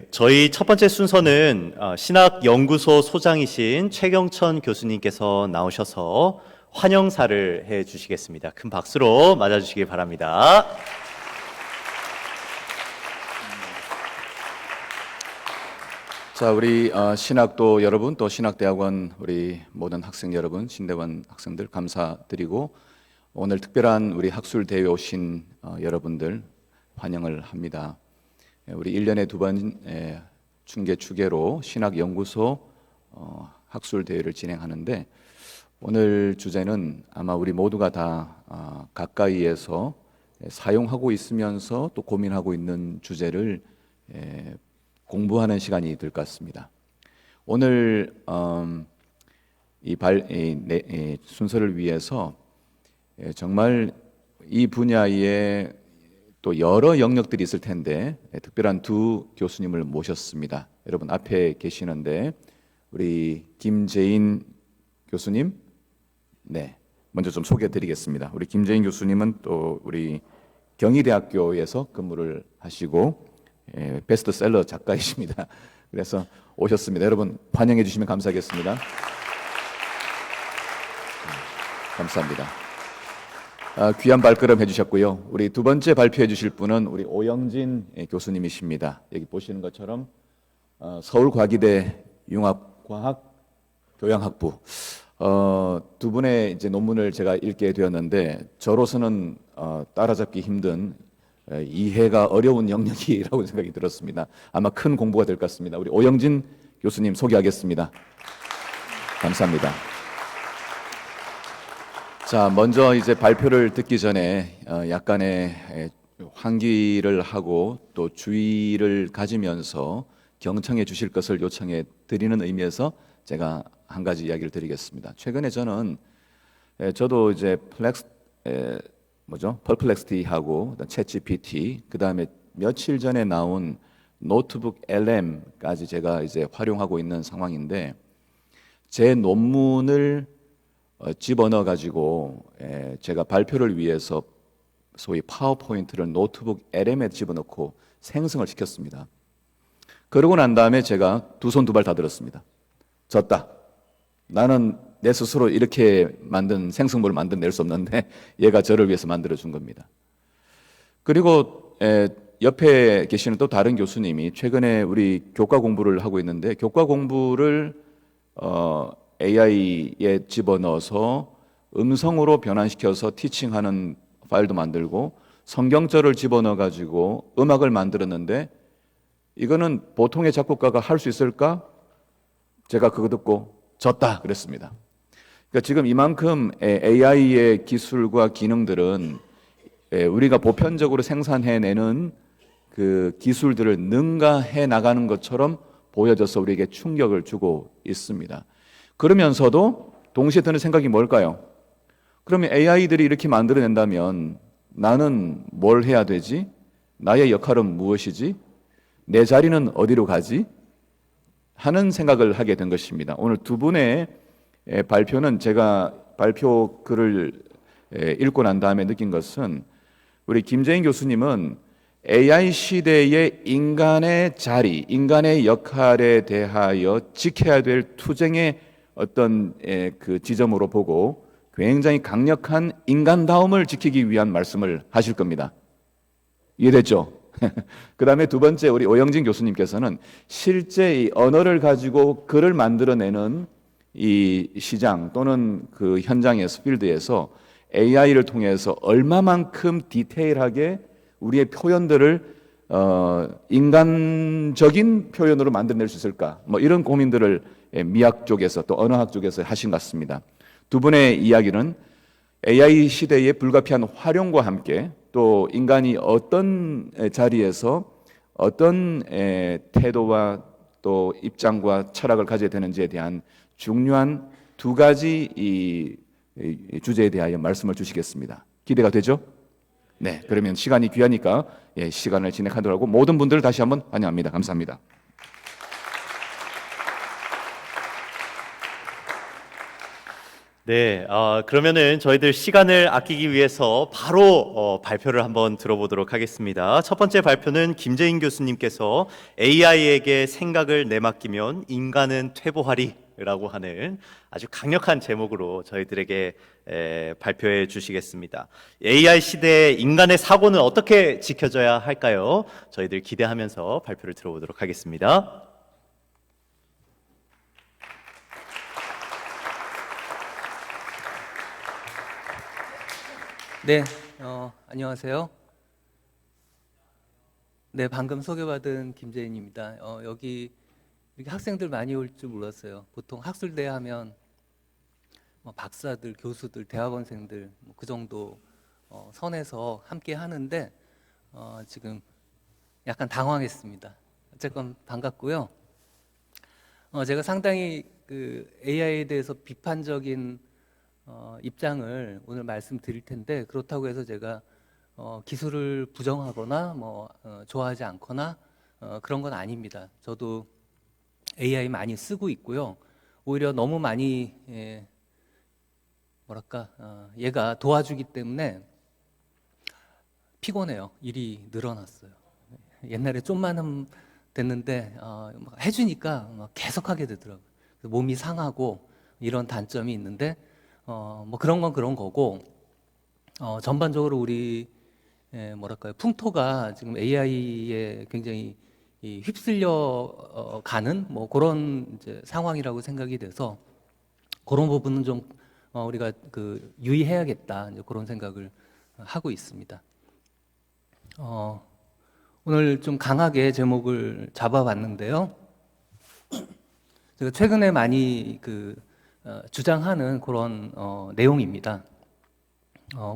저희 첫 번째 순서는 신학연구소 소장이신 최경천 교수님께서 나오셔서 환영사를 해 주시겠습니다. 큰 박수로 맞아주시기 바랍니다. 자, 우리 신학도 여러분, 또 신학대학원 우리 모든 학생 여러분, 신대원 학생들 감사드리고, 오늘 특별한 우리 학술대회에 오신 여러분들 환영을 합니다. 우리 1년에 2번 중계추계로 신학연구소 학술대회를 진행하는데, 오늘 주제는 아마 우리 모두가 다 가까이에서 사용하고 있으면서 또 고민하고 있는 주제를 공부하는 시간이 될 것 같습니다. 오늘 순서를 위해서 정말 이 분야에 또 여러 영역들이 있을 텐데 특별한 두 교수님을 모셨습니다. 여러분 앞에 계시는데 우리 김재인 교수님, 먼저 좀 소개해드리겠습니다. 우리 김재인 교수님은 또 우리 경희대학교에서 근무를 하시고 베스트셀러 작가이십니다. 그래서 오셨습니다. 여러분 환영해 주시면 감사하겠습니다. 감사합니다. 귀한 발걸음 해주셨고요. 우리 두 번째 발표해 주실 분은 우리 오영진 교수님이십니다. 여기 보시는 것처럼 서울과기대 융합과학 교양학부 두 분의 이제 논문을 제가 읽게 되었는데 저로서는 따라잡기 힘든 이해가 어려운 영역이라고 생각이 들었습니다. 아마 큰 공부가 될 것 같습니다. 우리 오영진 교수님 소개하겠습니다. 감사합니다. 자, 먼저 이제 발표를 듣기 전에 약간의 환기를 하고 또 주의를 가지면서 경청해 주실 것을 요청해 드리는 의미에서 제가 한 가지 이야기를 드리겠습니다. 최근에 저도 이제 퍼플렉스티하고 챗GPT, 그 다음에 며칠 전에 나온 노트북 LM까지 제가 이제 활용하고 있는 상황인데, 제 논문을 집어넣어 가지고 제가 발표를 위해서 소위 파워포인트를 노트북 LM에 집어넣고 생성을 시켰습니다. 그러고 난 다음에 제가 두 손 두 발 다 들었습니다. 졌다. 나는 내 스스로 이렇게 만든 생성물을 만들어낼 수 없는데 얘가 저를 위해서 만들어준 겁니다. 그리고 옆에 계시는 또 다른 교수님이 최근에 우리 교과 공부를 하고 있는데, 교과 공부를 AI에 집어넣어서 음성으로 변환시켜서 티칭하는 파일도 만들고 성경절을 집어넣어 가지고 음악을 만들었는데, 이거는 보통의 작곡가가 할 수 있을까? 제가 그거 듣고 졌다 그랬습니다. 그러니까 지금 이만큼 AI의 기술과 기능들은 우리가 보편적으로 생산해내는 그 기술들을 능가해 나가는 것처럼 보여져서 우리에게 충격을 주고 있습니다. 그러면서도 동시에 드는 생각이 뭘까요? 그러면 AI들이 이렇게 만들어낸다면 나는 뭘 해야 되지? 나의 역할은 무엇이지? 내 자리는 어디로 가지? 하는 생각을 하게 된 것입니다. 오늘 두 분의 발표는 제가 발표 글을 읽고 난 다음에 느낀 것은, 우리 김재인 교수님은 AI 시대의 인간의 자리, 인간의 역할에 대하여 지켜야 될 투쟁의 어떤 그 지점으로 보고 굉장히 강력한 인간다움을 지키기 위한 말씀을 하실 겁니다. 이해됐죠? 그 다음에 두 번째 우리 오영진 교수님께서는 실제 이 언어를 가지고 글을 만들어내는 이 시장 또는 그 현장에서, 필드에서 AI를 통해서 얼마만큼 디테일하게 우리의 표현들을 인간적인 표현으로 만들어낼 수 있을까, 이런 고민들을 미학 쪽에서 또 언어학 쪽에서 하신 것 같습니다. 두 분의 이야기는 AI 시대의 불가피한 활용과 함께 또 인간이 어떤 자리에서 어떤 태도와 또 입장과 철학을 가져야 되는지에 대한 중요한 두 가지 이 주제에 대하여 말씀을 주시겠습니다. 기대가 되죠? 네, 그러면 시간이 귀하니까 시간을 진행하도록 하고 모든 분들을 다시 한번 환영합니다. 감사합니다. 네, 그러면은 저희들 시간을 아끼기 위해서 바로 발표를 한번 들어보도록 하겠습니다. 첫 번째 발표는 김재인 교수님께서 AI에게 생각을 내맡기면 인간은 퇴보하리라고 하는 아주 강력한 제목으로 저희들에게 발표해 주시겠습니다. AI 시대의 인간의 사고는 어떻게 지켜져야 할까요? 저희들 기대하면서 발표를 들어보도록 하겠습니다. 네, 안녕하세요. 네, 방금 소개받은 김재인입니다. 여기 이렇게 학생들 많이 올 줄 몰랐어요. 보통 학술대 하면 박사들, 교수들, 대학원생들 그 정도 선에서 함께 하는데 지금 약간 당황했습니다. 어쨌건 반갑고요. 제가 상당히 그 AI에 대해서 비판적인 입장을 오늘 말씀드릴 텐데, 그렇다고 해서 제가 기술을 부정하거나 좋아하지 않거나 그런 건 아닙니다. 저도 AI 많이 쓰고 있고요. 오히려 너무 많이 얘가 도와주기 때문에 피곤해요. 일이 늘어났어요. 옛날에 좀만 됐는데 해주니까 계속 하게 되더라고요. 몸이 상하고 이런 단점이 있는데 그런 건 그런 거고, 전반적으로 우리 풍토가 지금 AI에 굉장히 휩쓸려 가는 그런 이제 상황이라고 생각이 돼서, 그런 부분은 좀 우리가 유의해야겠다, 이제 그런 생각을 하고 있습니다. 오늘 좀 강하게 제목을 잡아봤는데요. 제가 최근에 많이 주장하는 그런 내용입니다.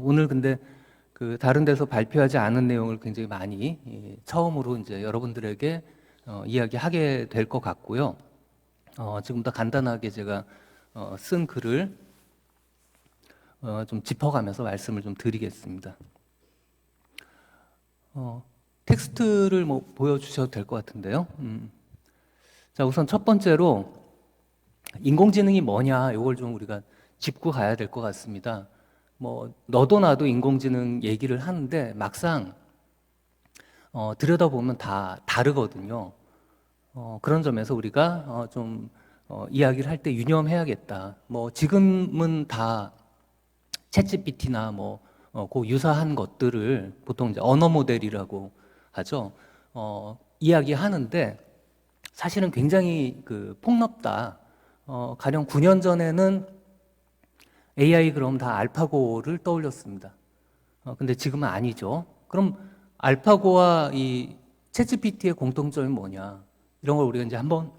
오늘 근데 다른 데서 발표하지 않은 내용을 굉장히 많이 처음으로 이제 여러분들에게 이야기하게 될 것 같고요. 지금부터 간단하게 제가 쓴 글을 좀 짚어가면서 말씀을 좀 드리겠습니다. 텍스트를 보여주셔도 될 것 같은데요. 자, 우선 첫 번째로 인공지능이 뭐냐, 이걸 좀 우리가 짚고 가야 될 것 같습니다. 너도 나도 인공지능 얘기를 하는데 막상 들여다보면 다 다르거든요. 그런 점에서 우리가 좀 이야기를 할 때 유념해야겠다. 지금은 다 챗GPT나 그 유사한 것들을 보통 이제 언어 모델이라고 하죠. 이야기하는데 사실은 굉장히 폭넓다. 가령 9년 전에는 AI 그럼 다 알파고를 떠올렸습니다. 근데 지금은 아니죠. 그럼 알파고와 이 챗GPT의 공통점이 뭐냐? 이런 걸 우리가 이제 한번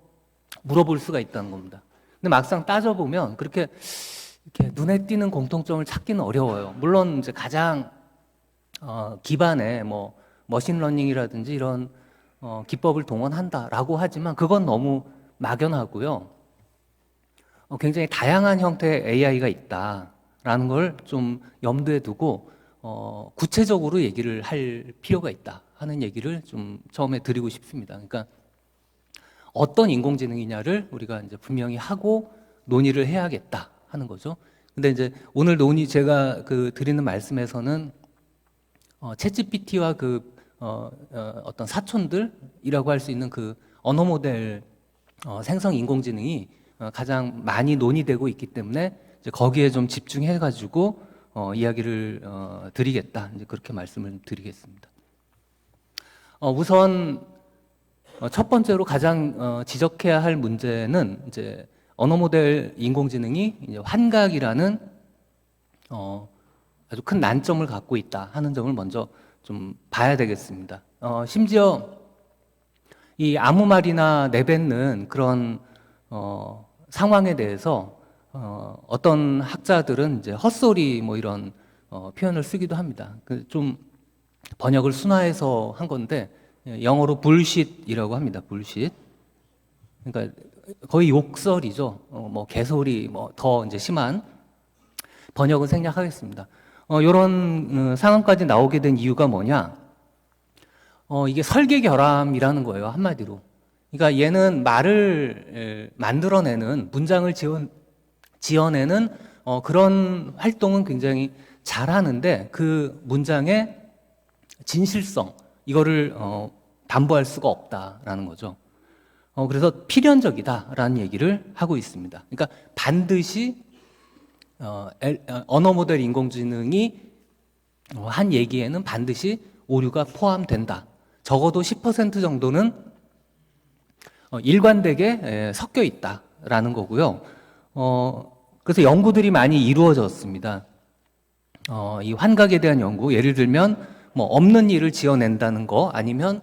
물어볼 수가 있다는 겁니다. 근데 막상 따져보면 그렇게 이렇게 눈에 띄는 공통점을 찾기는 어려워요. 물론 이제 가장 기반에 머신러닝이라든지 이런 기법을 동원한다라고 하지만 그건 너무 막연하고요. 굉장히 다양한 형태의 AI가 있다라는 걸 좀 염두에 두고 구체적으로 얘기를 할 필요가 있다 하는 얘기를 좀 처음에 드리고 싶습니다. 그러니까 어떤 인공지능이냐를 우리가 이제 분명히 하고 논의를 해야겠다 하는 거죠. 근데 이제 오늘 제가 드리는 말씀에서는 챗GPT와 어떤 사촌들이라고 할 수 있는 언어 모델 생성 인공지능이 가장 많이 논의되고 있기 때문에 이제 거기에 좀 집중해가지고 이야기를 드리겠다, 이제 그렇게 말씀을 드리겠습니다. 우선 첫 번째로 가장 지적해야 할 문제는 이제 언어 모델 인공지능이 이제 환각이라는 아주 큰 난점을 갖고 있다 하는 점을 먼저 좀 봐야 되겠습니다. 심지어 이 아무 말이나 내뱉는 그런 상황에 대해서 어떤 학자들은 이제 헛소리 이런 표현을 쓰기도 합니다. 좀 번역을 순화해서 한 건데 영어로 bullshit이라고 합니다. bullshit. 그러니까 거의 욕설이죠. 개소리 더 이제 심한 번역은 생략하겠습니다. 이런 상황까지 나오게 된 이유가 뭐냐? 이게 설계 결함이라는 거예요, 한마디로. 그러니까 얘는 말을 만들어내는, 문장을 지어내는 그런 활동은 굉장히 잘하는데 그 문장의 진실성 이거를 담보할 수가 없다라는 거죠. 그래서 필연적이다라는 얘기를 하고 있습니다. 그러니까 반드시 언어 모델 인공지능이 한 얘기에는 반드시 오류가 포함된다. 적어도 10% 정도는 일관되게 섞여 있다라는 거고요. 그래서 연구들이 많이 이루어졌습니다. 이 환각에 대한 연구, 예를 들면 뭐 없는 일을 지어낸다는 거, 아니면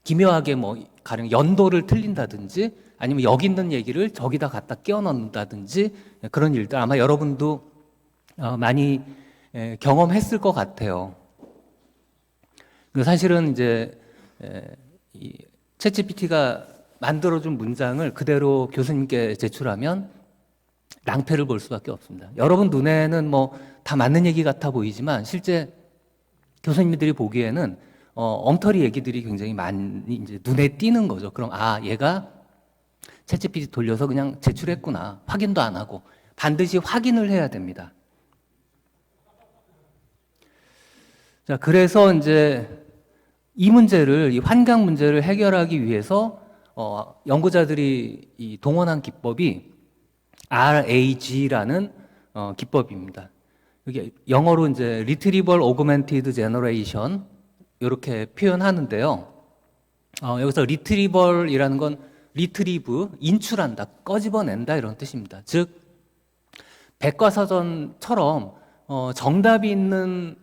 기묘하게 뭐 가령 연도를 틀린다든지, 아니면 여기 있는 얘기를 저기다 갖다 끼워 넣는다든지 그런 일들 아마 여러분도 많이 경험했을 것 같아요. 사실은 이제 이 챗GPT가 만들어준 문장을 그대로 교수님께 제출하면 낭패를 볼 수밖에 없습니다. 여러분 눈에는 뭐 다 맞는 얘기 같아 보이지만 실제 교수님들이 보기에는 엉터리 얘기들이 굉장히 많이 이제 눈에 띄는 거죠. 그럼 얘가 챗GPT 돌려서 그냥 제출했구나. 확인도 안 하고 반드시 확인을 해야 됩니다. 자, 그래서 이제 이 문제를, 이 환각 문제를 해결하기 위해서 연구자들이 동원한 기법이 RAG라는 기법입니다. 이게 영어로 이제 Retrieval Augmented Generation 이렇게 표현하는데요. 여기서 Retrieval이라는 건 Retrieve, 인출한다, 꺼집어낸다 이런 뜻입니다. 즉 백과사전처럼 정답이 있는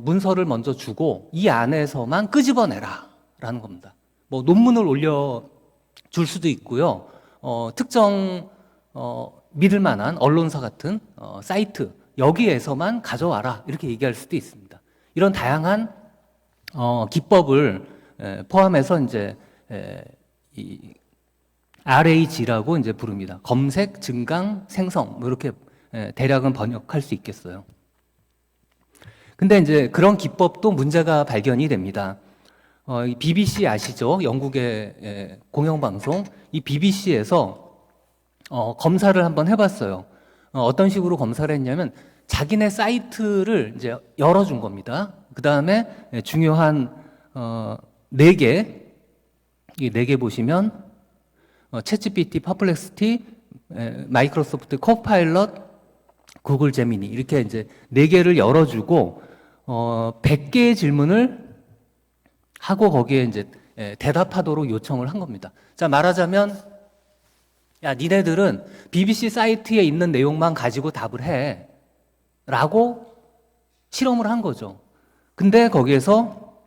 문서를 먼저 주고 이 안에서만 끄집어내라 라는 겁니다. 뭐 논문을 올려줄 수도 있고요. 특정 믿을 만한 언론사 같은 사이트 여기에서만 가져와라 이렇게 얘기할 수도 있습니다. 이런 다양한 기법을 포함해서 이제 이 RAG라고 이제 부릅니다. 검색, 증강, 생성 뭐 이렇게 대략은 번역할 수 있겠어요. 근데 이제 그런 기법도 문제가 발견이 됩니다. 이 BBC 아시죠? 영국의 공영방송. 이 BBC에서 검사를 한번 해봤어요. 어떤 식으로 검사를 했냐면 자기네 사이트를 이제 열어준 겁니다. 그 다음에 중요한 4개, 이 4개 보시면 챗GPT, 퍼플렉시티, 마이크로소프트 코파일럿, 구글 제미니 이렇게 이제 4개를 열어주고 100개의 질문을 하고 거기에 이제 대답하도록 요청을 한 겁니다. 자, 말하자면 야, 니네들은 BBC 사이트에 있는 내용만 가지고 답을 해 라고 실험을 한 거죠. 근데 거기에서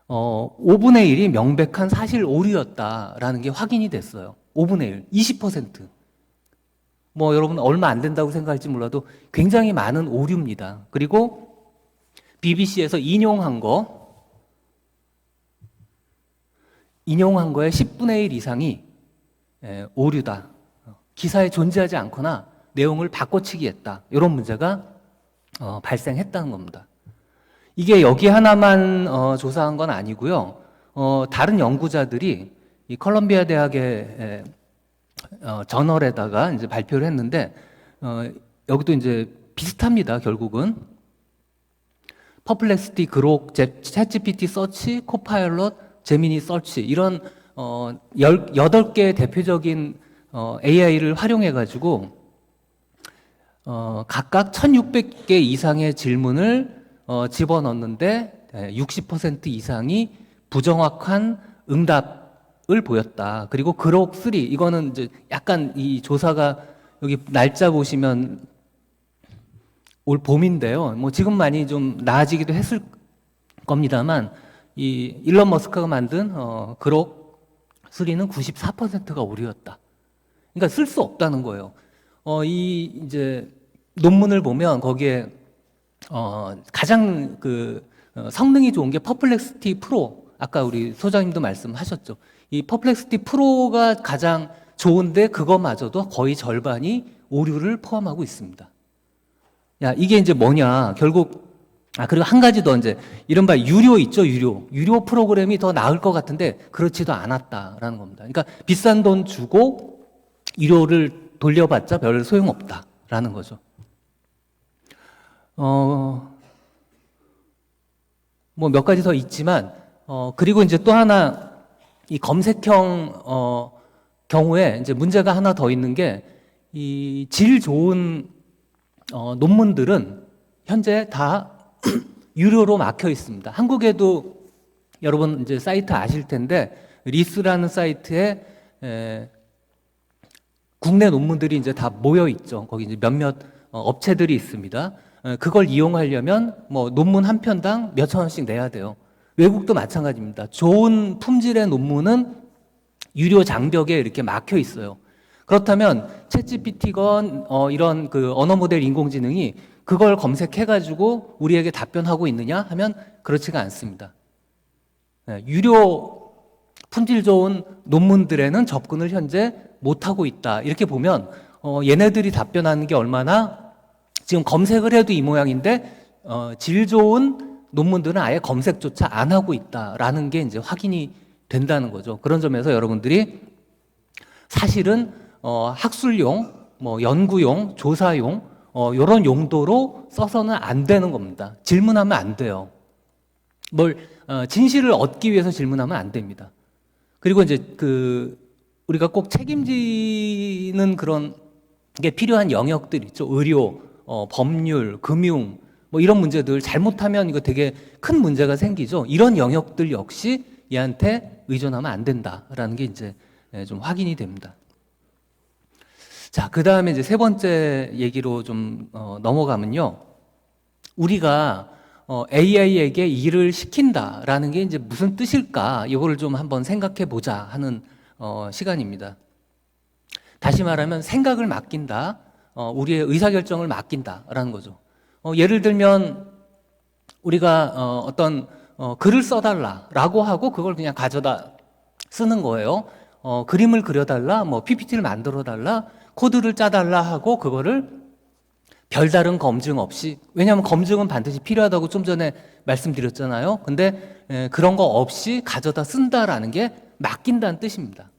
5분의 1이 명백한 사실 오류였다라는 게 확인이 됐어요. 5분의 1, 20%. 뭐 여러분 얼마 안 된다고 생각할지 몰라도 굉장히 많은 오류입니다. 그리고 BBC에서 인용한 거에 10분의 1 이상이 오류다. 기사에 존재하지 않거나 내용을 바꿔치기 했다. 이런 문제가 발생했다는 겁니다. 이게 여기 하나만 조사한 건 아니고요. 다른 연구자들이 이 컬럼비아 대학의 저널에다가 이제 발표를 했는데 여기도 이제 비슷합니다. 결국은 퍼플렉시티, 그록, 챗GPT 서치, 코파일럿, 제미니 서치 이런 18개의 대표적인 AI를 활용해 가지고 각각 1600개 이상의 질문을 집어넣는데 60% 이상이 부정확한 응답을 보였다. 그리고 그록 3 이거는 이제 약간 이 조사가 여기 날짜 보시면 올 봄인데요. 뭐 지금 많이 좀 나아지기도 했을 겁니다만 이 일론 머스크가 만든 그록 3는 94%가 오류였다. 그러니까 쓸 수 없다는 거예요. 이 이제 논문을 보면 거기에 가장 성능이 좋은 게 퍼플렉시티 프로. 아까 우리 소장님도 말씀하셨죠. 이 퍼플렉시티 프로가 가장 좋은데 그거마저도 거의 절반이 오류를 포함하고 있습니다. 야, 이게 이제 뭐냐? 결국 그리고 한 가지 더 이제 이른바 유료 있죠, 유료 프로그램이 더 나을 것 같은데 그렇지도 않았다라는 겁니다. 그러니까 비싼 돈 주고 유료를 돌려봤자 별 소용없다. 된다라는 거죠. 뭐 몇 가지 더 있지만, 그리고 이제 또 하나, 이 검색형, 경우에 이제 문제가 하나 더 있는 게, 이 질 좋은, 논문들은 현재 다 유료로 막혀 있습니다. 한국에도 여러분 이제 사이트 아실 텐데, 리스라는 사이트에, 국내 논문들이 이제 다 모여 있죠. 거기 이제 몇몇 업체들이 있습니다. 그걸 이용하려면 뭐 논문 한 편당 몇천 원씩 내야 돼요. 외국도 마찬가지입니다. 좋은 품질의 논문은 유료 장벽에 이렇게 막혀 있어요. 그렇다면 챗GPT건 이런 그 언어 모델 인공지능이 그걸 검색해가지고 우리에게 답변하고 있느냐 하면 그렇지가 않습니다. 유료 품질 좋은 논문들에는 접근을 현재 못하고 있다. 이렇게 보면 얘네들이 답변하는 게 얼마나 지금 검색을 해도 이 모양인데 질 좋은 논문들은 아예 검색조차 안 하고 있다라는 게 이제 확인이 된다는 거죠. 그런 점에서 여러분들이 사실은 학술용, 뭐 연구용, 조사용 이런 용도로 써서는 안 되는 겁니다. 질문하면 안 돼요. 진실을 얻기 위해서 질문하면 안 됩니다. 그리고 이제 우리가 꼭 책임지는 그런 게 필요한 영역들 있죠. 의료, 법률, 금융, 뭐 이런 문제들 잘못하면 이거 되게 큰 문제가 생기죠. 이런 영역들 역시 얘한테 의존하면 안 된다라는 게 이제 좀 확인이 됩니다. 자, 그 다음에 이제 세 번째 얘기로 좀 넘어가면요. 우리가 AI에게 일을 시킨다라는 게 이제 무슨 뜻일까? 이거를 좀 한번 생각해 보자 하는 시간입니다. 다시 말하면 생각을 맡긴다, 우리의 의사결정을 맡긴다라는 거죠. 예를 들면 우리가 어떤 글을 써달라라고 하고 그걸 그냥 가져다 쓰는 거예요. 그림을 그려달라, 뭐 PPT를 만들어달라, 코드를 짜달라 하고 그거를 별다른 검증 없이, 왜냐하면 검증은 반드시 필요하다고 좀 전에 말씀드렸잖아요. 근데 그런 거 없이 가져다 쓴다라는 게 맡긴다는 뜻입니다.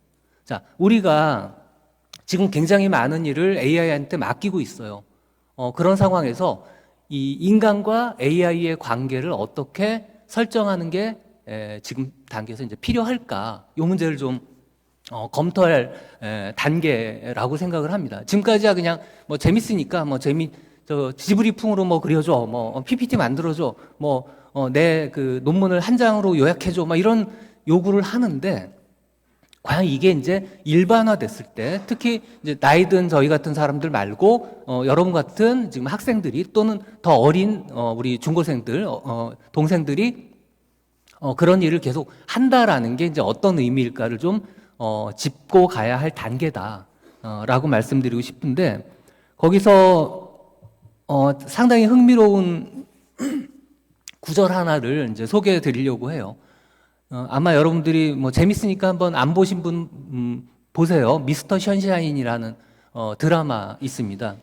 자, 우리가 지금 굉장히 많은 일을 AI한테 맡기고 있어요. 그런 상황에서 이 인간과 AI의 관계를 어떻게 설정하는 게 지금 단계에서 이제 필요할까? 이 문제를 좀 검토할 단계라고 생각을 합니다. 지금까지야 그냥 뭐 재밌으니까 지브리풍으로 뭐 그려줘, 뭐 PPT 만들어줘, 내 그 논문을 한 장으로 요약해줘, 막 이런 요구를 하는데 과연 이게 이제 일반화됐을 때, 특히 이제 나이 든 저희 같은 사람들 말고 여러분 같은 지금 학생들이 또는 더 어린 우리 중고생들, 동생들이 그런 일을 계속 한다라는 게 이제 어떤 의미일까를 좀 짚고 가야 할 단계다라고 말씀드리고 싶은데, 거기서 상당히 흥미로운 구절 하나를 이제 소개해 드리려고 해요. 아마 여러분들이 뭐 재밌으니까 한번 안 보신 분 보세요. 미스터 션샤인이라는 드라마 있습니다.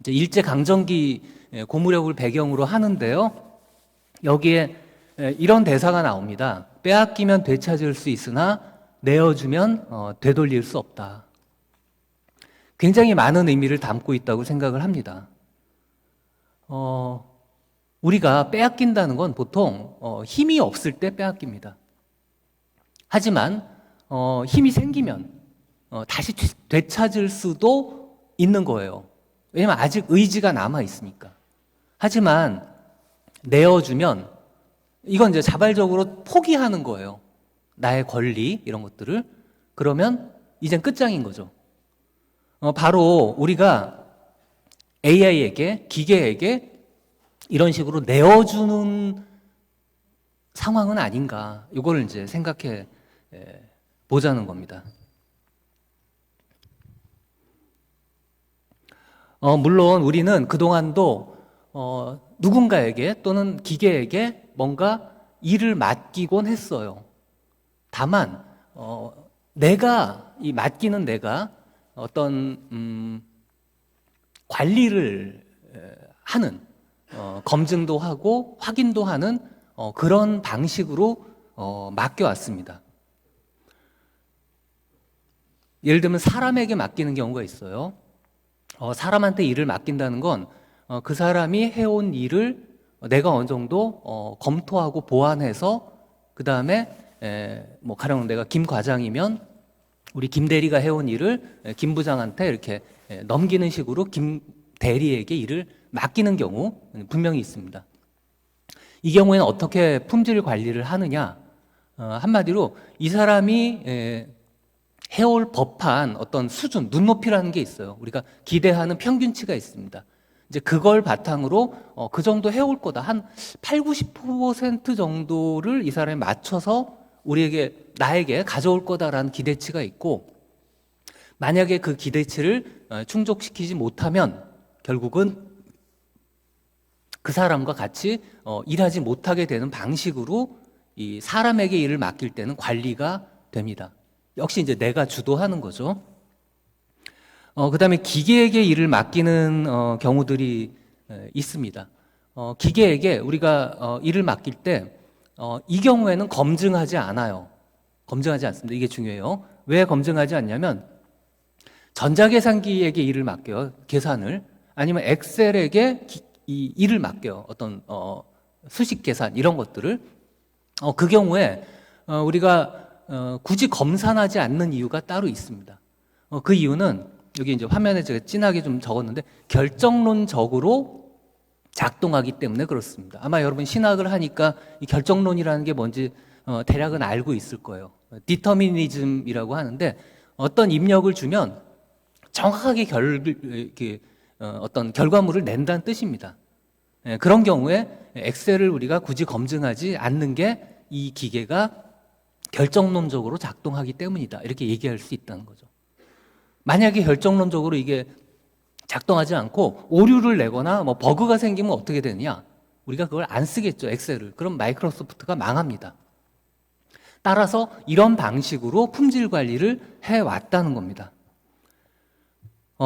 이제 일제 강점기 고무력을 배경으로 하는데요. 여기에 이런 대사가 나옵니다. 빼앗기면 되찾을 수 있으나 내어주면 되돌릴 수 없다. 굉장히 많은 의미를 담고 있다고 생각을 합니다. 우리가 빼앗긴다는 건 보통 힘이 없을 때 빼앗깁니다. 하지만 힘이 생기면 다시 되찾을 수도 있는 거예요. 왜냐하면 아직 의지가 남아 있으니까. 하지만 내어주면 이건 이제 자발적으로 포기하는 거예요. 나의 권리 이런 것들을. 그러면 이젠 끝장인 거죠. 바로 우리가 AI에게, 기계에게 이런 식으로 내어주는 상황은 아닌가, 이걸 이제 생각해 보자는 겁니다. 물론 우리는 그동안도 누군가에게 또는 기계에게 뭔가 일을 맡기곤 했어요. 다만 이 맡기는 내가 어떤 관리를 하는, 검증도 하고 확인도 하는 그런 방식으로 맡겨왔습니다. 예를 들면 사람에게 맡기는 경우가 있어요. 사람한테 일을 맡긴다는 건 그 사람이 해온 일을 내가 어느 정도 검토하고 보완해서 그 다음에 뭐 가령 내가 김 과장이면 우리 김 대리가 해온 일을 김 부장한테 이렇게 넘기는 식으로 김 대리에게 일을 맡기는 경우 분명히 있습니다. 이 경우에는 어떻게 품질 관리를 하느냐? 한마디로 이 사람이 해올 법한 어떤 수준, 눈높이라는 게 있어요. 우리가 기대하는 평균치가 있습니다. 이제 그걸 바탕으로 그 정도 해올 거다. 한 8, 90% 정도를 이 사람이 맞춰서 나에게 가져올 거다라는 기대치가 있고, 만약에 그 기대치를 충족시키지 못하면 결국은 그 사람과 같이 일하지 못하게 되는 방식으로 이 사람에게 일을 맡길 때는 관리가 됩니다. 역시 이제 내가 주도하는 거죠. 그다음에 기계에게 일을 맡기는 경우들이 있습니다. 기계에게 우리가 일을 맡길 때 이 경우에는 검증하지 않아요. 검증하지 않습니다. 이게 중요해요. 왜 검증하지 않냐면 전자계산기에게 일을 맡겨요. 계산을. 아니면 엑셀에게 이 일을 맡겨요. 어떤 수식 계산 이런 것들을. 그 경우에 우리가 굳이 검산하지 않는 이유가 따로 있습니다. 그 이유는 여기 이제 화면에 제가 진하게 좀 적었는데 결정론적으로 작동하기 때문에 그렇습니다. 아마 여러분 신학을 하니까 이 결정론이라는 게 뭔지 대략은 알고 있을 거예요. 디터미니즘이라고 하는데 어떤 입력을 주면 정확하게 어떤 결과물을 낸다는 뜻입니다. 그런 경우에 엑셀을 우리가 굳이 검증하지 않는 게 이 기계가 결정론적으로 작동하기 때문이다. 이렇게 얘기할 수 있다는 거죠. 만약에 결정론적으로 이게 작동하지 않고 오류를 내거나 뭐 버그가 생기면 어떻게 되느냐? 우리가 그걸 안 쓰겠죠, 엑셀을. 그럼 마이크로소프트가 망합니다. 따라서 이런 방식으로 품질 관리를 해왔다는 겁니다.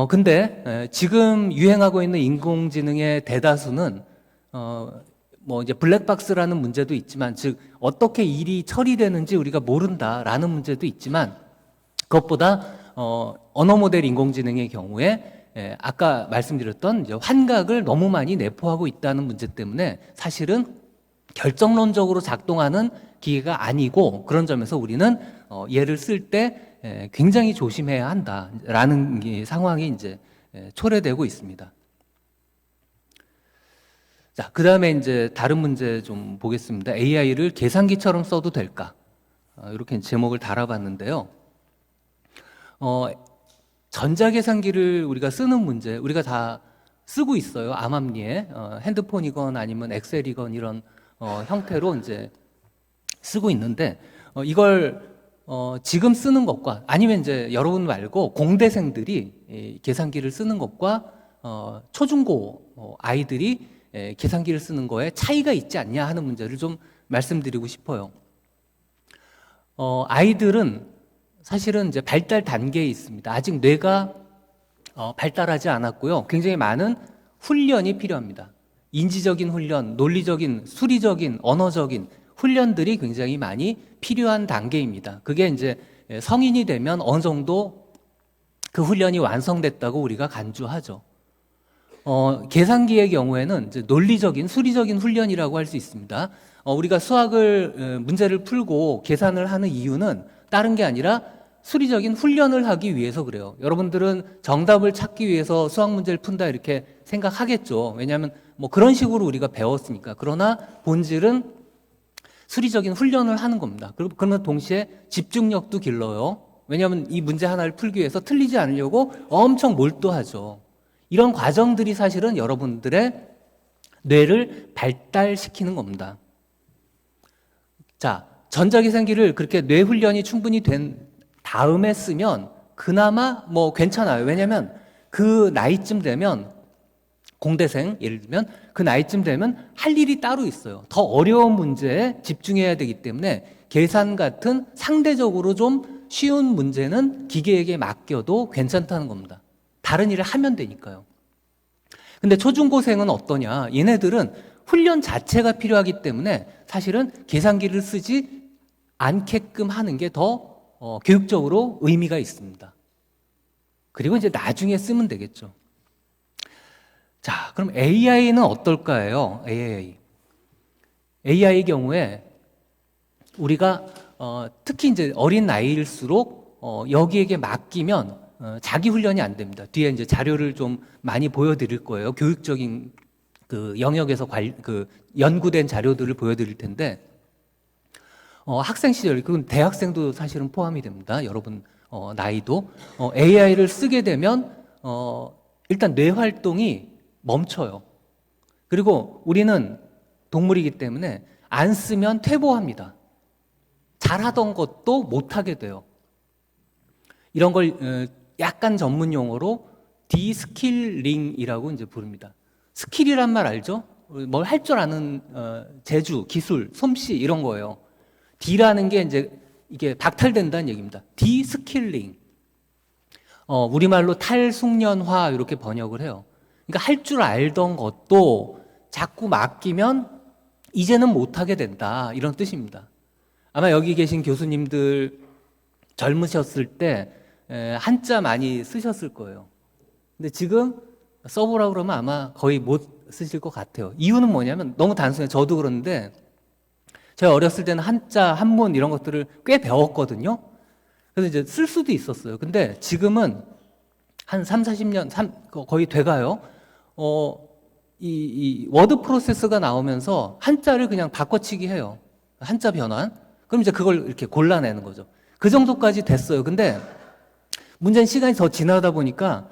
근데 지금 유행하고 있는 인공지능의 대다수는 뭐 이제 블랙박스라는 문제도 있지만, 즉 어떻게 일이 처리되는지 우리가 모른다라는 문제도 있지만, 그것보다 언어 모델 인공지능의 경우에 아까 말씀드렸던 이제 환각을 너무 많이 내포하고 있다는 문제 때문에 사실은 결정론적으로 작동하는 기계가 아니고, 그런 점에서 우리는 얘를 쓸 때 굉장히 조심해야 한다라는 상황이 이제 초래되고 있습니다. 자, 그 다음에 이제 다른 문제 좀 보겠습니다. AI를 계산기처럼 써도 될까? 이렇게 제목을 달아봤는데요. 전자계산기를 우리가 쓰는 문제, 우리가 다 쓰고 있어요. 암암리에 핸드폰이건 아니면 엑셀이건 이런 형태로 이제 쓰고 있는데, 이걸 지금 쓰는 것과 아니면 이제 여러분 말고 공대생들이 이 계산기를 쓰는 것과 초중고 아이들이 계산기를 쓰는 거에 차이가 있지 않냐 하는 문제를 좀 말씀드리고 싶어요. 아이들은 사실은 이제 발달 단계에 있습니다. 아직 뇌가 발달하지 않았고요. 굉장히 많은 훈련이 필요합니다. 인지적인 훈련, 논리적인, 수리적인, 언어적인 훈련들이 굉장히 많이 필요한 단계입니다. 그게 이제 성인이 되면 어느 정도 그 훈련이 완성됐다고 우리가 간주하죠. 계산기의 경우에는 이제 논리적인, 수리적인 훈련이라고 할 수 있습니다. 우리가 수학을 문제를 풀고 계산을 하는 이유는 다른 게 아니라 수리적인 훈련을 하기 위해서 그래요. 여러분들은 정답을 찾기 위해서 수학 문제를 푼다 이렇게 생각하겠죠. 왜냐하면 뭐 그런 식으로 우리가 배웠으니까. 그러나 본질은 수리적인 훈련을 하는 겁니다. 그러면 동시에 집중력도 길러요. 왜냐하면 이 문제 하나를 풀기 위해서 틀리지 않으려고 엄청 몰두하죠. 이런 과정들이 사실은 여러분들의 뇌를 발달시키는 겁니다. 자, 전자계산기를 그렇게 뇌 훈련이 충분히 된 다음에 쓰면 그나마 뭐 괜찮아요. 왜냐하면 그 나이쯤 되면 공대생 예를 들면 그 나이쯤 되면 할 일이 따로 있어요. 더 어려운 문제에 집중해야 되기 때문에 계산 같은 상대적으로 좀 쉬운 문제는 기계에게 맡겨도 괜찮다는 겁니다. 다른 일을 하면 되니까요. 근데 초중고생은 어떠냐? 얘네들은 훈련 자체가 필요하기 때문에 사실은 계산기를 쓰지 않게끔 하는 게 더 교육적으로 의미가 있습니다. 그리고 이제 나중에 쓰면 되겠죠. 자, 그럼 AI는 어떨까요? AI의 경우에 우리가 특히 이제 어린 나이일수록 여기에게 맡기면 자기 훈련이 안 됩니다. 뒤에 이제 자료를 좀 많이 보여드릴 거예요. 교육적인 그 영역에서 연구된 자료들을 보여드릴 텐데 학생 시절, 그건 대학생도 사실은 포함이 됩니다. 여러분 나이도 AI를 쓰게 되면 일단 뇌 활동이 멈춰요. 그리고 우리는 동물이기 때문에 안 쓰면 퇴보합니다. 잘하던 것도 못하게 돼요. 이런 걸 약간 전문 용어로 디스킬링이라고 이제 부릅니다. 스킬이란 말 알죠? 뭘 할 줄 아는 재주, 기술, 솜씨 이런 거예요. D라는 게 이제 이게 박탈된다는 얘기입니다. 디스킬링. 우리말로 탈숙련화 이렇게 번역을 해요. 그러니까 할 줄 알던 것도 자꾸 맡기면 이제는 못하게 된다 이런 뜻입니다. 아마 여기 계신 교수님들 젊으셨을 때 한자 많이 쓰셨을 거예요. 근데 지금 써보라고 그러면 아마 거의 못 쓰실 것 같아요. 이유는 뭐냐면 너무 단순해요. 저도 그런데 제가 어렸을 때는 한자, 한문 이런 것들을 꽤 배웠거든요. 그래서 이제 쓸 수도 있었어요. 근데 지금은 한 3, 40년 거의 돼가요. 이 워드 프로세서가 나오면서 한자를 그냥 바꿔치기 해요. 한자 변환. 그럼 이제 그걸 이렇게 골라내는 거죠. 그 정도까지 됐어요. 근데 문제는 시간이 더 지나다 보니까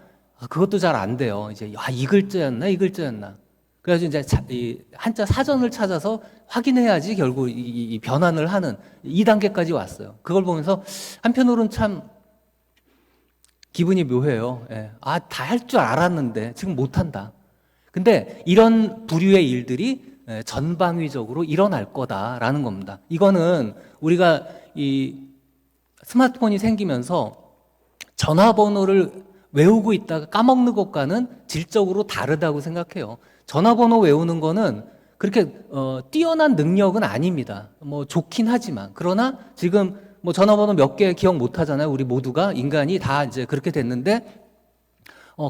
그것도 잘 안 돼요. 이제 이 글자였나 이 글자였나. 그래서 이제 이 한자 사전을 찾아서 확인해야지 결국 이 변환을 하는 2단계까지 왔어요. 그걸 보면서 한편으로는 참 기분이 묘해요. 예. 다 할 줄 알았는데 지금 못한다. 근데 이런 부류의 일들이 전방위적으로 일어날 거다라는 겁니다. 이거는 우리가 이 스마트폰이 생기면서 전화번호를 외우고 있다가 까먹는 것과는 질적으로 다르다고 생각해요. 전화번호 외우는 거는 그렇게 뛰어난 능력은 아닙니다. 뭐 좋긴 하지만 그러나 지금 뭐 전화번호 몇 개 기억 못 하잖아요. 우리 모두가 인간이 다 이제 그렇게 됐는데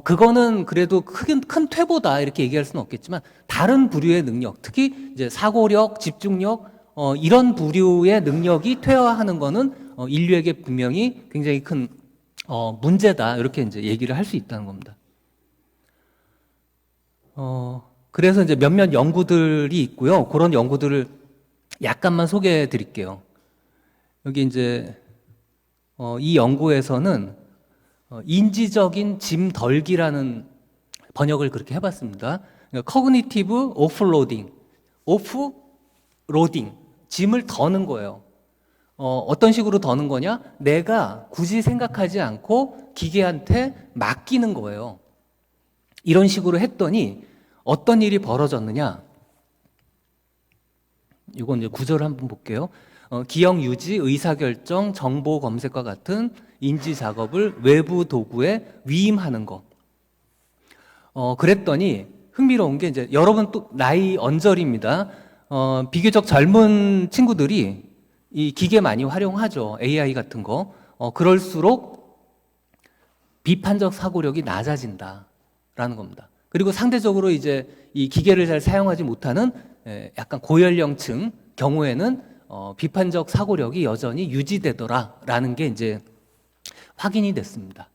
그거는 그래도 큰 퇴보다 이렇게 얘기할 수는 없겠지만 다른 부류의 능력, 특히 이제 사고력, 집중력 이런 부류의 능력이 퇴화하는 거는 인류에게 분명히 굉장히 큰 문제다 이렇게 이제 얘기를 할 수 있다는 겁니다. 그래서 이제 몇몇 연구들이 있고요. 그런 연구들을 약간만 소개해 드릴게요. 여기 이제 이 연구에서는 인지적인 짐 덜기라는 번역을 그렇게 해봤습니다. 그러니까 커그니티브 오프로딩, 오프로딩, 짐을 더는 거예요. 어떤 식으로 더는 거냐? 내가 굳이 생각하지 않고 기계한테 맡기는 거예요. 이런 식으로 했더니 어떤 일이 벌어졌느냐? 이건 이제 구절을 한번 볼게요. 기억 유지, 의사결정, 정보 검색과 같은 인지 작업을 외부 도구에 위임하는 거. 그랬더니 흥미로운 게 이제 여러분 또 나이 언저리입니다. 비교적 젊은 친구들이 이 기계 많이 활용하죠. AI 같은 거. 그럴수록 비판적 사고력이 낮아진다라는 겁니다. 그리고 상대적으로 이제 이 기계를 잘 사용하지 못하는 약간 고연령층 경우에는 비판적 사고력이 여전히 유지되더라라는 게 이제 확인이 됐습니다.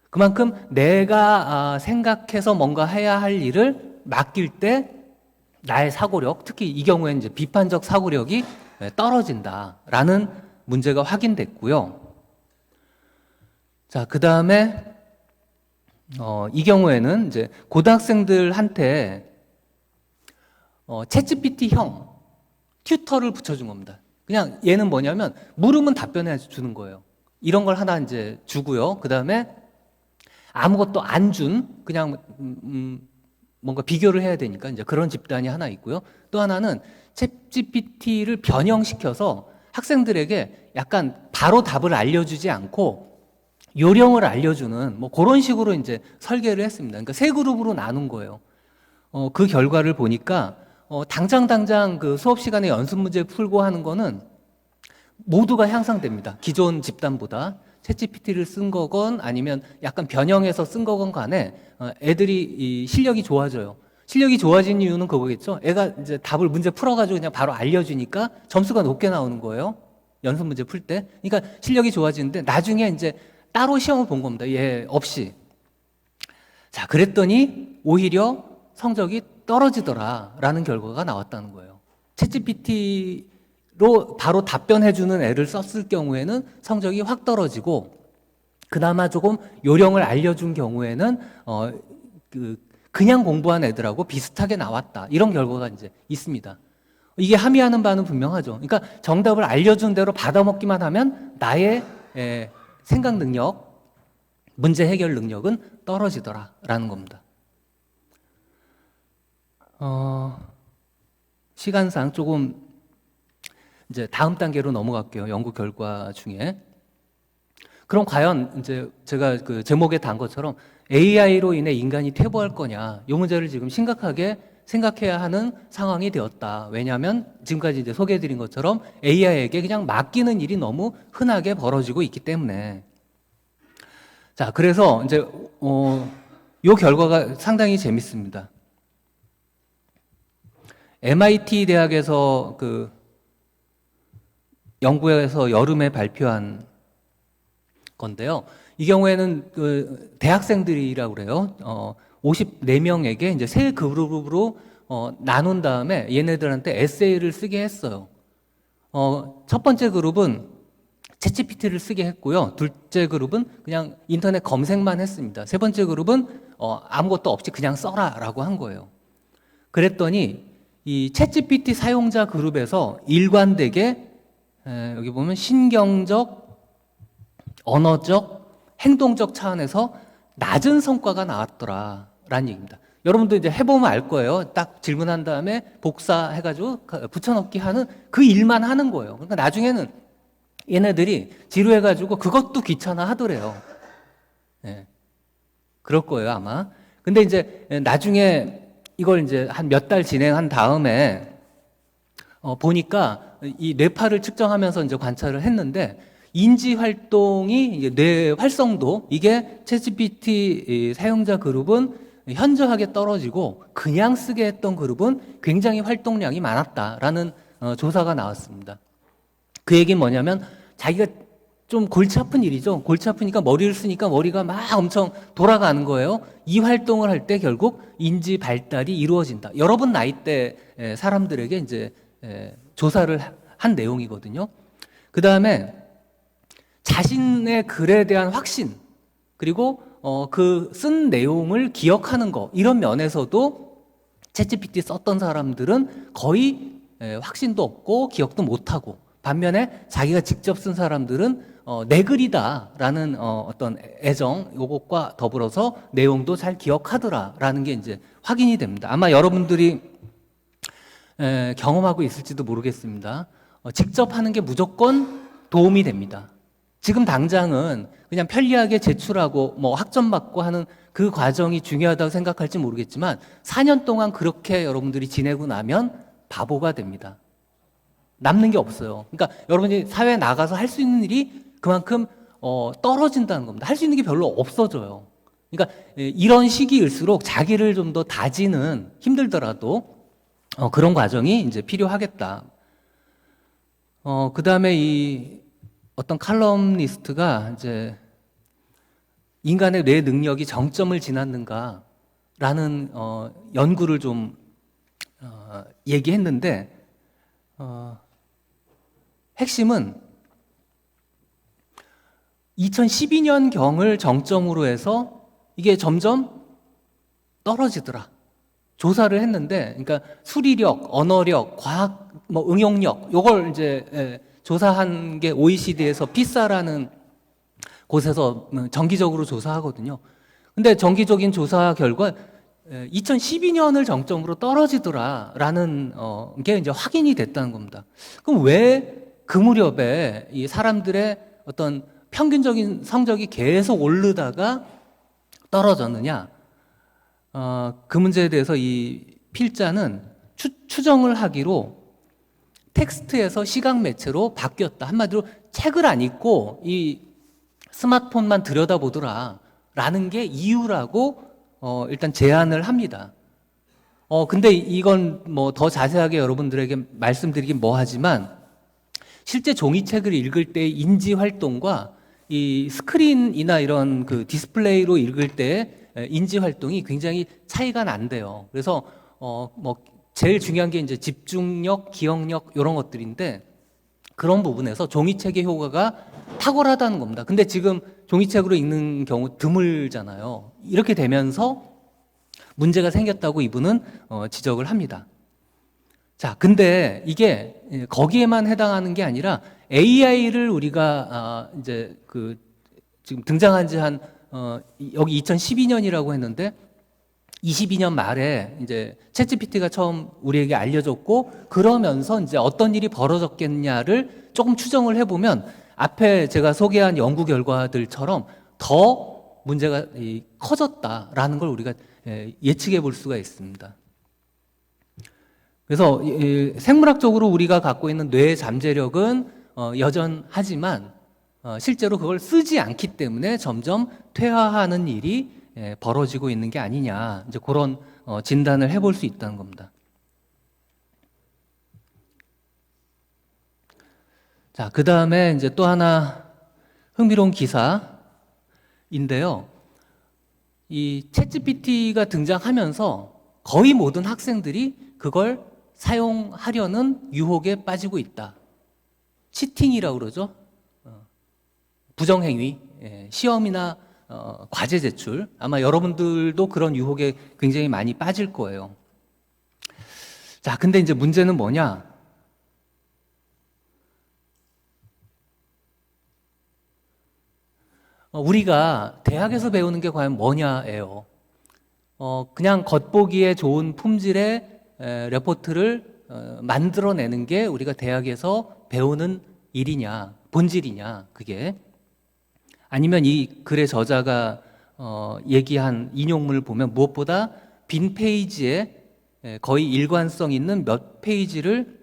그만큼 내가 생각해서 뭔가 해야 할 일을 맡길 때 나의 사고력, 특히 이 경우에는 이제 비판적 사고력이 떨어진다라는 문제가 확인됐고요. 자, 그 다음에 이 경우에는 이제 고등학생들한테 챗GPT형 튜터를 붙여준 겁니다. 그냥 얘는 뭐냐면 물으면 답변해 주는 거예요. 이런 걸 하나 이제 주고요. 그 다음에 아무것도 안 준 그냥 뭔가 비교를 해야 되니까 이제 그런 집단이 하나 있고요. 또 하나는 챗GPT를 변형시켜서 학생들에게 약간 바로 답을 알려주지 않고 요령을 알려주는 뭐 그런 식으로 이제 설계를 했습니다. 그러니까 세 그룹으로 나눈 거예요. 그 결과를 보니까 당장 그 수업 시간에 연습 문제 풀고 하는 거는 모두가 향상됩니다. 기존 집단보다. 챗GPT를 쓴 거건 아니면 약간 변형해서 쓴 거건 간에 애들이 이 실력이 좋아져요. 실력이 좋아진 이유는 그거겠죠. 애가 이제 답을 문제 풀어가지고 그냥 바로 알려주니까 점수가 높게 나오는 거예요. 연습 문제 풀 때. 그러니까 실력이 좋아지는데 나중에 이제 따로 시험을 본 겁니다. 얘 없이. 자, 그랬더니 오히려 성적이 떨어지더라라는 결과가 나왔다는 거예요. 챗GPT로 바로 답변해주는 애를 썼을 경우에는 성적이 확 떨어지고, 그나마 조금 요령을 알려준 경우에는 그냥 공부한 애들하고 비슷하게 나왔다. 이런 결과가 이제 있습니다. 이게 함의하는 바는 분명하죠. 그러니까 정답을 알려준 대로 받아먹기만 하면 나의 생각 능력, 문제 해결 능력은 떨어지더라라는 겁니다. 시간상 조금 이제 다음 단계로 넘어갈게요. 연구 결과 중에. 그럼 과연 이제 제가 그 제목에 단 것처럼 AI로 인해 인간이 퇴보할 거냐, 이 문제를 지금 심각하게 생각해야 하는 상황이 되었다. 왜냐하면 지금까지 이제 소개해드린 것처럼 AI에게 그냥 맡기는 일이 너무 흔하게 벌어지고 있기 때문에. 자, 그래서 이제 이 결과가 상당히 재밌습니다. MIT 대학에서 그 연구에서 여름에 발표한 건데요. 이 경우에는 그 대학생들이라고 그래요. 54명에게 이제 세 그룹으로 나눈 다음에 얘네들한테 에세이를 쓰게 했어요. 첫 번째 그룹은 챗GPT를 쓰게 했고요. 둘째 그룹은 그냥 인터넷 검색만 했습니다. 세 번째 그룹은 아무것도 없이 그냥 써라라고 한 거예요. 그랬더니 이 챗GPT 사용자 그룹에서 일관되게 여기 보면 신경적, 언어적, 행동적 차원에서 낮은 성과가 나왔더라라는 얘기입니다. 여러분도 이제 해보면 알 거예요. 딱 질문한 다음에 복사해가지고 붙여넣기 하는 그 일만 하는 거예요. 그러니까 나중에는 얘네들이 지루해가지고 그것도 귀찮아 하더래요. 네. 그럴 거예요, 아마. 근데 이제 나중에 이걸 이제 한 몇 달 진행한 다음에 보니까 이 뇌파를 측정하면서 이제 관찰을 했는데 인지 활동이 이제 뇌 활성도 이게 챗GPT 사용자 그룹은 현저하게 떨어지고 그냥 쓰게 했던 그룹은 굉장히 활동량이 많았다라는 조사가 나왔습니다. 그 얘기는 뭐냐면 자기가 좀 골치 아픈 일이죠. 골치 아프니까 머리를 쓰니까 머리가 막 엄청 돌아가는 거예요. 이 활동을 할 때 결국 인지 발달이 이루어진다. 여러분 나이대 사람들에게 이제 조사를 한 내용이거든요. 그 다음에 자신의 글에 대한 확신, 그리고 그 쓴 내용을 기억하는 거, 이런 면에서도 챗GPT 썼던 사람들은 거의 확신도 없고 기억도 못하고, 반면에 자기가 직접 쓴 사람들은 내 글이다라는 어떤 애정, 요것과 더불어서 내용도 잘 기억하더라라는 게 이제 확인이 됩니다. 아마 여러분들이 경험하고 있을지도 모르겠습니다. 직접 하는 게 무조건 도움이 됩니다. 지금 당장은 그냥 편리하게 제출하고 뭐 학점 받고 하는 그 과정이 중요하다고 생각할지 모르겠지만 4년 동안 그렇게 여러분들이 지내고 나면 바보가 됩니다. 남는 게 없어요. 그러니까 여러분이 사회에 나가서 할 수 있는 일이 그만큼 떨어진다는 겁니다. 할 수 있는 게 별로 없어져요. 그러니까 이런 시기일수록 자기를 좀 더 다지는, 힘들더라도 그런 과정이 이제 필요하겠다. 그 다음에 이 어떤 칼럼니스트가 이제 인간의 뇌 능력이 정점을 지났는가라는 연구를 좀 얘기했는데 핵심은 2012년경을 정점으로 해서 이게 점점 떨어지더라. 조사를 했는데, 그러니까 수리력, 언어력, 과학, 뭐 응용력, 요걸 이제 조사한 게 OECD에서 피사라는 곳에서 정기적으로 조사하거든요. 근데 정기적인 조사 결과 2012년을 정점으로 떨어지더라라는 게 이제 확인이 됐다는 겁니다. 그럼 왜 그 무렵에 이 사람들의 어떤 평균적인 성적이 계속 오르다가 떨어졌느냐? 그 문제에 대해서 이 필자는 추정을 하기로 텍스트에서 시각 매체로 바뀌었다. 한마디로 책을 안 읽고 이 스마트폰만 들여다보더라 라는 게 이유라고 일단 제안을 합니다. 근데 이건 뭐 더 자세하게 여러분들에게 말씀드리긴 뭐하지만 실제 종이책을 읽을 때의 인지 활동과 이 스크린이나 이런 그 디스플레이로 읽을 때의 인지 활동이 굉장히 차이가 난대요. 그래서 뭐 제일 중요한 게 이제 집중력, 기억력 이런 것들인데 그런 부분에서 종이책의 효과가 탁월하다는 겁니다. 근데 지금 종이책으로 읽는 경우 드물잖아요. 이렇게 되면서 문제가 생겼다고 이분은 지적을 합니다. 자, 근데 이게 거기에만 해당하는 게 아니라 AI를 우리가 이제 그 지금 등장한 지 한 여기 2012년이라고 했는데 22년 말에 이제 챗GPT가 처음 우리에게 알려졌고 그러면서 이제 어떤 일이 벌어졌겠냐를 조금 추정을 해보면 앞에 제가 소개한 연구 결과들처럼 더 문제가 커졌다라는 걸 우리가 예측해 볼 수가 있습니다. 그래서 생물학적으로 우리가 갖고 있는 뇌의 잠재력은 여전하지만 실제로 그걸 쓰지 않기 때문에 점점 퇴화하는 일이 벌어지고 있는 게 아니냐, 이제 그런 진단을 해볼 수 있다는 겁니다. 자, 그 다음에 이제 또 하나 흥미로운 기사인데요. 이 챗GPT가 등장하면서 거의 모든 학생들이 그걸 사용하려는 유혹에 빠지고 있다. 치팅이라고 그러죠. 부정행위, 시험이나 과제 제출. 아마 여러분들도 그런 유혹에 굉장히 많이 빠질 거예요. 자, 근데 이제 문제는 뭐냐? 우리가 대학에서 배우는 게 과연 뭐냐예요. 그냥 겉보기에 좋은 품질의 레포트를 만들어내는 게 우리가 대학에서 배우는 일이냐, 본질이냐, 그게. 아니면 이 글의 저자가 얘기한 인용문을 보면 무엇보다 빈 페이지에 거의 일관성 있는 몇 페이지를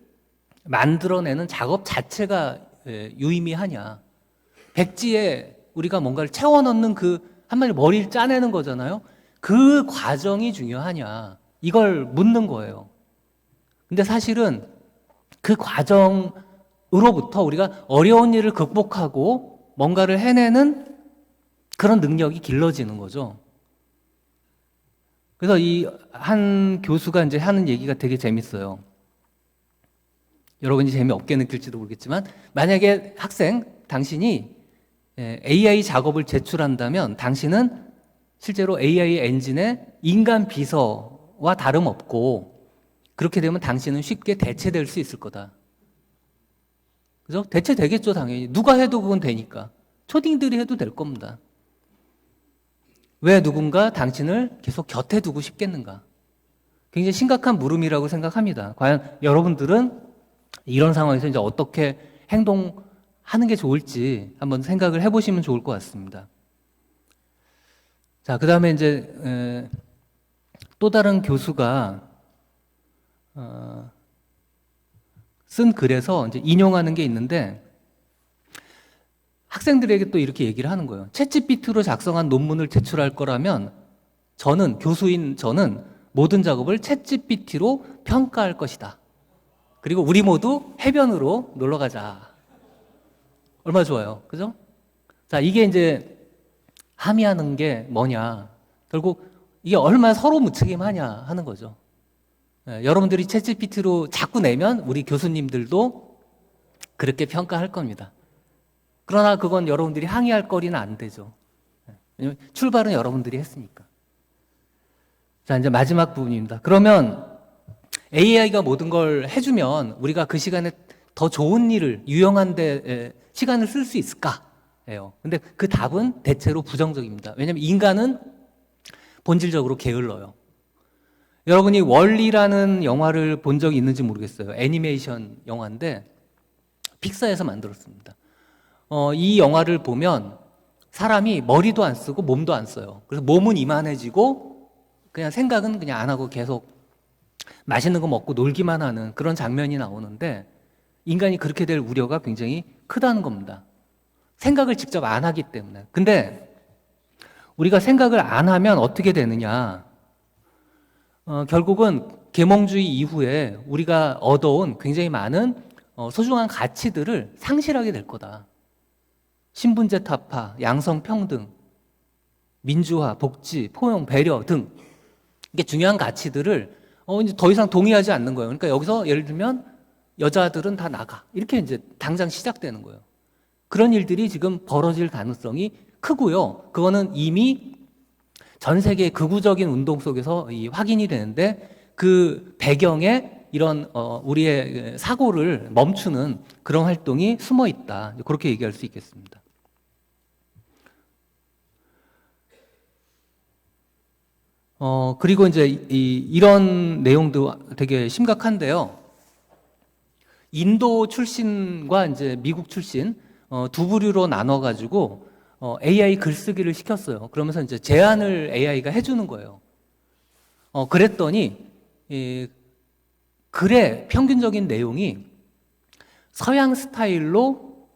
만들어내는 작업 자체가 유의미하냐. 백지에 우리가 뭔가를 채워 넣는 그 한마디로 머리를 짜내는 거잖아요. 그 과정이 중요하냐. 이걸 묻는 거예요. 근데 사실은 그 과정으로부터 우리가 어려운 일을 극복하고 뭔가를 해내는 그런 능력이 길러지는 거죠. 그래서 이 한 교수가 이제 하는 얘기가 되게 재밌어요. 여러분이 재미없게 느낄지도 모르겠지만 만약에 학생, 당신이 AI 작업을 제출한다면 당신은 실제로 AI 엔진의 인간 비서와 다름없고 그렇게 되면 당신은 쉽게 대체될 수 있을 거다. 그죠? 대체되겠죠, 당연히. 누가 해도 그건 되니까. 초딩들이 해도 될 겁니다. 왜 누군가 당신을 계속 곁에 두고 싶겠는가? 굉장히 심각한 물음이라고 생각합니다. 과연 여러분들은 이런 상황에서 이제 어떻게 행동하는 게 좋을지 한번 생각을 해보시면 좋을 것 같습니다. 자, 그 다음에 이제 또 다른 교수가 쓴 글에서 이제 인용하는 게 있는데 학생들에게 또 이렇게 얘기를 하는 거예요. 챗GPT로 작성한 논문을 제출할 거라면 교수인 저는 모든 작업을 챗GPT로 평가할 것이다. 그리고 우리 모두 해변으로 놀러 가자. 얼마나 좋아요. 그죠? 자, 이게 이제 함의하는 게 뭐냐. 결국 이게 얼마나 서로 무책임하냐 하는 거죠. 여러분들이 챗GPT로 자꾸 내면 우리 교수님들도 그렇게 평가할 겁니다. 그러나 그건 여러분들이 항의할 거리는 안 되죠. 왜냐면 출발은 여러분들이 했으니까. 자, 이제 마지막 부분입니다. 그러면 AI가 모든 걸 해주면 우리가 그 시간에 더 좋은 일을, 유용한 데 시간을 쓸 수 있을까예요. 근데 그 답은 대체로 부정적입니다. 왜냐면 인간은 본질적으로 게을러요. 여러분이 월리라는 영화를 본 적이 있는지 모르겠어요. 애니메이션 영화인데 픽사에서 만들었습니다. 이 영화를 보면 사람이 머리도 안 쓰고 몸도 안 써요. 그래서 몸은 이만해지고 그냥 생각은 그냥 안 하고 계속 맛있는 거 먹고 놀기만 하는 그런 장면이 나오는데 인간이 그렇게 될 우려가 굉장히 크다는 겁니다. 생각을 직접 안 하기 때문에. 근데 우리가 생각을 안 하면 어떻게 되느냐? 결국은 계몽주의 이후에 우리가 얻어온 굉장히 많은 소중한 가치들을 상실하게 될 거다. 신분제 타파, 양성평등, 민주화, 복지, 포용, 배려 등 이게 중요한 가치들을 이제 더 이상 동의하지 않는 거예요. 그러니까 여기서 예를 들면 여자들은 다 나가 이렇게 이제 당장 시작되는 거예요. 그런 일들이 지금 벌어질 가능성이 크고요. 그거는 이미 전 세계의 극우적인 운동 속에서 확인이 되는데 그 배경에 이런 우리의 사고를 멈추는 그런 활동이 숨어 있다. 그렇게 얘기할 수 있겠습니다. 그리고 이제 이런 내용도 되게 심각한데요. 인도 출신과 이제 미국 출신 두 부류로 나눠가지고 AI 글쓰기를 시켰어요. 그러면서 이제 제안을 AI가 해주는 거예요. 그랬더니 글의 평균적인 내용이 서양 스타일로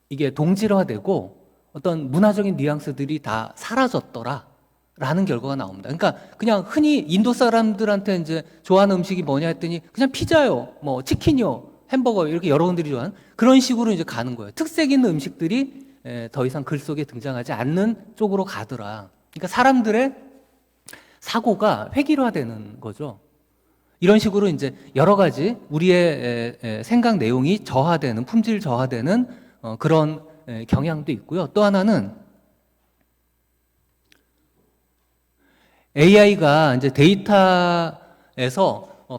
이게 동질화되고 어떤 문화적인 뉘앙스들이 다 사라졌더라. 라는 결과가 나옵니다. 그러니까 그냥 흔히 인도 사람들한테 이제 좋아하는 음식이 뭐냐 했더니 그냥 피자요, 뭐 치킨이요, 햄버거 이렇게 여러분들이 좋아하는 그런 식으로 이제 가는 거예요. 특색 있는 음식들이 더 이상 글 속에 등장하지 않는 쪽으로 가더라. 그러니까 사람들의 사고가 획일화되는 거죠. 이런 식으로 이제 여러 가지 우리의 생각 내용이 저하되는, 품질 저하되는 그런 경향도 있고요. 또 하나는 AI가 이제 데이터에서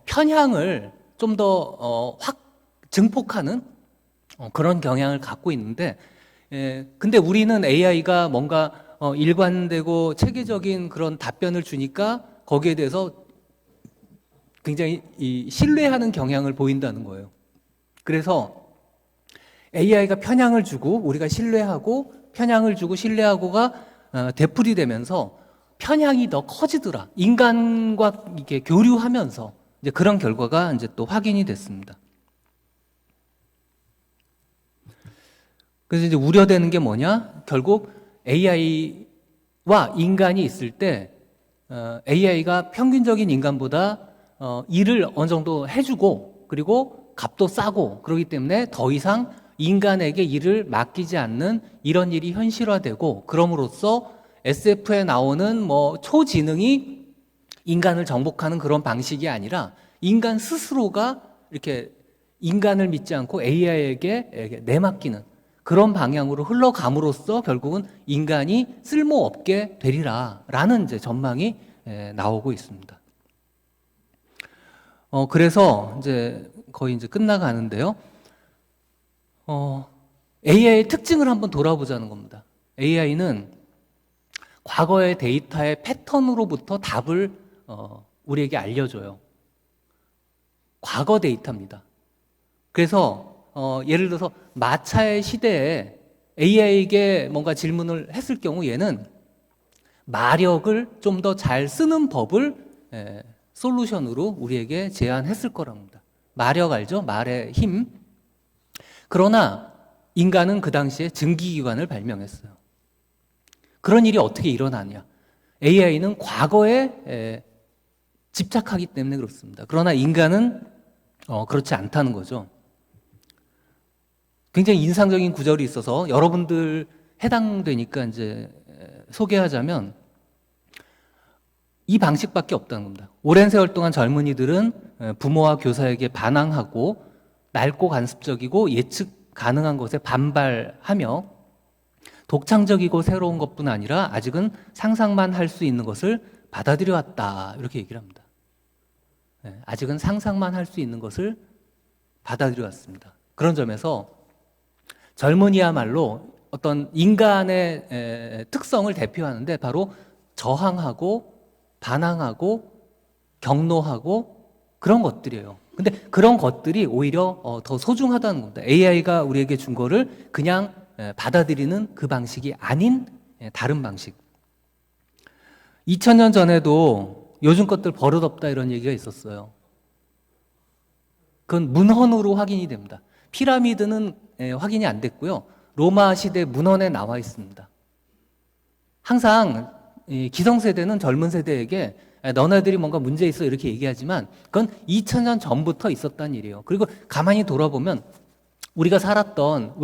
편향을 좀 더 확 증폭하는 그런 경향을 갖고 있는데, 근데 우리는 AI가 뭔가 일관되고 체계적인 그런 답변을 주니까 거기에 대해서 굉장히 신뢰하는 경향을 보인다는 거예요. 그래서 AI가 편향을 주고 우리가 신뢰하고 편향을 주고 신뢰하고가 되풀이 되면서 편향이 더 커지더라. 인간과 이렇게 교류하면서 이제 그런 결과가 이제 또 확인이 됐습니다. 그래서 이제 우려되는 게 뭐냐? 결국 AI와 인간이 있을 때 AI가 평균적인 인간보다 일을 어느 정도 해주고 그리고 값도 싸고 그렇기 때문에 더 이상 인간에게 일을 맡기지 않는 이런 일이 현실화되고 그럼으로써 SF에 나오는 뭐 초지능이 인간을 정복하는 그런 방식이 아니라 인간 스스로가 이렇게 인간을 믿지 않고 AI에게 내맡기는 그런 방향으로 흘러감으로써 결국은 인간이 쓸모없게 되리라라는 이제 전망이 나오고 있습니다. 그래서 이제 거의 이제 끝나가는데요. AI의 특징을 한번 돌아보자는 겁니다. AI는 과거의 데이터의 패턴으로부터 답을 우리에게 알려줘요. 과거 데이터입니다. 그래서 예를 들어서 마차의 시대에 AI에게 뭔가 질문을 했을 경우 얘는 마력을 좀 더 잘 쓰는 법을 솔루션으로 우리에게 제안했을 거랍니다. 마력 알죠? 말의 힘. 그러나 인간은 그 당시에 증기기관을 발명했어요. 그런 일이 어떻게 일어나냐? AI는 과거에 집착하기 때문에 그렇습니다. 그러나 인간은 그렇지 않다는 거죠. 굉장히 인상적인 구절이 있어서 여러분들 해당되니까 이제 소개하자면 이 방식밖에 없다는 겁니다. 오랜 세월 동안 젊은이들은 부모와 교사에게 반항하고 낡고 간습적이고 예측 가능한 것에 반발하며 독창적이고 새로운 것뿐 아니라 아직은 상상만 할 수 있는 것을 받아들여 왔다. 이렇게 얘기를 합니다. 아직은 상상만 할 수 있는 것을 받아들여 왔습니다. 그런 점에서 젊은이야말로 어떤 인간의 특성을 대표하는데 바로 저항하고 반항하고 경노하고 그런 것들이에요. 근데 그런 것들이 오히려 더 소중하다는 겁니다. AI가 우리에게 준 거를 그냥 받아들이는 그 방식이 아닌 다른 방식. 2000년 전에도 요즘 것들 버릇없다 이런 얘기가 있었어요. 그건 문헌으로 확인이 됩니다. 피라미드는 확인이 안 됐고요. 로마 시대 문헌에 나와 있습니다. 항상 이 기성세대는 젊은 세대에게 너네들이 뭔가 문제 있어 이렇게 얘기하지만 그건 2000년 전부터 있었다는 일이에요. 그리고 가만히 돌아보면 우리가 살았던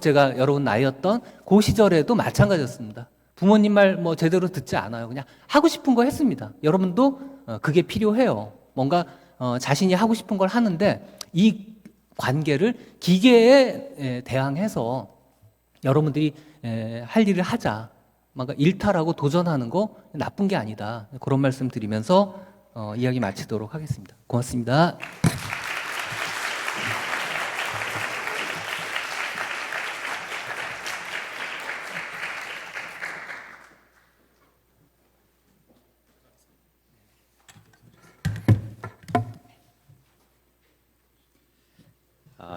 제가 여러분 나이였던 그 시절에도 마찬가지였습니다. 부모님 말 뭐 제대로 듣지 않아요. 그냥 하고 싶은 거 했습니다. 여러분도 그게 필요해요. 뭔가 자신이 하고 싶은 걸 하는데 이 관계를 기계에 대항해서 여러분들이 할 일을 하자. 뭔가 일탈하고 도전하는 거 나쁜 게 아니다. 그런 말씀 드리면서 이야기 마치도록 하겠습니다. 고맙습니다.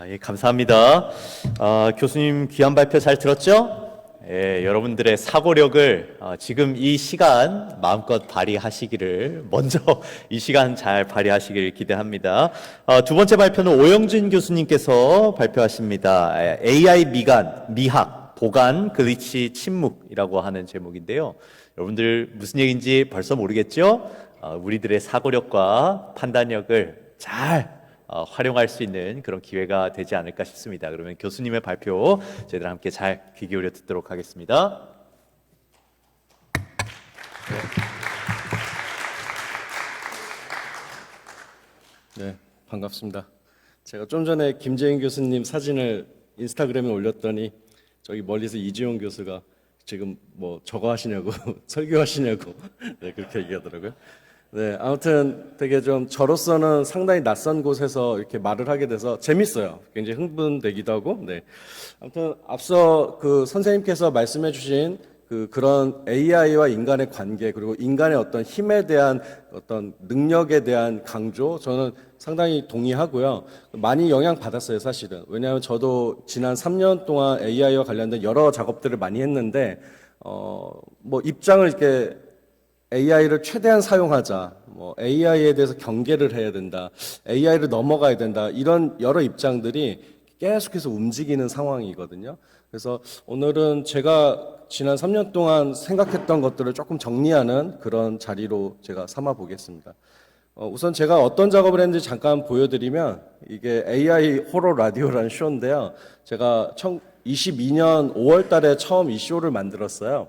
예, 감사합니다. 교수님 귀한 발표 잘 들었죠? 예, 여러분들의 사고력을 지금 이 시간 마음껏 발휘하시기를 먼저 이 시간 잘 발휘하시길 기대합니다. 두 번째 발표는 오영준 교수님께서 발표하십니다. AI 미학, 보관, 글리치, 침묵이라고 하는 제목인데요. 여러분들 무슨 얘기인지 벌써 모르겠죠? 우리들의 사고력과 판단력을 잘 활용할 수 있는 그런 기회가 되지 않을까 싶습니다. 그러면 교수님의 발표 저희들 함께 잘 귀 기울여 듣도록 하겠습니다. 네, 반갑습니다. 제가 좀 전에 김재인 교수님 사진을 인스타그램에 올렸더니 저기 멀리서 이지용 교수가 지금 뭐 저거 하시냐고 설교하시냐고 네, 그렇게 얘기하더라고요. 네, 아무튼 되게 좀 저로서는 상당히 낯선 곳에서 이렇게 말을 하게 돼서 재밌어요. 굉장히 흥분되기도 하고. 네. 아무튼 앞서 그 선생님께서 말씀해주신 그런 AI와 인간의 관계 그리고 인간의 어떤 힘에 대한 어떤 능력에 대한 강조 저는 상당히 동의하고요. 많이 영향 받았어요, 사실은. 왜냐하면 저도 지난 3년 동안 AI와 관련된 여러 작업들을 많이 했는데 뭐 입장을 이렇게 AI를 최대한 사용하자, 뭐 AI에 대해서 경계를 해야 된다, AI를 넘어가야 된다, 이런 여러 입장들이 계속해서 움직이는 상황이거든요. 그래서 오늘은 제가 지난 3년 동안 생각했던 것들을 조금 정리하는 그런 자리로 제가 삼아 보겠습니다. 우선 제가 어떤 작업을 했는지 잠깐 보여드리면 이게 AI 호러 라디오라는 쇼인데요. 제가 2022년 5월 달에 처음 이 쇼를 만들었어요.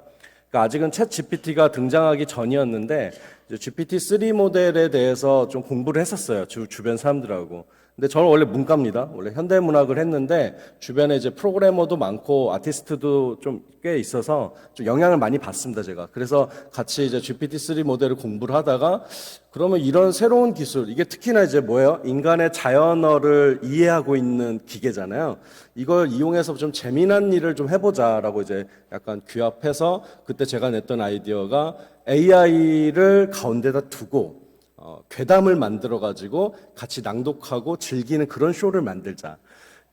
그러니까 아직은 챗 GPT가 등장하기 전이었는데 GPT-3 모델에 대해서 좀 공부를 했었어요. 주변 사람들하고. 근데 저는 원래 문과입니다. 원래 현대문학을 했는데 주변에 이제 프로그래머도 많고 아티스트도 좀 꽤 있어서 좀 영향을 많이 받습니다, 제가. 그래서 같이 이제 GPT-3 모델을 공부를 하다가 그러면 이런 새로운 기술, 이게 특히나 이제 뭐예요? 인간의 자연어를 이해하고 있는 기계잖아요. 이걸 이용해서 좀 재미난 일을 좀 해보자라고 이제 약간 귀합해서 그때 제가 냈던 아이디어가 AI를 가운데다 두고 괴담을 만들어 가지고 같이 낭독하고 즐기는 그런 쇼를 만들자.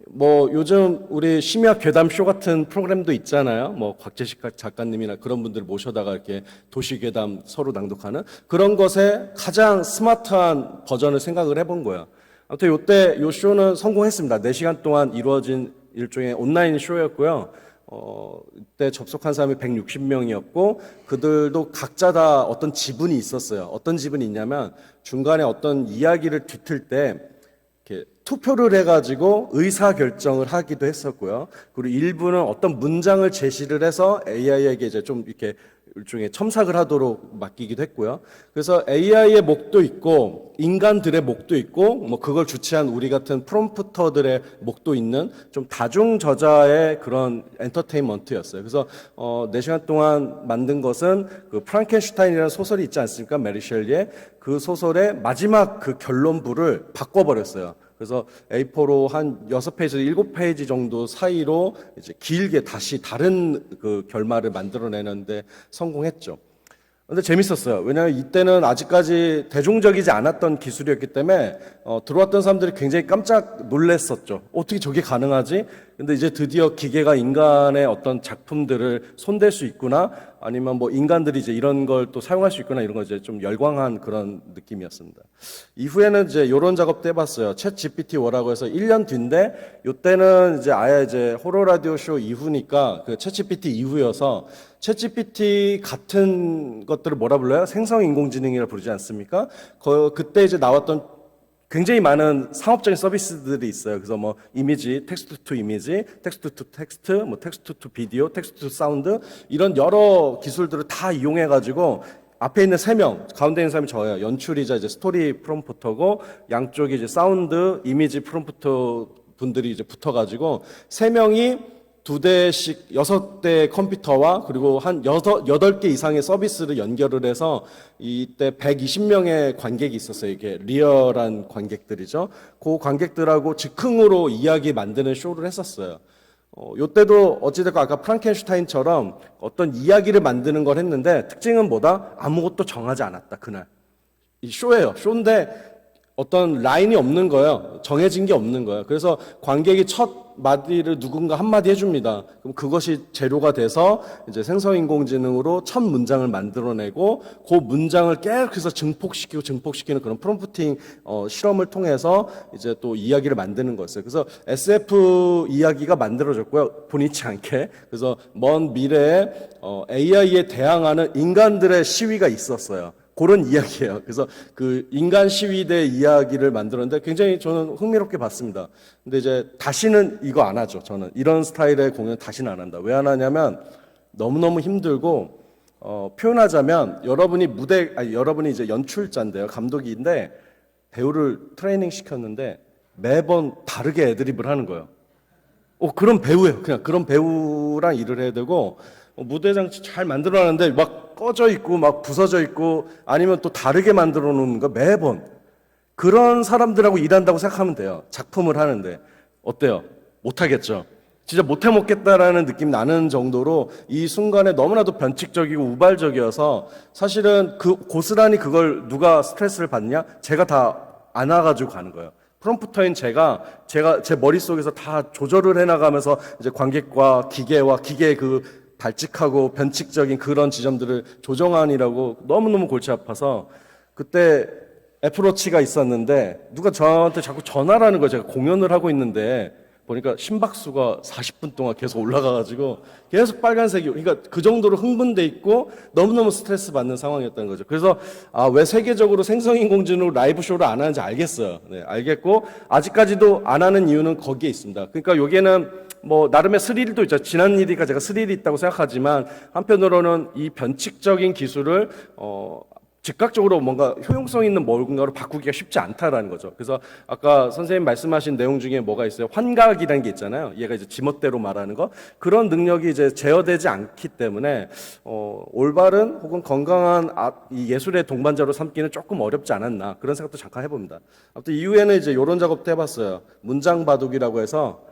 뭐 요즘 우리 심야 괴담 쇼 같은 프로그램도 있잖아요. 뭐 곽재식 작가님이나 그런 분들 모셔다가 이렇게 도시 괴담 서로 낭독하는 그런 것에 가장 스마트한 버전을 생각을 해본 거예요. 아무튼 요때 요 쇼는 성공했습니다. 4시간 동안 이루어진 일종의 온라인 쇼였고요. 이때 접속한 사람이 160명이었고 그들도 각자 다 어떤 지분이 있었어요. 어떤 지분이 있냐면 중간에 어떤 이야기를 뒤틀 때 이렇게 투표를 해가지고 의사 결정을 하기도 했었고요. 그리고 일부는 어떤 문장을 제시를 해서 AI에게 이제 좀 이렇게 일종의 첨삭을 하도록 맡기기도 했고요. 그래서 AI의 목도 있고 인간들의 목도 있고 뭐 그걸 주최한 우리 같은 프롬프터들의 목도 있는 좀 다중 저자의 그런 엔터테인먼트였어요. 그래서 4시간 동안 만든 것은 그 프랑켄슈타인이라는 소설이 있지 않습니까? 메리 셸리의 그 소설의 마지막 그 결론부를 바꿔버렸어요. 그래서 A4로 한 6페이지에서 7페이지 정도 사이로 이제 길게 다시 다른 그 결말을 만들어내는데 성공했죠. 근데 재밌었어요. 왜냐하면 이때는 아직까지 대중적이지 않았던 기술이었기 때문에 들어왔던 사람들이 굉장히 깜짝 놀랐었죠. 어떻게 저게 가능하지? 근데 이제 드디어 기계가 인간의 어떤 작품들을 손댈 수 있구나, 아니면 뭐 인간들이 이제 이런 걸 또 사용할 수 있구나, 이런 거 이제 좀 열광한 그런 느낌이었습니다. 이후에는 이제 이런 작업도 해봤어요. 챗 GPT 워라고 해서 1년 뒤인데, 요때는 이제 아예 이제 호러 라디오 쇼 이후니까 그 챗 GPT 이후여서 챗 GPT 같은 것들을 뭐라 불러요? 생성 인공지능이라 부르지 않습니까? 그때 이제 나왔던 굉장히 많은 상업적인 서비스들이 있어요. 그래서 뭐 이미지, 텍스트 투 이미지, 텍스트 투 텍스트, 뭐 텍스트 투 비디오, 텍스트 투 사운드, 이런 여러 기술들을 다 이용해 가지고 앞에 있는 3명, 가운데 있는 사람이 저예요. 연출이자 이제 스토리 프롬프터고, 양쪽에 이제 사운드, 이미지 프롬프터 분들이 이제 붙어 가지고 3명이 2대씩 6대 컴퓨터와 그리고 한 8개 이상의 서비스를 연결을 해서 이때 120명의 관객이 있었어요. 이게 리얼한 관객들이죠. 그 관객들하고 즉흥으로 이야기 만드는 쇼를 했었어요. 요때도 어찌됐건 아까 프랑켄슈타인처럼 어떤 이야기를 만드는 걸 했는데, 특징은 뭐다? 아무것도 정하지 않았다, 그날. 이 쇼예요. 쇼인데 어떤 라인이 없는 거예요. 정해진 게 없는 거예요. 그래서 관객이 첫 마디를 누군가 한마디 해줍니다. 그럼 그것이 재료가 돼서 이제 생성인공지능으로 첫 문장을 만들어내고, 그 문장을 계속해서 증폭시키는 그런 프롬프팅 실험을 통해서 이제 또 이야기를 만드는 거였어요. 그래서 SF 이야기가 만들어졌고요. 본의치 않게. 그래서 먼 미래에 AI에 대항하는 인간들의 시위가 있었어요. 그런 이야기예요. 그래서 그 인간 시위대 이야기를 만들었는데 굉장히 저는 흥미롭게 봤습니다. 근데 이제 다시는 이거 안 하죠. 저는 이런 스타일의 공연 다시는 안 한다. 왜 안 하냐면 너무너무 힘들고, 표현하자면 여러분이 이제 연출자인데요. 감독인데 배우를 트레이닝 시켰는데 매번 다르게 애드립을 하는 거예요. 그런 배우예요. 그냥 그런 배우랑 일을 해야 되고, 무대 장치 잘 만들어놨는데 막 꺼져 있고 막 부서져 있고, 아니면 또 다르게 만들어 놓는 거 매번. 그런 사람들하고 일한다고 생각하면 돼요. 작품을 하는데. 어때요? 못하겠죠? 진짜 못해 먹겠다라는 느낌이 나는 정도로 이 순간에 너무나도 변칙적이고 우발적이어서, 사실은 고스란히 그걸 누가 스트레스를 받냐? 제가 다 안아가지고 가는 거예요. 프롬프터인 제가 제 머릿속에서 다 조절을 해나가면서 이제 관객과 기계의 그 발칙하고 변칙적인 그런 지점들을 조정하느라고 너무너무 골치 아파서, 그때 애플워치가 있었는데 누가 저한테 자꾸 전화를 하는 거예요. 제가 공연을 하고 있는데 보니까 심박수가 40분 동안 계속 올라가가지고 계속 빨간색이, 그러니까 그 정도로 흥분돼 있고 너무너무 스트레스 받는 상황이었다는 거죠. 그래서 왜 세계적으로 생성인공지능으로 라이브 쇼를 안 하는지 알겠어요. 네, 알겠고, 아직까지도 안 하는 이유는 거기에 있습니다. 그러니까 여기에는 뭐 나름의 스릴도 있죠. 지난 일이니까 제가 스릴이 있다고 생각하지만, 한편으로는 이 변칙적인 기술을 즉각적으로 뭔가 효용성 있는 뭔가로 바꾸기가 쉽지 않다라는 거죠. 그래서 아까 선생님 말씀하신 내용 중에 뭐가 있어요? 환각이라는 게 있잖아요. 얘가 이제 지멋대로 말하는 거. 그런 능력이 이제 제어되지 않기 때문에 올바른 혹은 건강한 이 예술의 동반자로 삼기는 조금 어렵지 않았나, 그런 생각도 잠깐 해봅니다. 아무튼 이후에는 이제 이런 작업도 해봤어요. 문장 바둑이라고 해서,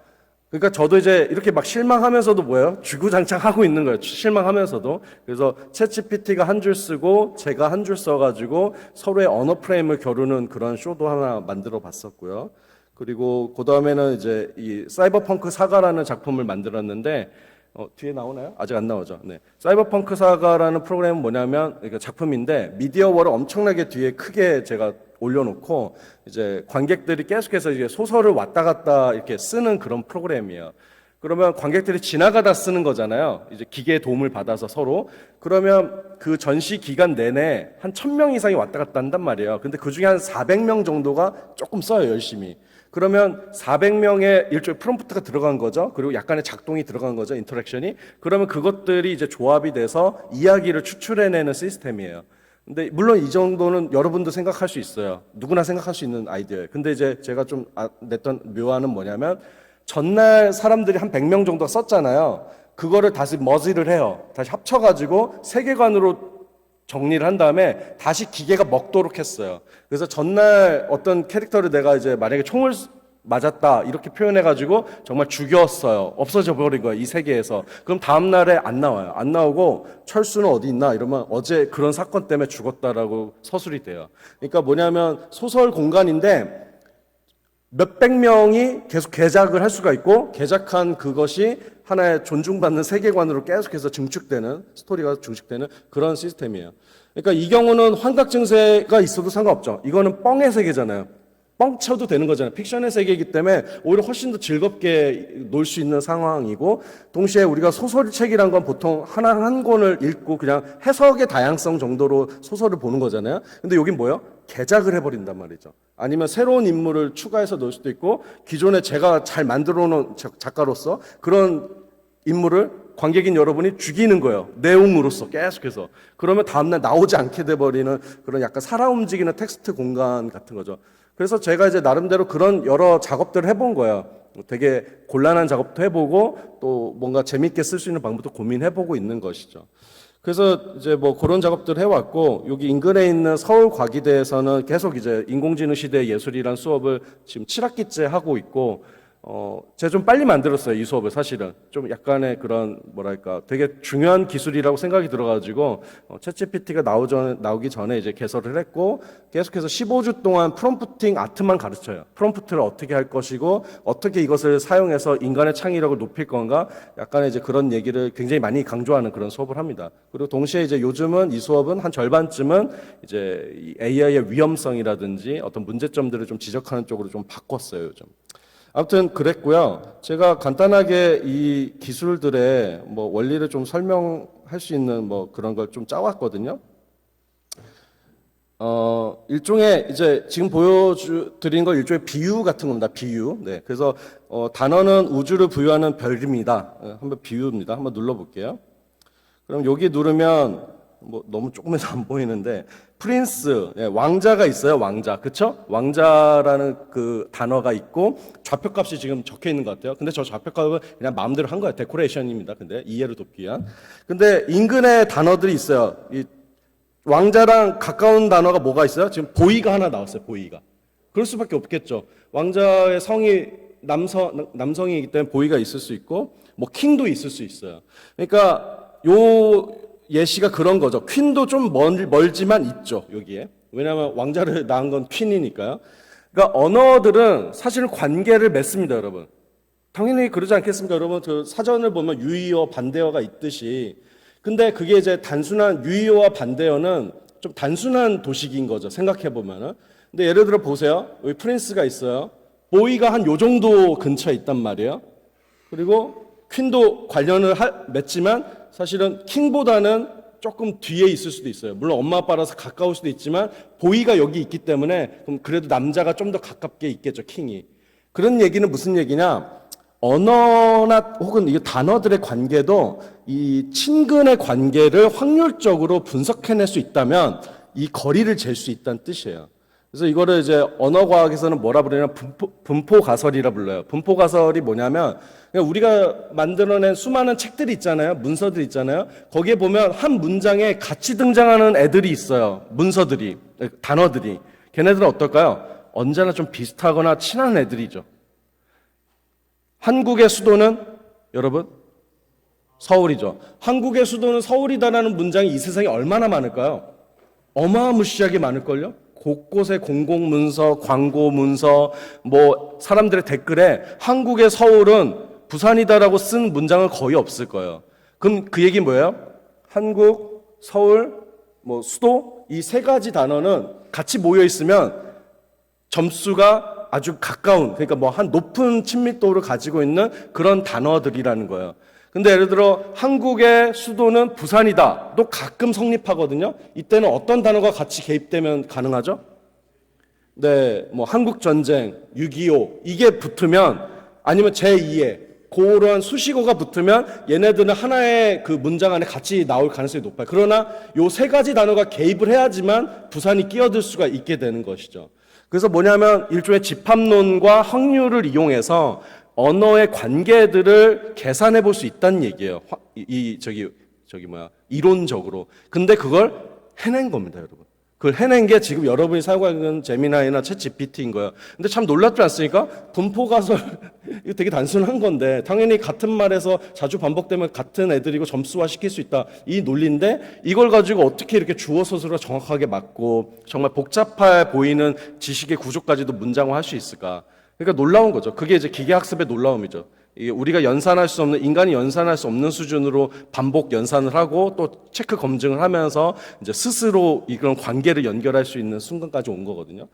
그러니까 저도 이제 이렇게 막 실망하면서도 뭐예요? 주구장창 하고 있는 거예요. 실망하면서도. 그래서 챗GPT가 한 줄 쓰고 제가 한 줄 써가지고 서로의 언어 프레임을 겨루는 그런 쇼도 하나 만들어 봤었고요. 그리고 그 다음에는 이제 이 사이버펑크 사가라는 작품을 만들었는데, 뒤에 나오나요? 아직 안 나오죠. 네. 사이버펑크 사가라는 프로그램은 뭐냐면, 그러니까 작품인데 미디어월을 엄청나게 뒤에 크게 제가 올려놓고 이제 관객들이 계속해서 이제 소설을 왔다 갔다 이렇게 쓰는 그런 프로그램이에요. 그러면 관객들이 지나가다 쓰는 거잖아요. 이제 기계의 도움을 받아서 서로. 그러면 그 전시 기간 내내 한 1000명 이상이 왔다 갔다 한단 말이에요. 근데 그 중에 한 400명 정도가 조금 써요, 열심히. 그러면 400명의 일종의 프롬프트가 들어간 거죠. 그리고 약간의 작동이 들어간 거죠, 인터랙션이. 그러면 그것들이 이제 조합이 돼서 이야기를 추출해내는 시스템이에요. 근데 물론 이 정도는 여러분도 생각할 수 있어요. 누구나 생각할 수 있는 아이디어예요. 근데 이제 제가 좀 냈던 묘안은 뭐냐면, 전날 사람들이 한 100명 정도 썼잖아요. 그거를 다시 머지를 해요. 다시 합쳐가지고 세계관으로 정리를 한 다음에 다시 기계가 먹도록 했어요. 그래서 전날 어떤 캐릭터를 내가 이제 만약에 총을 맞았다 이렇게 표현해가지고 정말 죽였어요. 없어져 버린 거예요, 이 세계에서. 그럼 다음날에 안 나와요. 안 나오고 철수는 어디 있나 이러면 어제 그런 사건 때문에 죽었다라고 서술이 돼요. 그러니까 뭐냐면 소설 공간인데 몇백 명이 계속 개작을 할 수가 있고 개작한 그것이 하나의 존중받는 세계관으로 계속해서 증축되는 스토리가 증축되는 그런 시스템이에요. 그러니까 이 경우는 환각 증세가 있어도 상관없죠. 이거는 뻥의 세계잖아요. 뻥 쳐도 되는 거잖아요. 픽션의 세계이기 때문에 오히려 훨씬 더 즐겁게 놀 수 있는 상황이고 동시에 우리가 소설책이란 건 보통 하나 한 권을 읽고 그냥 해석의 다양성 정도로 소설을 보는 거잖아요. 근데 여긴 뭐예요? 개작을 해버린단 말이죠. 아니면 새로운 인물을 추가해서 넣을 수도 있고 기존에 제가 잘 만들어 놓은 작가로서 그런 인물을 관객인 여러분이 죽이는 거예요. 내용으로서 계속해서. 그러면 다음날 나오지 않게 돼버리는 그런 약간 살아 움직이는 텍스트 공간 같은 거죠. 그래서 제가 이제 나름대로 그런 여러 작업들을 해본 거예요. 되게 곤란한 작업도 해보고 또 뭔가 재밌게 쓸 수 있는 방법도 고민해보고 있는 것이죠. 그래서 이제 뭐 그런 작업들을 해왔고 여기 인근에 있는 서울과기대에서는 계속 이제 인공지능 시대의 예술이란 수업을 지금 7학기째 하고 있고 제가 좀 빨리 만들었어요, 이 수업을 사실은. 좀 약간의 그런, 뭐랄까, 되게 중요한 기술이라고 생각이 들어가지고, 챗GPT가 나오기 전에 이제 개설을 했고, 계속해서 15주 동안 프롬프팅 아트만 가르쳐요. 프롬프트를 어떻게 할 것이고, 어떻게 이것을 사용해서 인간의 창의력을 높일 건가, 약간의 이제 그런 얘기를 굉장히 많이 강조하는 그런 수업을 합니다. 그리고 동시에 이제 요즘은 이 수업은 한 절반쯤은 이제 이 AI의 위험성이라든지 어떤 문제점들을 좀 지적하는 쪽으로 좀 바꿨어요, 요즘. 아무튼 그랬고요. 제가 간단하게 이 기술들의 뭐 원리를 좀 설명할 수 있는 뭐 그런 걸 좀 짜왔거든요. 일종의 이제 지금 보여드린 거 일종의 비유 같은 겁니다. 비유. 네. 그래서 단어는 우주를 부여하는 별입니다. 한번 비유입니다. 한번 눌러볼게요. 그럼 여기 누르면 뭐 너무 조금해서 안 보이는데 프린스, 네, 왕자가 있어요. 왕자, 그쵸? 왕자라는 그 단어가 있고 좌표값이 지금 적혀 있는 것 같아요. 근데 저 좌표값은 그냥 마음대로 한 거예요. 데코레이션입니다. 근데 이해를 돕기 위한. 근데 인근에 단어들이 있어요. 이 왕자랑 가까운 단어가 뭐가 있어요? 지금 보이가 하나 나왔어요. 보이가. 그럴 수밖에 없겠죠. 왕자의 성이 남성이기 때문에 보이가 있을 수 있고 뭐 킹도 있을 수 있어요. 그러니까 요 예시가 그런 거죠. 퀸도 좀 멀지만 있죠, 여기에. 왜냐하면 왕자를 낳은 건 퀸이니까요. 그러니까 언어들은 사실은 관계를 맺습니다, 여러분. 당연히 그러지 않겠습니까, 여러분? 그 사전을 보면 유의어, 반대어가 있듯이. 근데 그게 이제 단순한 유의어와 반대어는 좀 단순한 도식인 거죠, 생각해 보면은. 근데 예를 들어 보세요. 여기 프린스가 있어요. 보이가 한 요 정도 근처에 있단 말이에요. 그리고 퀸도 관련을 맺지만 사실은 킹보다는 조금 뒤에 있을 수도 있어요. 물론 엄마 아빠라서 가까울 수도 있지만 보이가 여기 있기 때문에 그럼 그래도 남자가 좀 더 가깝게 있겠죠, 킹이. 그런 얘기는 무슨 얘기냐? 언어나 혹은 이 단어들의 관계도 이 친근의 관계를 확률적으로 분석해낼 수 있다면 이 거리를 잴 수 있다는 뜻이에요. 그래서 이거를 이제 언어과학에서는 뭐라 부르냐면 분포가설이라 불러요. 분포가설이 뭐냐면 그냥 우리가 만들어낸 수많은 책들이 있잖아요. 문서들이 있잖아요. 거기에 보면 한 문장에 같이 등장하는 애들이 있어요. 문서들이, 단어들이. 걔네들은 어떨까요? 언제나 좀 비슷하거나 친한 애들이죠. 한국의 수도는 여러분 서울이죠. 한국의 수도는 서울이다라는 문장이 이 세상에 얼마나 많을까요? 어마무시하게 많을걸요? 곳곳에 공공문서, 광고문서, 뭐 사람들의 댓글에 한국의 서울은 부산이다라고 쓴 문장은 거의 없을 거예요. 그럼 그 얘기는 뭐예요? 한국, 서울, 뭐 수도 이 세 가지 단어는 같이 모여 있으면 점수가 아주 가까운, 그러니까 뭐 한 높은 친밀도를 가지고 있는 그런 단어들이라는 거예요. 근데 예를 들어 한국의 수도는 부산이다. 또 가끔 성립하거든요. 이때는 어떤 단어가 같이 개입되면 가능하죠? 네, 뭐 한국 전쟁, 6.25 이게 붙으면 아니면 제2의 그런 수식어가 붙으면 얘네들은 하나의 그 문장 안에 같이 나올 가능성이 높아요. 그러나 요 세 가지 단어가 개입을 해야지만 부산이 끼어들 수가 있게 되는 것이죠. 그래서 뭐냐면 일종의 집합론과 확률을 이용해서 언어의 관계들을 계산해 볼 수 있다는 얘기예요. 이론적으로. 근데 그걸 해낸 겁니다, 여러분. 그걸 해낸 게 지금 여러분이 사용하는 제미나이나 챗 GPT인 거예요. 근데 참 놀랍지 않습니까? 분포가설, 이거 되게 단순한 건데, 당연히 같은 말에서 자주 반복되면 같은 애들이고 점수화 시킬 수 있다. 이 논리인데, 이걸 가지고 어떻게 이렇게 주어 서술을 정확하게 맞고, 정말 복잡해 보이는 지식의 구조까지도 문장화할 수 있을까? 그러니까 놀라운 거죠. 그게 이제 기계학습의 놀라움이죠. 이게 우리가 연산할 수 없는, 인간이 연산할 수 없는 수준으로 반복 연산을 하고 또 체크 검증을 하면서 이제 스스로 이런 관계를 연결할 수 있는 순간까지 온 거거든요.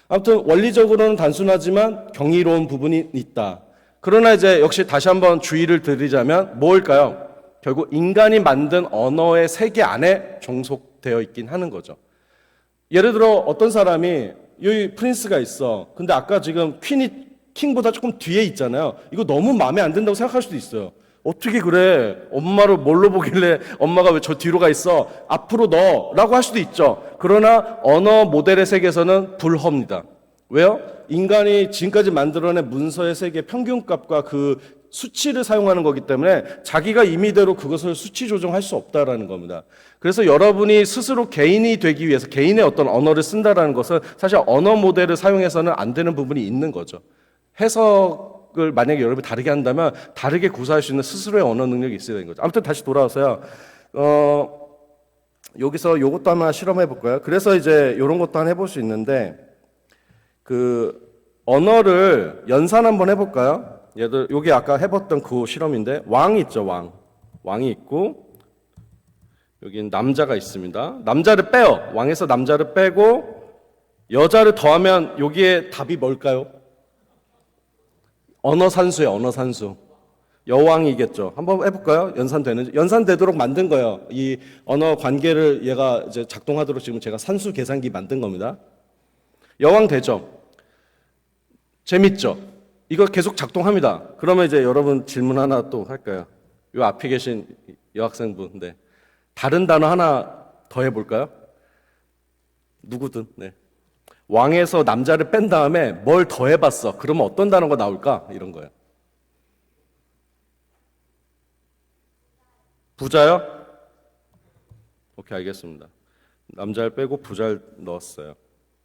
아무튼 원리적으로는 단순하지만 경이로운 부분이 있다. 그러나 이제 역시 다시 한번 주의를 드리자면 뭘까요? 결국 인간이 만든 언어의 세계 안에 종속되어 있긴 하는 거죠. 예를 들어 어떤 사람이 여기 프린스가 있어. 근데 아까 지금 킹보다 조금 뒤에 있잖아요. 이거 너무 마음에 안 든다고 생각할 수도 있어요. 어떻게 그래? 엄마를 뭘로 보길래 엄마가 왜 저 뒤로 가 있어? 앞으로 넣어라고 할 수도 있죠. 그러나 언어 모델의 세계에서는 불허입니다. 왜요? 인간이 지금까지 만들어낸 문서의 세계 평균값과 그 수치를 사용하는 거기 때문에 자기가 임의대로 그것을 수치 조정할 수 없다라는 겁니다. 그래서 여러분이 스스로 개인이 되기 위해서 개인의 어떤 언어를 쓴다라는 것은 사실 언어 모델을 사용해서는 안 되는 부분이 있는 거죠. 해석을 만약에 여러분이 다르게 한다면 다르게 구사할 수 있는 스스로의 언어 능력이 있어야 되는 거죠. 아무튼 다시 돌아와서요. 여기서 요것도 한번 실험해 볼까요? 그래서 이제 이런 것도 한번 해볼 수 있는데 그 언어를 연산 한번 해볼까요? 얘들 여기 아까 해봤던 그 실험인데 왕 있죠, 왕이 있고 여기 남자가 있습니다. 남자를 빼요. 왕에서 남자를 빼고 여자를 더하면 여기에 답이 뭘까요? 언어산수예요, 언어산수. 여왕이겠죠. 한번 해볼까요? 연산되는지. 연산되도록 만든 거예요. 이 언어 관계를 얘가 이제 작동하도록 지금 제가 산수 계산기 만든 겁니다. 여왕 되죠. 재밌죠? 이거 계속 작동합니다. 그러면 이제 여러분 질문 하나 또 할까요? 요 앞에 계신 여학생분, 네. 다른 단어 하나 더 해볼까요? 누구든, 네. 왕에서 남자를 뺀 다음에 뭘 더 해봤어? 그러면 어떤 단어가 나올까? 이런 거예요. 부자요? 오케이, 알겠습니다. 남자를 빼고 부자를 넣었어요.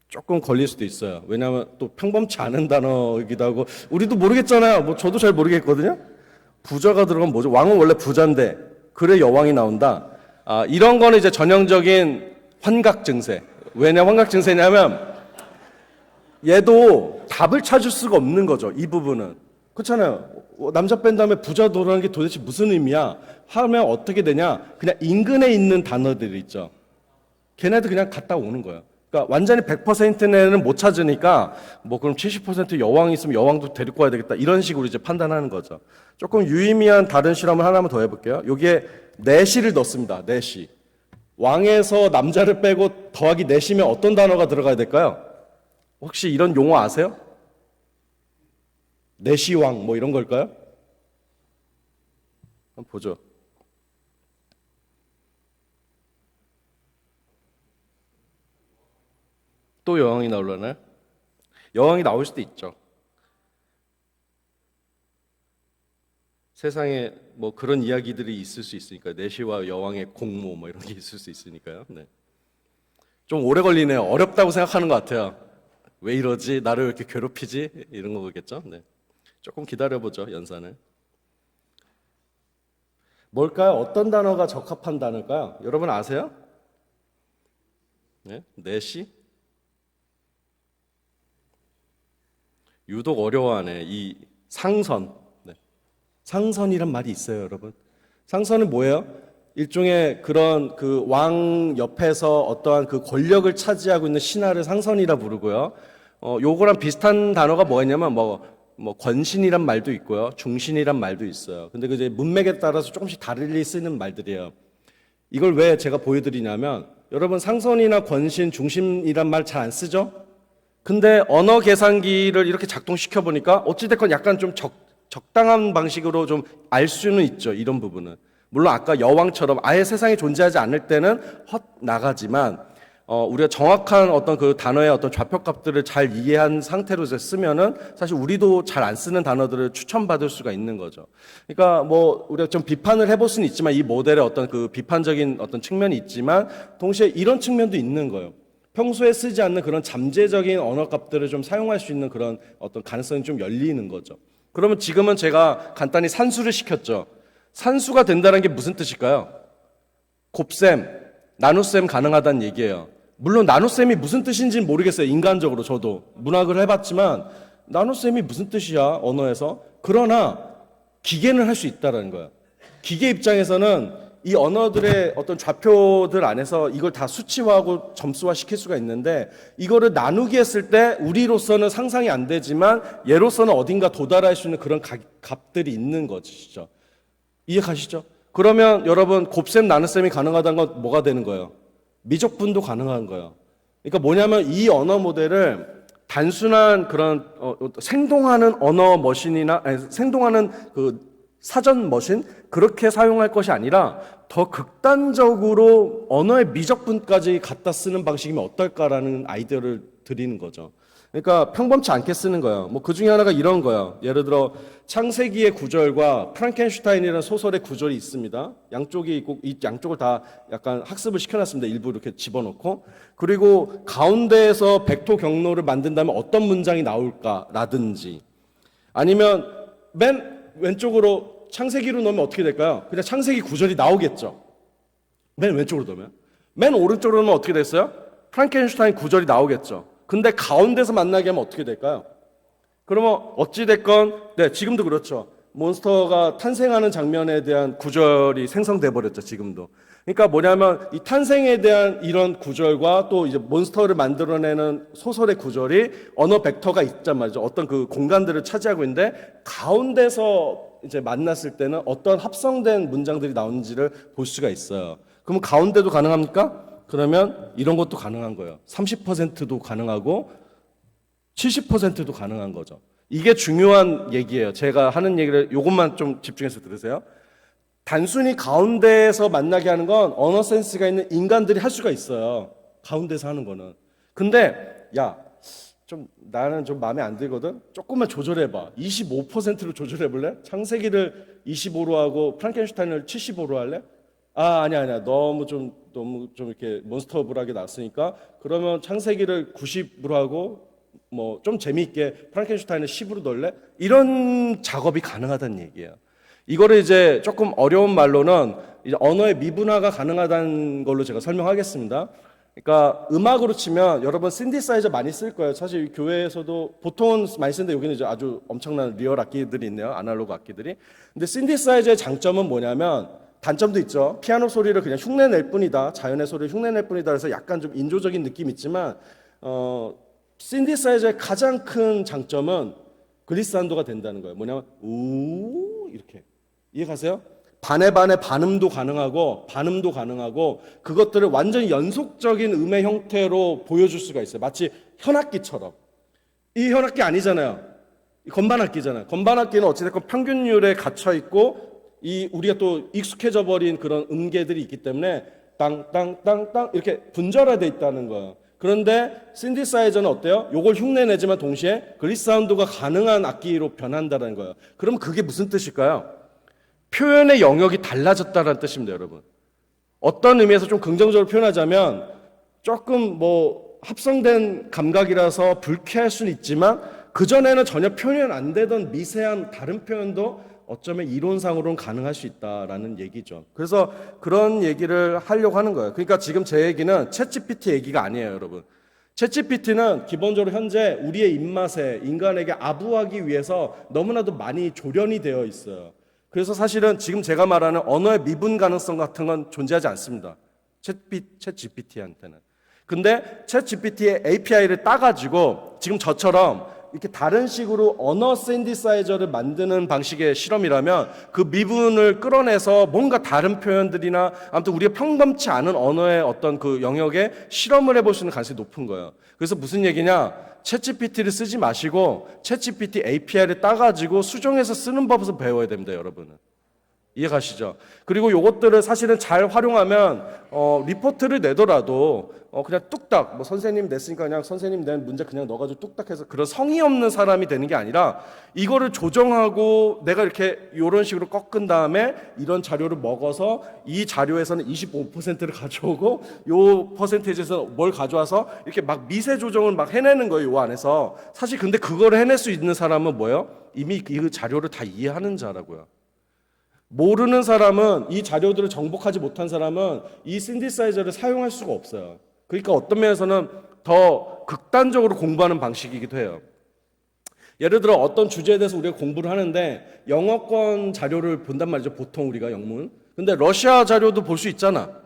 조금 걸릴 수도 있어요. 왜냐하면 또 평범치 않은 단어이기도 하고 우리도 모르겠잖아요. 뭐 저도 잘 모르겠거든요. 부자가 들어가면 뭐죠? 왕은 원래 부자인데 그래 여왕이 나온다. 이런 거는 이제 전형적인 환각 증세. 왜냐 환각 증세냐면 얘도 답을 찾을 수가 없는 거죠. 이 부분은. 그렇잖아요. 남자 뺀 다음에 부자 들어가는 게 도대체 무슨 의미야? 하면 어떻게 되냐? 그냥 인근에 있는 단어들이 있죠. 걔네들 그냥 갔다 오는 거예요. 그러니까 완전히 100%는 못 찾으니까 뭐 그럼 70% 여왕이 있으면 여왕도 데리고 와야 되겠다 이런 식으로 이제 판단하는 거죠. 조금 유의미한 다른 실험을 하나만 더 해볼게요. 여기에 내시를 넣습니다. 내시. 왕에서 남자를 빼고 더하기 내시면 어떤 단어가 들어가야 될까요? 혹시 이런 용어 아세요? 내시왕 뭐 이런 걸까요? 한번 보죠. 또 여왕이 나오려나요? 여왕이 나올 수도 있죠. 세상에 뭐 그런 이야기들이 있을 수 있으니까 내시와 여왕의 공모 뭐 이런 게 있을 수 있으니까요. 네. 좀 오래 걸리네요. 어렵다고 생각하는 것 같아요. 왜 이러지? 나를 왜 이렇게 괴롭히지? 이런 거겠죠. 네. 조금 기다려보죠. 연산을. 뭘까요? 어떤 단어가 적합한 단어일까요? 여러분 아세요? 네? 내시? 유독 어려워하네. 이 상선. 네. 상선이란 말이 있어요, 여러분. 상선은 뭐예요? 일종의 그런 그 왕 옆에서 어떠한 그 권력을 차지하고 있는 신하를 상선이라 부르고요. 요거랑 비슷한 단어가 뭐였냐면 뭐 권신이란 말도 있고요. 중신이란 말도 있어요. 근데 그 이제 문맥에 따라서 조금씩 다르게 쓰는 말들이에요. 이걸 왜 제가 보여드리냐면 여러분 상선이나 권신, 중신이란 말 잘 안 쓰죠? 근데 언어 계산기를 이렇게 작동시켜 보니까 어찌됐건 약간 좀 적당한 방식으로 좀 알 수는 있죠. 이런 부분은. 물론 아까 여왕처럼 아예 세상에 존재하지 않을 때는 헛나가지만 우리가 정확한 어떤 그 단어의 어떤 좌표값들을 잘 이해한 상태로 이제 쓰면은 사실 우리도 잘 안 쓰는 단어들을 추천받을 수가 있는 거죠. 그러니까 뭐 우리가 좀 비판을 해볼 수는 있지만 이 모델의 어떤 그 비판적인 어떤 측면이 있지만 동시에 이런 측면도 있는 거예요. 평소에 쓰지 않는 그런 잠재적인 언어값들을 좀 사용할 수 있는 그런 어떤 가능성이 좀 열리는 거죠. 그러면 지금은 제가 간단히 산수를 시켰죠. 산수가 된다는 게 무슨 뜻일까요? 곱셈, 나눗셈 가능하다는 얘기예요. 물론 나눗셈이 무슨 뜻인지는 모르겠어요. 인간적으로 저도 문학을 해봤지만 나눗셈이 무슨 뜻이야 언어에서? 그러나 기계는 할 수 있다라는 거야. 기계 입장에서는 이 언어들의 어떤 좌표들 안에서 이걸 다 수치화하고 점수화 시킬 수가 있는데, 이거를 나누기 했을 때 우리로서는 상상이 안 되지만 얘로서는 어딘가 도달할 수 있는 그런 값들이 있는 것이죠. 이해 가시죠? 그러면 여러분 곱셈 나눗셈이 가능하다는 건 뭐가 되는 거예요? 미적분도 가능한 거예요. 그러니까 뭐냐면 이 언어 모델을 단순한 그런 생동하는 언어 머신이나 생동하는 그 사전 머신 그렇게 사용할 것이 아니라 더 극단적으로 언어의 미적분까지 갖다 쓰는 방식이면 어떨까라는 아이디어를 드리는 거죠. 그러니까 평범치 않게 쓰는 거예요. 뭐 그 중에 하나가 이런 거예요. 예를 들어 창세기의 구절과 프랑켄슈타인이라는 소설의 구절이 있습니다. 양쪽이 있고 이 양쪽을 다 약간 학습을 시켜놨습니다. 일부 이렇게 집어넣고. 그리고 가운데에서 백토 경로를 만든다면 어떤 문장이 나올까라든지, 아니면 맨 왼쪽으로 창세기로 넣으면 어떻게 될까요? 그냥 창세기 구절이 나오겠죠. 맨 왼쪽으로 넣으면. 맨 오른쪽으로 넣으면 어떻게 됐어요? 프랑켄슈타인 구절이 나오겠죠. 근데 가운데서 만나게 하면 어떻게 될까요? 그러면 어찌됐건, 네, 지금도 그렇죠. 몬스터가 탄생하는 장면에 대한 구절이 생성돼 버렸죠, 지금도. 그러니까 뭐냐면 이 탄생에 대한 이런 구절과 또 이제 몬스터를 만들어내는 소설의 구절이 언어 벡터가 있단 말이죠. 어떤 그 공간들을 차지하고 있는데 가운데서 이제 만났을 때는 어떤 합성된 문장들이 나오는지를 볼 수가 있어요. 그러면 가운데도 가능합니까? 그러면 이런 것도 가능한 거예요. 30%도 가능하고 70%도 가능한 거죠. 이게 중요한 얘기예요. 제가 하는 얘기를 이것만 좀 집중해서 들으세요. 단순히 가운데에서 만나게 하는 건 언어 센스가 있는 인간들이 할 수가 있어요. 가운데서 하는 거는. 근데 야, 좀 나는 좀 마음에 안 들거든. 조금만 조절해봐. 25%로 조절해볼래? 창세기를 25로 하고 프랑켄슈타인을 75로 할래? 아, 아니야. 너무 좀 이렇게 몬스터블하게 났으니까 그러면 창세기를 90으로 하고 뭐 좀 재미있게 프랑켄슈타인을 10으로 넣을래? 이런 작업이 가능하다는 얘기예요. 이거를 이제 조금 어려운 말로는 이제 언어의 미분화가 가능하다는 걸로 제가 설명하겠습니다. 그러니까 음악으로 치면 여러분 신디사이저 많이 쓸 거예요. 사실 교회에서도 보통은 많이 쓰는데 여기는 이제 아주 엄청난 리얼 악기들이 있네요. 아날로그 악기들이. 근데 신디사이저의 장점은 뭐냐면, 단점도 있죠. 피아노 소리를 그냥 흉내낼 뿐이다. 자연의 소리를 흉내낼 뿐이다. 그래서 약간 좀 인조적인 느낌이 있지만 신디사이저의 가장 큰 장점은 글리산도가 된다는 거예요. 뭐냐면 우 이렇게. 이해가세요? 반에 반음도 가능하고 반음도 가능하고 그것들을 완전히 연속적인 음의 형태로 보여줄 수가 있어요. 마치 현악기처럼. 이 현악기 아니잖아요. 건반악기잖아요. 건반악기는 어찌됐건 평균율에 갇혀 있고 이 우리가 또 익숙해져 버린 그런 음계들이 있기 때문에 땅땅땅땅 이렇게 분절화되어 있다는 거예요. 그런데 신디사이저는 어때요? 요걸 흉내내지만 동시에 글리사운드가 가능한 악기로 변한다는 거예요. 그럼 그게 무슨 뜻일까요? 표현의 영역이 달라졌다는 뜻입니다, 여러분. 어떤 의미에서 좀 긍정적으로 표현하자면 조금 뭐 합성된 감각이라서 불쾌할 수는 있지만 그전에는 전혀 표현 안 되던 미세한 다른 표현도 어쩌면 이론상으로는 가능할 수 있다라는 얘기죠. 그래서 그런 얘기를 하려고 하는 거예요. 그러니까 지금 제 얘기는 챗GPT 얘기가 아니에요, 여러분. 챗GPT는 기본적으로 현재 우리의 입맛에 인간에게 아부하기 위해서 너무나도 많이 조련이 되어 있어요. 그래서 사실은 지금 제가 말하는 언어의 미분 가능성 같은 건 존재하지 않습니다. 챗GPT한테는. 근데 챗GPT의 API를 따가지고 지금 저처럼 이렇게 다른 식으로 언어 신디사이저를 만드는 방식의 실험이라면 그 미분을 끌어내서 뭔가 다른 표현들이나 아무튼 우리가 평범치 않은 언어의 어떤 그 영역에 실험을 해볼 수 있는 가능성이 높은 거예요. 그래서 무슨 얘기냐? 챗GPT를 쓰지 마시고 챗GPT API를 따가지고 수정해서 쓰는 법을 배워야 됩니다, 여러분은. 이해 가시죠? 그리고 요것들을 사실은 잘 활용하면 리포트를 내더라도 그냥 뚝딱 뭐 선생님 냈으니까 그냥 선생님 낸 문제 그냥 넣어가지고 뚝딱 해서 그런 성의 없는 사람이 되는 게 아니라 이거를 조정하고 내가 이렇게 이런 식으로 꺾은 다음에 이런 자료를 먹어서 이 자료에서는 25%를 가져오고 요 퍼센테이지에서 뭘 가져와서 이렇게 막 미세 조정을 막 해내는 거예요, 요 안에서. 사실 근데 그걸 해낼 수 있는 사람은 뭐예요? 이미 이 자료를 다 이해하는 자라고요. 모르는 사람은, 이 자료들을 정복하지 못한 사람은 이 신디사이저를 사용할 수가 없어요. 그러니까 어떤 면에서는 더 극단적으로 공부하는 방식이기도 해요. 예를 들어 어떤 주제에 대해서 우리가 공부를 하는데 영어권 자료를 본단 말이죠. 보통 우리가 영문. 근데 러시아 자료도 볼 수 있잖아.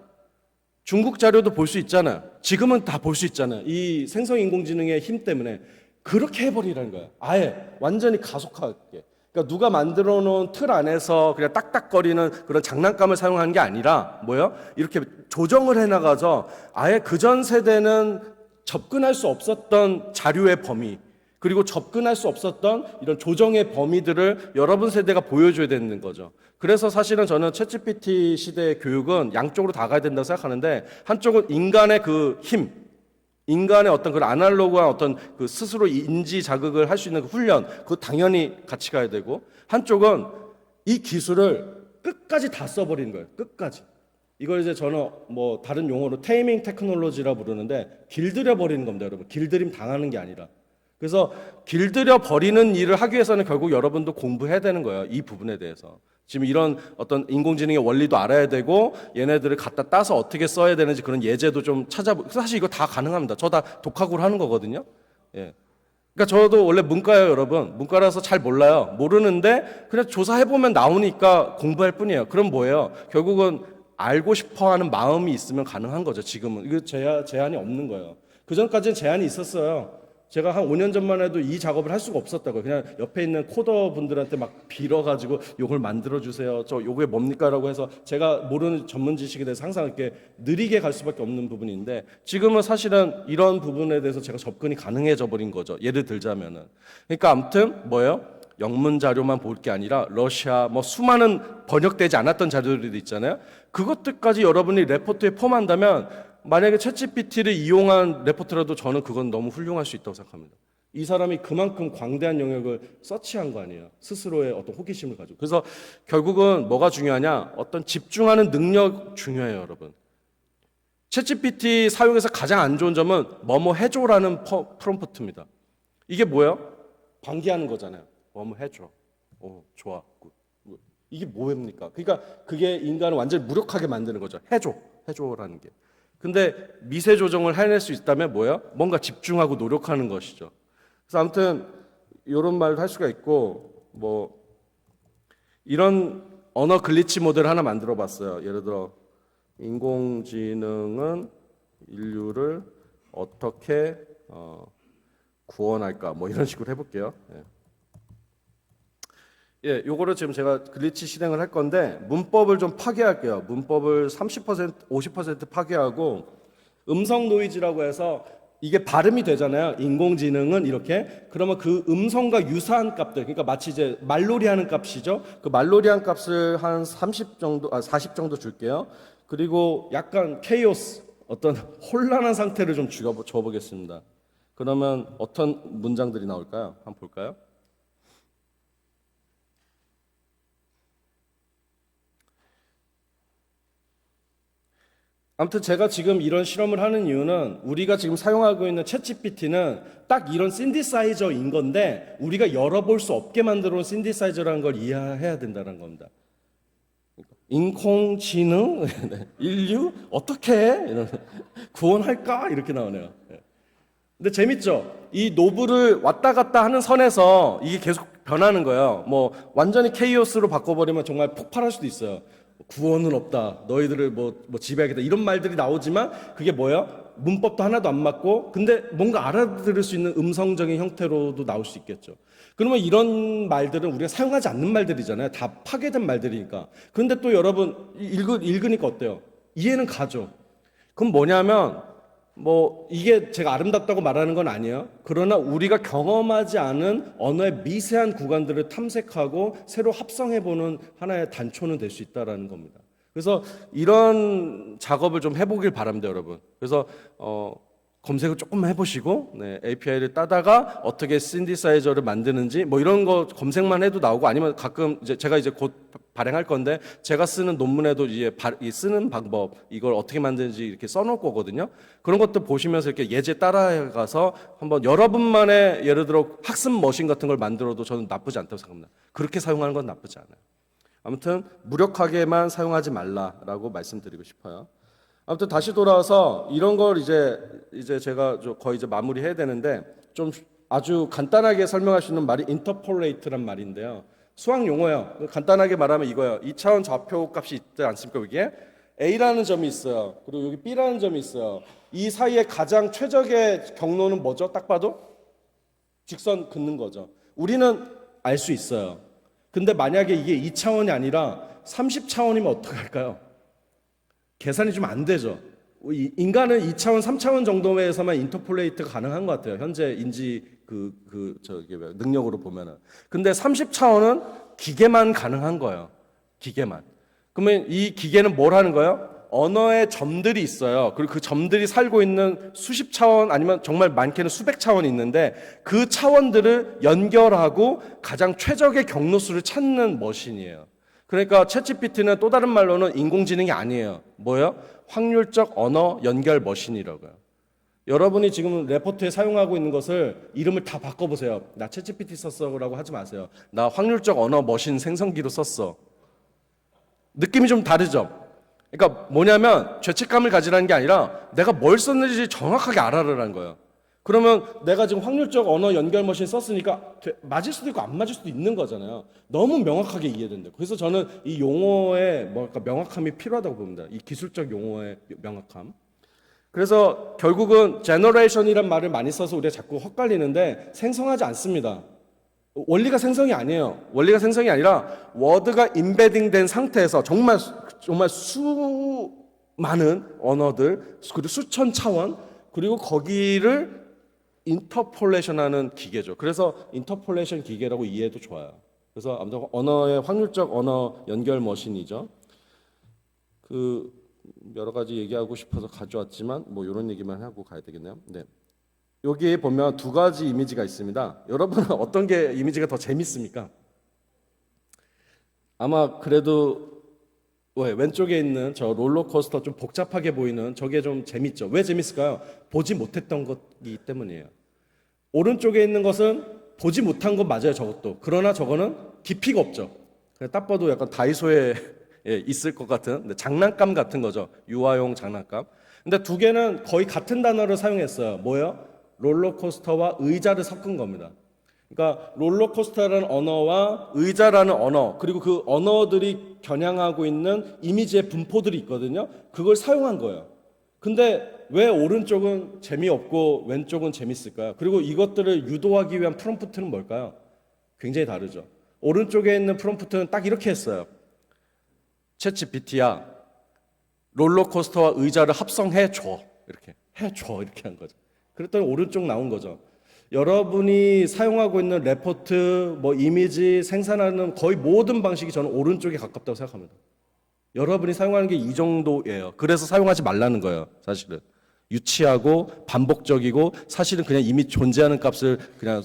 중국 자료도 볼 수 있잖아. 지금은 다 볼 수 있잖아. 이 생성인공지능의 힘 때문에 그렇게 해버리라는 거야. 아예 완전히 가속하게. 그러니까 누가 만들어 놓은 틀 안에서 그냥 딱딱거리는 그런 장난감을 사용하는 게 아니라 뭐예요? 이렇게 조정을 해나가서 아예 그전 세대는 접근할 수 없었던 자료의 범위, 그리고 접근할 수 없었던 이런 조정의 범위들을 여러분 세대가 보여줘야 되는 거죠. 그래서 사실은 저는 챗GPT 시대의 교육은 양쪽으로 다 가야 된다고 생각하는데, 한쪽은 인간의 그 힘, 인간의 어떤 그 아날로그한 어떤 그 스스로 인지 자극을 할 수 있는 그 훈련, 그거 당연히 같이 가야 되고, 한쪽은 이 기술을 끝까지 다 써버리는 거예요. 끝까지. 이걸 이제 저는 뭐 다른 용어로 테이밍 테크놀로지라 부르는데, 길들여 버리는 겁니다, 여러분. 길들임 당하는 게 아니라. 그래서 길들여 버리는 일을 하기 위해서는 결국 여러분도 공부해야 되는 거예요. 이 부분에 대해서. 지금 이런 어떤 인공지능의 원리도 알아야 되고, 얘네들을 갖다 따서 어떻게 써야 되는지 그런 예제도 좀 찾아보고, 사실 이거 다 가능합니다. 저 다 독학으로 하는 거거든요. 예. 그러니까 저도 원래 문과예요, 여러분. 문과라서 잘 몰라요. 모르는데 그냥 조사해보면 나오니까 공부할 뿐이에요. 그럼 뭐예요? 결국은 알고 싶어 하는 마음이 있으면 가능한 거죠, 지금은. 이거 제한이 없는 거예요. 그전까지는 제한이 있었어요. 제가 한 5년 전만 해도 이 작업을 할 수가 없었다고요. 그냥 옆에 있는 코더 분들한테 막 빌어가지고 요걸 만들어주세요. 저 요게 뭡니까? 라고 해서 제가 모르는 전문 지식에 대해서 항상 이렇게 느리게 갈 수밖에 없는 부분인데, 지금은 사실은 이런 부분에 대해서 제가 접근이 가능해져 버린 거죠. 예를 들자면은. 그러니까 아무튼 뭐예요? 영문 자료만 볼 게 아니라 러시아 뭐 수많은 번역되지 않았던 자료들이 있잖아요. 그것들까지 여러분이 레포트에 포함한다면, 만약에 챗GPT를 이용한 레포트라도 저는 그건 너무 훌륭할 수 있다고 생각합니다. 이 사람이 그만큼 광대한 영역을 서치한 거 아니에요. 스스로의 어떤 호기심을 가지고. 그래서 결국은 뭐가 중요하냐? 어떤 집중하는 능력 중요해요, 여러분. 챗GPT 사용해서 가장 안 좋은 점은 뭐뭐 해줘라는 프롬프트입니다. 이게 뭐예요? 방기하는 거잖아요. 뭐뭐 해줘. 오, 좋아. 굿. 이게 뭐입니까? 그러니까 그게 인간을 완전히 무력하게 만드는 거죠. 해줘라는 게. 근데 미세 조정을 해낼 수 있다면 뭐예요? 뭔가 집중하고 노력하는 것이죠. 그래서 아무튼 이런 말도 할 수가 있고, 뭐 이런 언어 글리치 모델 하나 만들어 봤어요. 예를 들어 인공지능은 인류를 어떻게 구원할까? 뭐 이런 식으로 해볼게요. 예, 요거를 지금 제가 글리치 실행을 할 건데, 문법을 좀 파괴할게요. 문법을 30%, 50% 파괴하고, 음성 노이즈라고 해서 이게 발음이 되잖아요. 인공지능은 이렇게. 그러면 그 음성과 유사한 값들, 그러니까 마치 이제 말놀이 하는 값이죠. 그 말놀이 한 값을 한 30 정도, 40 정도 줄게요. 그리고 약간 케이오스, 어떤 혼란한 상태를 좀 줘보겠습니다. 그러면 어떤 문장들이 나올까요? 한번 볼까요? 아무튼 제가 지금 이런 실험을 하는 이유는, 우리가 지금 사용하고 있는 챗GPT는 딱 이런 신디사이저인 건데, 우리가 열어볼 수 없게 만들어 놓은 신디사이저라는 걸 이해해야 된다는 겁니다. 인공지능? 인류? 어떻게 해? 이런, 구원할까? 이렇게 나오네요. 근데 재밌죠? 이 노브를 왔다 갔다 하는 선에서 이게 계속 변하는 거예요. 뭐 완전히 케이오스로 바꿔버리면 정말 폭발할 수도 있어요. 구원은 없다. 너희들을 뭐 지배하겠다. 이런 말들이 나오지만 그게 뭐예요? 문법도 하나도 안 맞고, 근데 뭔가 알아들을 수 있는 음성적인 형태로도 나올 수 있겠죠. 그러면 이런 말들은 우리가 사용하지 않는 말들이잖아요. 다 파괴된 말들이니까. 그런데 또 여러분 읽으니까 어때요? 이해는 가죠. 그럼 뭐냐면, 뭐 이게 제가 아름답다고 말하는 건 아니에요. 그러나 우리가 경험하지 않은 언어의 미세한 구간들을 탐색하고 새로 합성해보는 하나의 단초는 될 수 있다라는 겁니다. 그래서 이런 작업을 좀 해보길 바랍니다, 여러분. 그래서 검색을 조금 해보시고, API를 따다가 어떻게 신디사이저를 만드는지 뭐 이런 거 검색만 해도 나오고, 아니면 가끔 이제 제가 이제 곧 발행할 건데, 제가 쓰는 논문에도 이제 쓰는 방법, 이걸 어떻게 만드는지 이렇게 써놓을 거거든요. 그런 것도 보시면서 이렇게 예제 따라가서 한번 여러분만의 예를 들어 학습 머신 같은 걸 만들어도 저는 나쁘지 않다고 생각합니다. 그렇게 사용하는 건 나쁘지 않아요. 아무튼 무력하게만 사용하지 말라라고 말씀드리고 싶어요. 아무튼 다시 돌아와서 이런 걸 이제 제가 거의 이제 마무리해야 되는데, 좀 아주 간단하게 설명할 수 있는 말이 인터폴레이트란 말인데요. 수학 용어예요. 간단하게 말하면 이거예요. 2차원 좌표 값이 있지 않습니까? 여기에 A라는 점이 있어요. 그리고 여기 B라는 점이 있어요. 이 사이에 가장 최적의 경로는 뭐죠? 딱 봐도 직선 긋는 거죠. 우리는 알 수 있어요. 근데 만약에 이게 2차원이 아니라 30차원이면 어떡할까요? 계산이 좀 안 되죠. 인간은 2차원, 3차원 정도에서만 인터폴레이트가 가능한 것 같아요. 현재 인지 능력으로 보면은. 근데 30차원은 기계만 가능한 거예요. 기계만. 그러면 이 기계는 뭘 하는 거예요? 언어의 점들이 있어요. 그리고 그 점들이 살고 있는 수십 차원 아니면 정말 많게는 수백 차원이 있는데 그 차원들을 연결하고 가장 최적의 경로수를 찾는 머신이에요. 그러니까 챗GPT는 또 다른 말로는 인공지능이 아니에요. 뭐예요? 확률적 언어 연결 머신이라고요. 여러분이 지금 레포트에 사용하고 있는 것을 이름을 다 바꿔보세요. 나 챗GPT 썼어라고 하지 마세요. 나 확률적 언어 머신 생성기로 썼어. 느낌이 좀 다르죠? 그러니까 뭐냐면 죄책감을 가지라는 게 아니라 내가 뭘 썼는지 정확하게 알아라는 거예요. 그러면 내가 지금 확률적 언어 연결 머신 썼으니까 맞을 수도 있고 안 맞을 수도 있는 거잖아요. 너무 명확하게 이해된다. 그래서 저는 이 용어의 명확함이 필요하다고 봅니다. 이 기술적 용어의 명확함. 그래서 결국은 제너레이션이란 말을 많이 써서 우리가 자꾸 헛갈리는데 생성하지 않습니다. 원리가 생성이 아니에요. 원리가 생성이 아니라 워드가 인베딩된 상태에서 정말 수많은 언어들 그리고 수천 차원 그리고 거기를 인터폴레이션하는 기계죠. 그래서 인터폴레이션 기계라고 이해해도 좋아요. 그래서 아무튼 언어의 확률적 언어 연결 머신이죠. 여러 가지 얘기하고 싶어서 가져왔지만 뭐 이런 얘기만 하고 가야 되겠네요. 네. 여기 보면 두 가지 이미지가 있습니다. 여러분은 어떤 게 이미지가 더 재밌습니까? 아마 그래도 왼쪽에 있는 저 롤러코스터 좀 복잡하게 보이는 저게 좀 재밌죠. 왜 재밌을까요? 보지 못했던 것이기 때문이에요. 오른쪽에 있는 것은 보지 못한 것 맞아요. 저것도. 그러나 저거는 깊이가 없죠. 딱 봐도 약간 다이소에 있을 것 같은 장난감 같은 거죠. 유아용 장난감. 근데 두 개는 거의 같은 단어를 사용했어요. 뭐예요? 롤러코스터와 의자를 섞은 겁니다. 그러니까 롤러코스터라는 언어와 의자라는 언어 그리고 그 언어들이 겨냥하고 있는 이미지의 분포들이 있거든요. 그걸 사용한 거예요. 근데 왜 오른쪽은 재미없고 왼쪽은 재밌을까요? 그리고 이것들을 유도하기 위한 프롬프트는 뭘까요? 굉장히 다르죠. 오른쪽에 있는 프롬프트는 딱 이렇게 했어요. 챗GPT야 롤러코스터와 의자를 합성해줘 이렇게 한 거죠. 그랬더니 오른쪽 나온 거죠. 여러분이 사용하고 있는 레포트, 이미지 생산하는 거의 모든 방식이 저는 오른쪽에 가깝다고 생각합니다. 여러분이 사용하는 게 이 정도예요. 그래서 사용하지 말라는 거예요. 사실은 유치하고 반복적이고 사실은 그냥 이미 존재하는 값을 그냥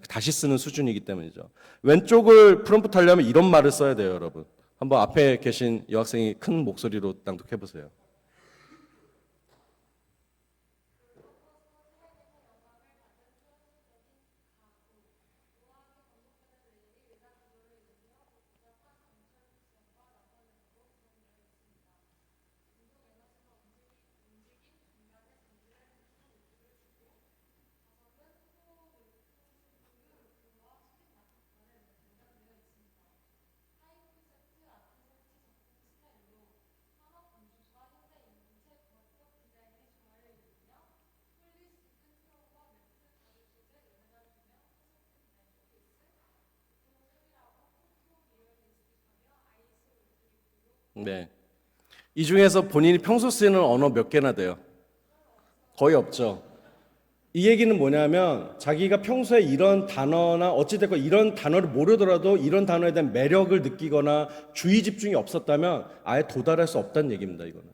다시 쓰는 수준이기 때문이죠. 왼쪽을 프롬프트 하려면 이런 말을 써야 돼요, 여러분. 한번 앞에 계신 여학생이 큰 목소리로 낭독해 보세요. 네. 이 중에서 본인이 평소 쓰는 언어 몇 개나 돼요? 거의 없죠. 이 얘기는 뭐냐면 자기가 평소에 이런 단어나 어찌됐건 이런 단어를 모르더라도 이런 단어에 대한 매력을 느끼거나 주의 집중이 없었다면 아예 도달할 수 없다는 얘기입니다. 이거는.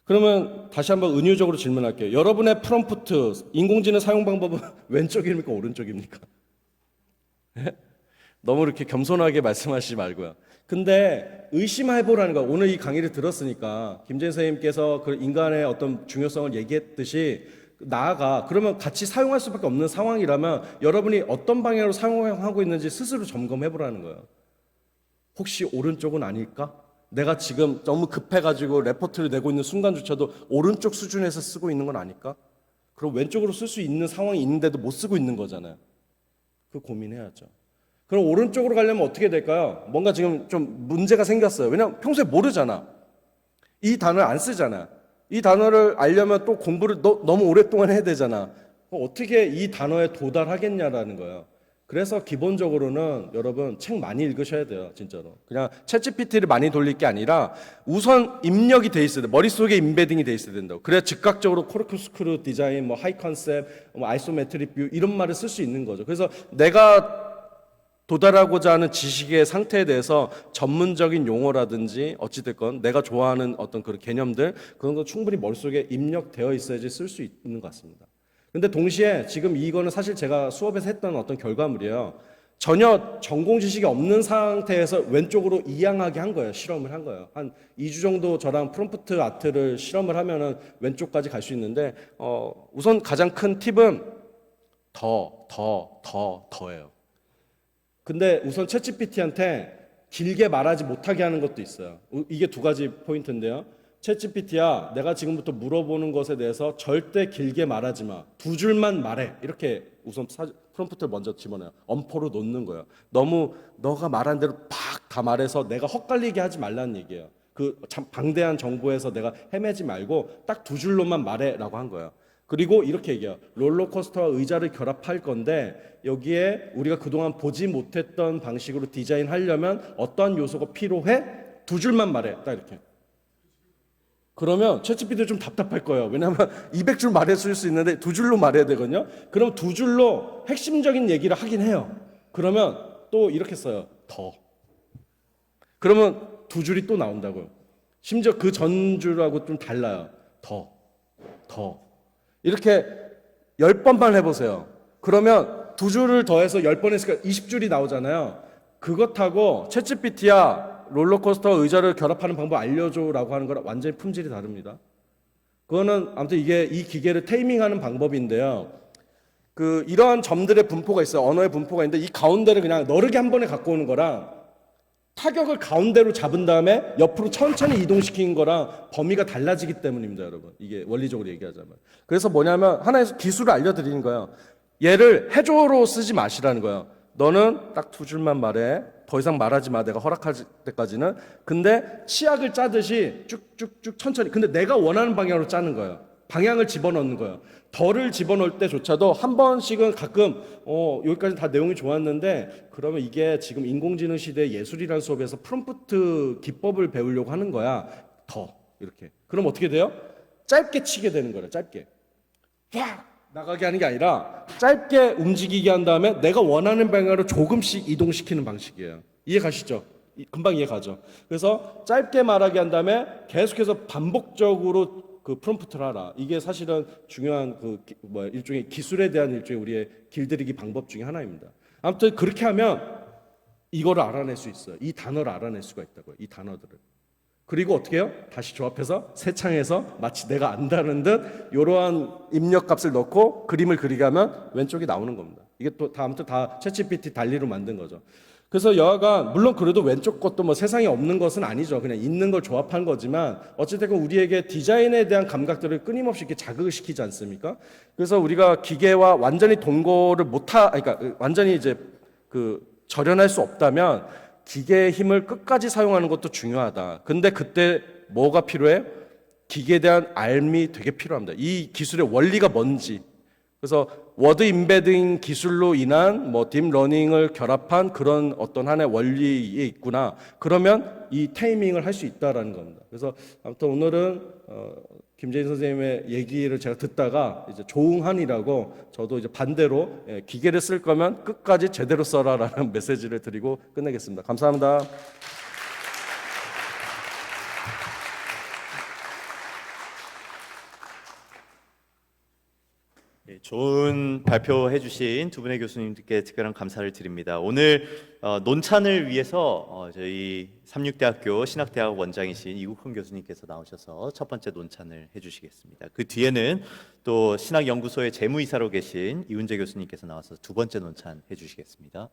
그러면 다시 한번 은유적으로 질문할게요. 여러분의 프롬프트, 인공지능 사용 방법은 왼쪽입니까? 오른쪽입니까? 너무 이렇게 겸손하게 말씀하시지 말고요. 근데 의심해보라는 거. 오늘 이 강의를 들었으니까 김재인 선생님께서 그 인간의 어떤 중요성을 얘기했듯이 나아가 그러면 같이 사용할 수밖에 없는 상황이라면 여러분이 어떤 방향으로 사용하고 있는지 스스로 점검해보라는 거예요. 혹시 오른쪽은 아닐까? 내가 지금 너무 급해가지고 레포트를 내고 있는 순간조차도 오른쪽 수준에서 쓰고 있는 건 아닐까? 그럼 왼쪽으로 쓸 수 있는 상황이 있는데도 못 쓰고 있는 거잖아요. 그 고민해야죠. 그럼 오른쪽으로 가려면 어떻게 될까요? 뭔가 지금 좀 문제가 생겼어요. 왜냐하면 평소에 모르잖아. 이 단어를 안 쓰잖아. 이 단어를 알려면 또 공부를 너무 오랫동안 해야 되잖아. 어떻게 이 단어에 도달하겠냐라는 거예요. 그래서 기본적으로는 여러분 책 많이 읽으셔야 돼요. 진짜로. 그냥 챗GPT를 많이 돌릴 게 아니라 우선 입력이 돼 있어야 돼. 머릿속에 임베딩이 돼 있어야 된다고. 그래야 즉각적으로 코르크스크루 디자인, 뭐 하이 컨셉, 뭐 아이소메트릭 뷰 이런 말을 쓸 수 있는 거죠. 그래서 내가 도달하고자 하는 지식의 상태에 대해서 전문적인 용어라든지 어찌됐건 내가 좋아하는 어떤 그런 개념들 그런 거 충분히 머릿속에 입력되어 있어야지 쓸 수 있는 것 같습니다. 근데 동시에 지금 이거는 사실 제가 수업에서 했던 어떤 결과물이에요. 전혀 전공 지식이 없는 상태에서 왼쪽으로 이양하게 한 거예요. 실험을 한 거예요. 한 2주 정도 저랑 프롬프트 아트를 실험을 하면은 왼쪽까지 갈 수 있는데 우선 가장 큰 팁은 더예요. 근데 우선 챗GPT한테 길게 말하지 못하게 하는 것도 있어요. 이게 두 가지 포인트인데요. 챗GPT야, 내가 지금부터 물어보는 것에 대해서 절대 길게 말하지 마. 두 줄만 말해. 이렇게 우선 프롬프트를 먼저 집어넣어요. 엄포로 놓는 거예요. 너무 너가 말한 대로 팍 다 말해서 내가 헛갈리게 하지 말라는 얘기예요. 그 방대한 정보에서 내가 헤매지 말고 딱 두 줄로만 말해라고 한 거예요. 그리고 이렇게 얘기해요. 롤러코스터와 의자를 결합할 건데 여기에 우리가 그동안 보지 못했던 방식으로 디자인하려면 어떠한 요소가 필요해? 두 줄만 말해. 딱 이렇게. 그러면 챗GPT도 좀 답답할 거예요. 왜냐하면 200줄 말했을 수 있는데 두 줄로 말해야 되거든요. 그럼 두 줄로 핵심적인 얘기를 하긴 해요. 그러면 또 이렇게 써요. 더. 그러면 두 줄이 또 나온다고요. 심지어 그 전 줄하고 좀 달라요. 더. 이렇게 10번만 해보세요. 그러면 두 줄을 더해서 10번 했으니까 20줄이 나오잖아요. 그것하고 챗GPT야 롤러코스터 의자를 결합하는 방법 알려줘라고 하는 거랑 완전히 품질이 다릅니다. 그거는 아무튼 이게 이 기계를 테이밍하는 방법인데요. 그 이러한 점들의 분포가 있어요. 언어의 분포가 있는데 이 가운데를 그냥 너르게 한 번에 갖고 오는 거랑 타격을 가운데로 잡은 다음에 옆으로 천천히 이동시키는 거랑 범위가 달라지기 때문입니다, 여러분. 이게 원리적으로 얘기하자면. 그래서 뭐냐면 하나의 기술을 알려드리는 거예요. 얘를 해줘로 쓰지 마시라는 거예요. 너는 딱 두 줄만 말해. 더 이상 말하지 마. 내가 허락할 때까지는. 근데 치약을 짜듯이 쭉쭉쭉 천천히. 근데 내가 원하는 방향으로 짜는 거예요. 방향을 집어넣는 거예요. 덜을 집어넣을 때조차도 한 번씩은 가끔 여기까지 다 내용이 좋았는데 그러면 이게 지금 인공지능 시대 예술이라는 수업에서 프롬프트 기법을 배우려고 하는 거야. 더 이렇게. 그럼 어떻게 돼요? 짧게 치게 되는 거예요. 짧게. 확 나가게 하는 게 아니라 짧게 움직이게 한 다음에 내가 원하는 방향으로 조금씩 이동시키는 방식이에요. 이해 가시죠? 금방 이해 가죠? 그래서 짧게 말하게 한 다음에 계속해서 반복적으로 그 프롬프트를 하라. 이게 사실은 중요한 일종의 기술에 대한 일종의 우리의 길들이기 방법 중에 하나입니다. 아무튼 그렇게 하면 이거를 알아낼 수 있어요. 이 단어를 알아낼 수가 있다고요. 이 단어들을. 그리고 어떻게 해요? 다시 조합해서 새 창에서 마치 내가 안다는 듯 이러한 입력값을 넣고 그림을 그리게 하면 왼쪽이 나오는 겁니다. 이게 또 아무튼 다 챗GPT 달리로 만든 거죠. 그래서 여하간 물론 그래도 왼쪽 것도 뭐 세상에 없는 것은 아니죠. 그냥 있는 걸 조합한 거지만 어쨌든 우리에게 디자인에 대한 감각들을 끊임없이 이렇게 자극을 시키지 않습니까? 그래서 우리가 기계와 완전히 동거를 그러니까 완전히 이제 절연할 수 없다면 기계의 힘을 끝까지 사용하는 것도 중요하다. 근데 그때 뭐가 필요해? 기계에 대한 알미 되게 필요합니다. 이 기술의 원리가 뭔지. 그래서 워드 임베딩 기술로 인한 딥러닝을 결합한 그런 어떤 하나의 원리에 있구나. 그러면 이 테이밍을 할 수 있다라는 겁니다. 그래서 아무튼 오늘은 김재인 선생님의 얘기를 제가 듣다가 이제 조응한이라고 저도 이제 반대로 기계를 쓸 거면 끝까지 제대로 써라라는 메시지를 드리고 끝내겠습니다. 감사합니다. 좋은 발표해 주신 두 분의 교수님들께 특별한 감사를 드립니다. 오늘 논찬을 위해서 저희 삼육대학교 신학대학 원장이신 이국헌 교수님께서 나오셔서 첫 번째 논찬을 해주시겠습니다. 그 뒤에는 또 신학연구소의 재무이사로 계신 이훈재 교수님께서 나와서 두 번째 논찬 해주시겠습니다.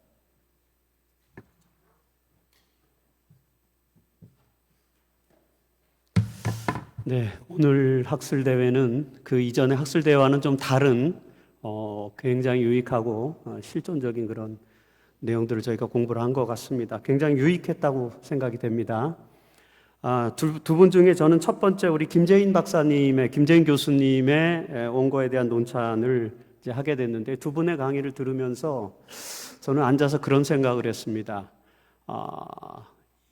네, 오늘 학술 대회는 그 이전의 학술 대회와는 좀 다른 굉장히 유익하고 실존적인 그런 내용들을 저희가 공부를 한 것 같습니다. 굉장히 유익했다고 생각이 됩니다. 두 분 중에 저는 첫 번째 우리 김재인 교수님의 원고에 대한 논찬을 이제 하게 됐는데, 두 분의 강의를 들으면서 저는 앉아서 그런 생각을 했습니다.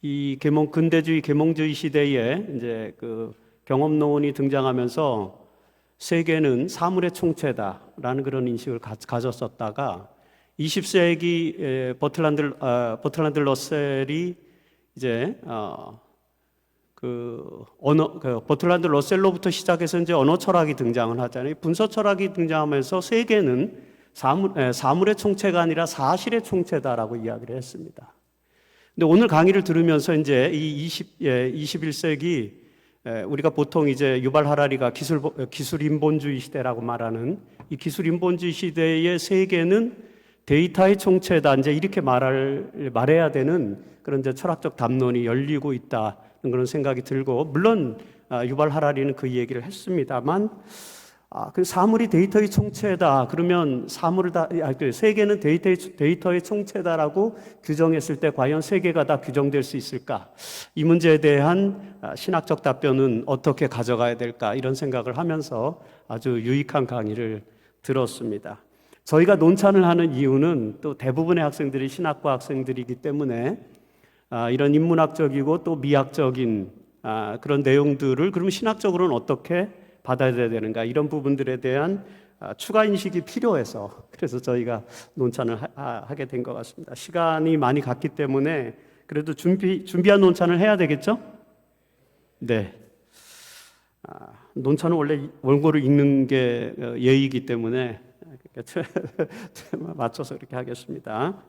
이 근대주의 계몽주의 시대에 이제 그 경험론이 등장하면서 세계는 사물의 총체다라는 그런 인식을 가졌었다가 20세기 버트란드 러셀이 이제 버트란드 러셀로부터 시작해서 이제 언어 철학이 등장을 하잖아요. 분서 철학이 등장하면서 세계는 사물의 총체가 아니라 사실의 총체다라고 이야기를 했습니다. 근데 오늘 강의를 들으면서 이제 이 21세기 우리가 보통 이제 유발 하라리가 기술 인본주의 시대라고 말하는 이 기술 인본주의 시대의 세계는 데이터의 총체다, 이제 이렇게 말해야 되는 그런 이제 철학적 담론이 열리고 있다는 그런 생각이 들고, 물론 유발 하라리는 그 얘기를 했습니다만, 그 사물이 데이터의 총체다 그러면 세계는 데이터의 총체다라고 규정했을 때 과연 세계가 다 규정될 수 있을까? 이 문제에 대한 신학적 답변은 어떻게 가져가야 될까? 이런 생각을 하면서 아주 유익한 강의를 들었습니다. 저희가 논찬을 하는 이유는 또 대부분의 학생들이 신학과 학생들이기 때문에 이런 인문학적이고 또 미학적인 그런 내용들을 그러면 신학적으로는 어떻게 받아들여야 되는가, 이런 부분들에 대한 추가 인식이 필요해서 그래서 저희가 논찬을 하게 된 것 같습니다. 시간이 많이 갔기 때문에 그래도 준비한 논찬을 해야 되겠죠? 네. 논찬은 원래 원고를 읽는 게 예의이기 때문에 맞춰서 그렇게 하겠습니다.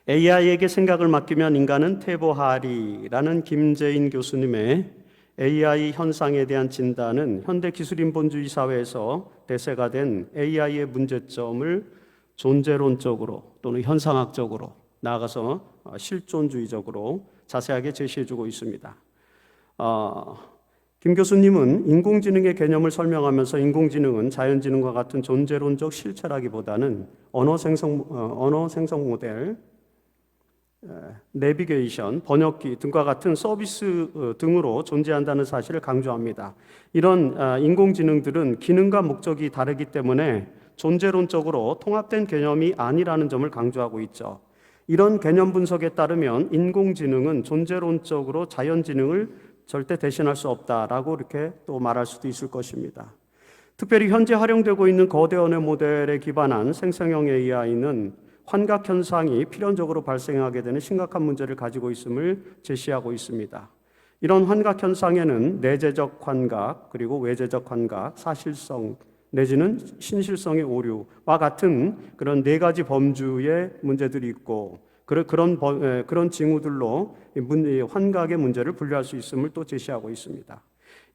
AI에게 생각을 맡기면 인간은 퇴보하리라는 김재인 교수님의 AI 현상에 대한 진단은 현대 기술인본주의 사회에서 대세가 된 AI의 문제점을 존재론적으로 또는 현상학적으로 나아가서 실존주의적으로 자세하게 제시해주고 있습니다. 김 교수님은 인공지능의 개념을 설명하면서 인공지능은 자연지능과 같은 존재론적 실체라기보다는 언어 생성 모델, 내비게이션, 번역기 등과 같은 서비스 등으로 존재한다는 사실을 강조합니다. 이런 인공지능들은 기능과 목적이 다르기 때문에 존재론적으로 통합된 개념이 아니라는 점을 강조하고 있죠. 이런 개념 분석에 따르면 인공지능은 존재론적으로 자연지능을 절대 대신할 수 없다라고 이렇게 또 말할 수도 있을 것입니다. 특별히 현재 활용되고 있는 거대 언어 모델에 기반한 생성형 AI는 환각 현상이 필연적으로 발생하게 되는 심각한 문제를 가지고 있음을 제시하고 있습니다. 이런 환각 현상에는 내재적 환각, 그리고 외재적 환각, 사실성 내지는 신실성의 오류와 같은 그런 네 가지 범주의 문제들이 있고, 그런 징후들로 환각의 문제를 분류할 수 있음을 또 제시하고 있습니다.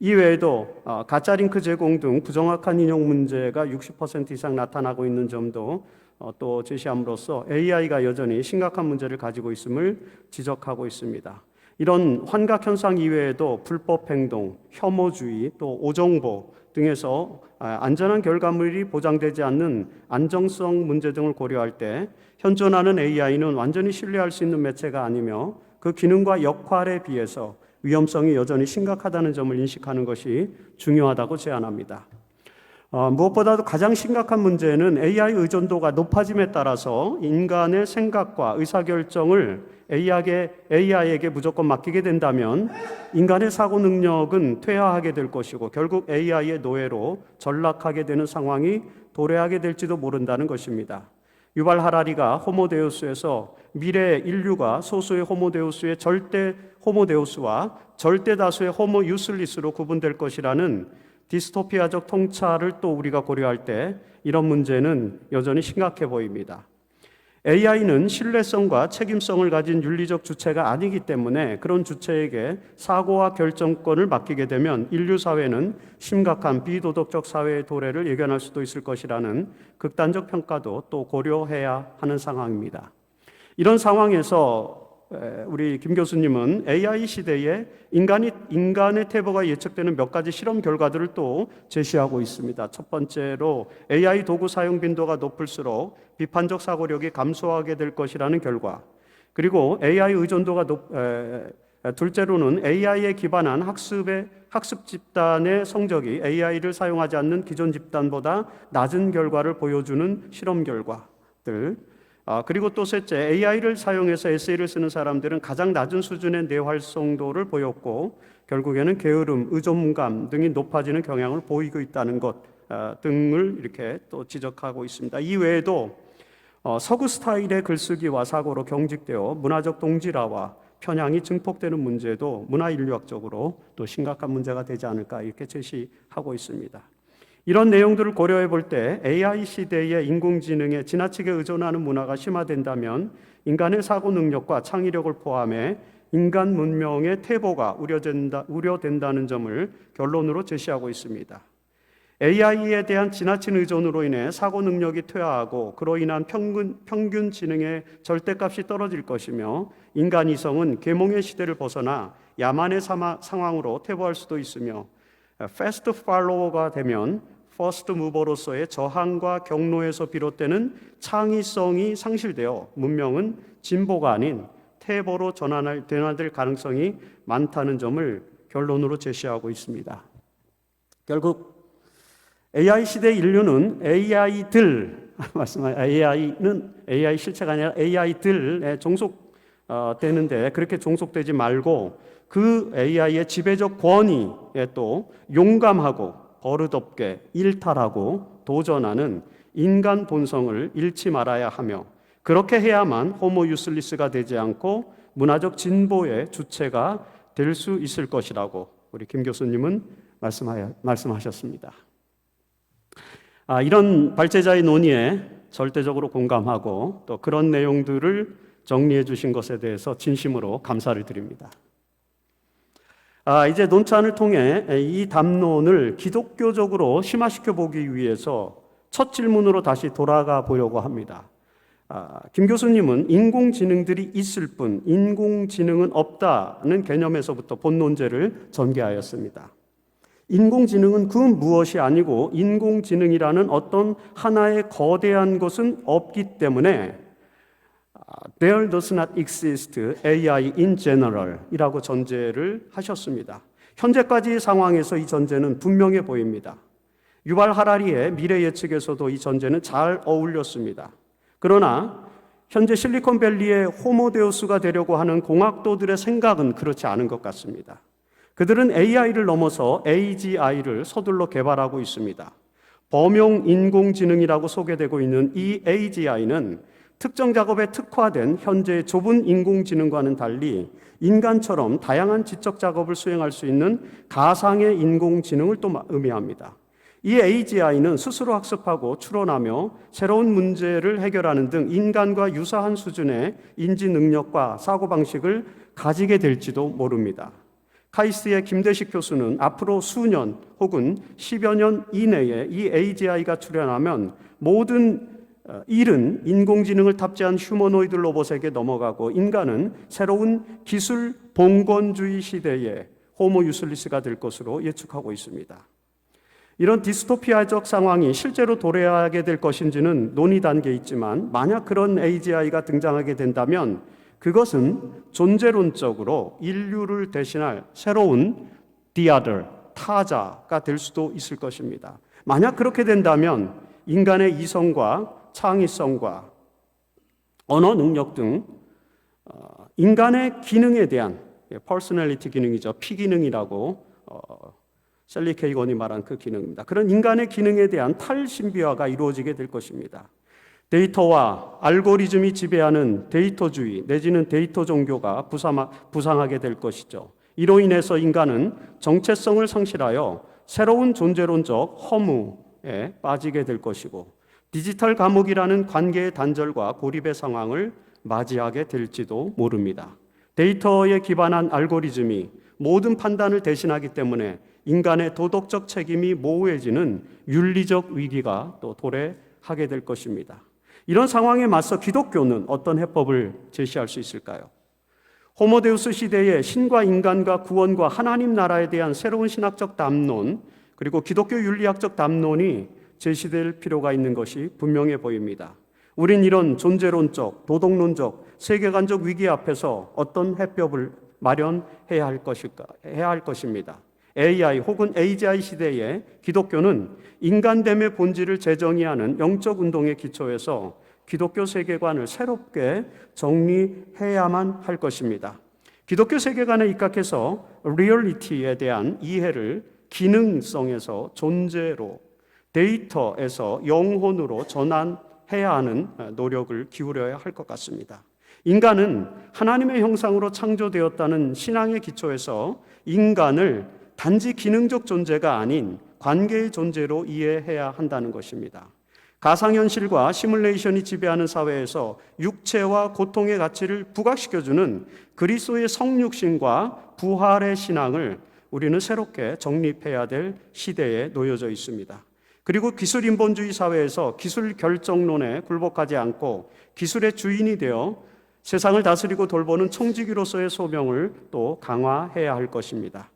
이외에도 가짜 링크 제공 등 부정확한 인용 문제가 60% 이상 나타나고 있는 점도 또 제시함으로써 AI가 여전히 심각한 문제를 가지고 있음을 지적하고 있습니다. 이런 환각 현상 이외에도 불법 행동, 혐오주의, 또 오정보 등에서 안전한 결과물이 보장되지 않는 안정성 문제 등을 고려할 때 현존하는 AI는 완전히 신뢰할 수 있는 매체가 아니며 그 기능과 역할에 비해서 위험성이 여전히 심각하다는 점을 인식하는 것이 중요하다고 제안합니다. 무엇보다도 가장 심각한 문제는 AI 의존도가 높아짐에 따라서 인간의 생각과 의사결정을 AI에게 무조건 맡기게 된다면 인간의 사고 능력은 퇴화하게 될 것이고 결국 AI의 노예로 전락하게 되는 상황이 도래하게 될지도 모른다는 것입니다. 유발 하라리가 호모데우스에서 미래 인류가 소수의 호모데우스의 절대 호모데우스와 절대 다수의 호모 유슬리스로 구분될 것이라는 디스토피아적 통찰을 또 우리가 고려할 때 이런 문제는 여전히 심각해 보입니다. AI는 신뢰성과 책임성을 가진 윤리적 주체가 아니기 때문에 그런 주체에게 사고와 결정권을 맡기게 되면 인류 사회는 심각한 비도덕적 사회의 도래를 예견할 수도 있을 것이라는 극단적 평가도 또 고려해야 하는 상황입니다. 이런 상황에서 우리 김 교수님은 AI 시대에 인간의 퇴보가 예측되는 몇 가지 실험 결과들을 또 제시하고 있습니다. 첫 번째로 AI 도구 사용 빈도가 높을수록 비판적 사고력이 감소하게 될 것이라는 결과, 그리고 AI 의존도가 둘째로는 AI에 기반한 학습 집단의 성적이 AI를 사용하지 않는 기존 집단보다 낮은 결과를 보여주는 실험 결과들, 그리고 또 셋째, AI를 사용해서 에세이를 쓰는 사람들은 가장 낮은 수준의 내활성도를 보였고 결국에는 게으름, 의존감 등이 높아지는 경향을 보이고 있다는 것 등을 이렇게 또 지적하고 있습니다. 이 외에도 서구 스타일의 글쓰기와 사고로 경직되어 문화적 동질화와 편향이 증폭되는 문제도 문화인류학적으로 또 심각한 문제가 되지 않을까 이렇게 제시하고 있습니다. 이런 내용들을 고려해 볼 때 AI 시대의 인공지능에 지나치게 의존하는 문화가 심화된다면 인간의 사고 능력과 창의력을 포함해 인간 문명의 퇴보가 우려된다는 점을 결론으로 제시하고 있습니다. AI에 대한 지나친 의존으로 인해 사고 능력이 퇴화하고 그로 인한 평균 지능의 절대값이 떨어질 것이며 인간 이성은 계몽의 시대를 벗어나 야만의 상황으로 퇴보할 수도 있으며 패스트 팔로워가 되면 퍼스트 무버로서의 저항과 경로에서 비롯되는 창의성이 상실되어 문명은 진보가 아닌 퇴보로 전환될 가능성이 많다는 점을 결론으로 제시하고 있습니다. 결국 AI 시대 인류는 AI는 AI 실체가 아니라 AI들에 종속되는데 그렇게 종속되지 말고 그 AI의 지배적 권위에 또 용감하고 버릇없게 일탈하고 도전하는 인간 본성을 잃지 말아야 하며 그렇게 해야만 호모 유슬리스가 되지 않고 문화적 진보의 주체가 될 수 있을 것이라고 우리 김 교수님은 말씀하셨습니다. 이런 발제자의 논의에 절대적으로 공감하고 또 그런 내용들을 정리해 주신 것에 대해서 진심으로 감사를 드립니다. 이제 논찬을 통해 이 담론을 기독교적으로 심화시켜 보기 위해서 첫 질문으로 다시 돌아가 보려고 합니다. 김 교수님은 인공지능들이 있을 뿐 인공지능은 없다는 개념에서부터 본논제를 전개하였습니다. 인공지능은 그 무엇이 아니고 인공지능이라는 어떤 하나의 거대한 것은 없기 때문에 There does not exist AI in general 이라고 전제를 하셨습니다. 현재까지의 상황에서 이 전제는 분명해 보입니다. 유발 하라리의 미래 예측에서도 이 전제는 잘 어울렸습니다. 그러나 현재 실리콘밸리의 호모데우스가 되려고 하는 공학도들의 생각은 그렇지 않은 것 같습니다. 그들은 AI를 넘어서 AGI를 서둘러 개발하고 있습니다. 범용 인공지능이라고 소개되고 있는 이 AGI는 특정 작업에 특화된 현재의 좁은 인공지능과는 달리 인간처럼 다양한 지적 작업을 수행할 수 있는 가상의 인공지능을 또 의미합니다. 이 AGI는 스스로 학습하고 추론하며 새로운 문제를 해결하는 등 인간과 유사한 수준의 인지 능력과 사고방식을 가지게 될지도 모릅니다. 카이스트의 김대식 교수는 앞으로 수년 혹은 10여 년 이내에 이 AGI가 출현하면 모든 일은 인공지능을 탑재한 휴머노이드 로봇에게 넘어가고 인간은 새로운 기술 봉건주의 시대의 호모 유슬리스가 될 것으로 예측하고 있습니다. 이런 디스토피아적 상황이 실제로 도래하게 될 것인지는 논의 단계에 있지만 만약 그런 AGI가 등장하게 된다면 그것은 존재론적으로 인류를 대신할 새로운 the other, 타자가 될 수도 있을 것입니다. 만약 그렇게 된다면 인간의 이성과 창의성과 언어 능력 등 인간의 기능에 대한 퍼스널리티 기능이죠. 피기능이라고 셀리 케이건이 말한 그 기능입니다. 그런 인간의 기능에 대한 탈신비화가 이루어지게 될 것입니다. 데이터와 알고리즘이 지배하는 데이터주의 내지는 데이터 종교가 부상하게 될 것이죠. 이로 인해서 인간은 정체성을 상실하여 새로운 존재론적 허무에 빠지게 될 것이고 디지털 감옥이라는 관계의 단절과 고립의 상황을 맞이하게 될지도 모릅니다. 데이터에 기반한 알고리즘이 모든 판단을 대신하기 때문에 인간의 도덕적 책임이 모호해지는 윤리적 위기가 또 도래하게 될 것입니다. 이런 상황에 맞서 기독교는 어떤 해법을 제시할 수 있을까요? 호모데우스 시대의 신과 인간과 구원과 하나님 나라에 대한 새로운 신학적 담론, 그리고 기독교 윤리학적 담론이 제시될 필요가 있는 것이 분명해 보입니다. 우린 이런 존재론적, 도덕론적, 세계관적 위기 앞에서 어떤 해법을 마련해야 할 것입니다. AI 혹은 AGI 시대에 기독교는 인간됨의 본질을 재정의하는 영적 운동의 기초에서 기독교 세계관을 새롭게 정리해야만 할 것입니다. 기독교 세계관에 입각해서 리얼리티에 대한 이해를 기능성에서 존재로, 데이터에서 영혼으로 전환해야 하는 노력을 기울여야 할 것 같습니다. 인간은 하나님의 형상으로 창조되었다는 신앙의 기초에서 인간을 단지 기능적 존재가 아닌 관계의 존재로 이해해야 한다는 것입니다. 가상현실과 시뮬레이션이 지배하는 사회에서 육체와 고통의 가치를 부각시켜주는 그리스도의 성육신과 부활의 신앙을 우리는 새롭게 정립해야 될 시대에 놓여져 있습니다. 그리고 기술 인본주의 사회에서 기술 결정론에 굴복하지 않고 기술의 주인이 되어 세상을 다스리고 돌보는 청지기로서의 소명을 또 강화해야 할 것입니다.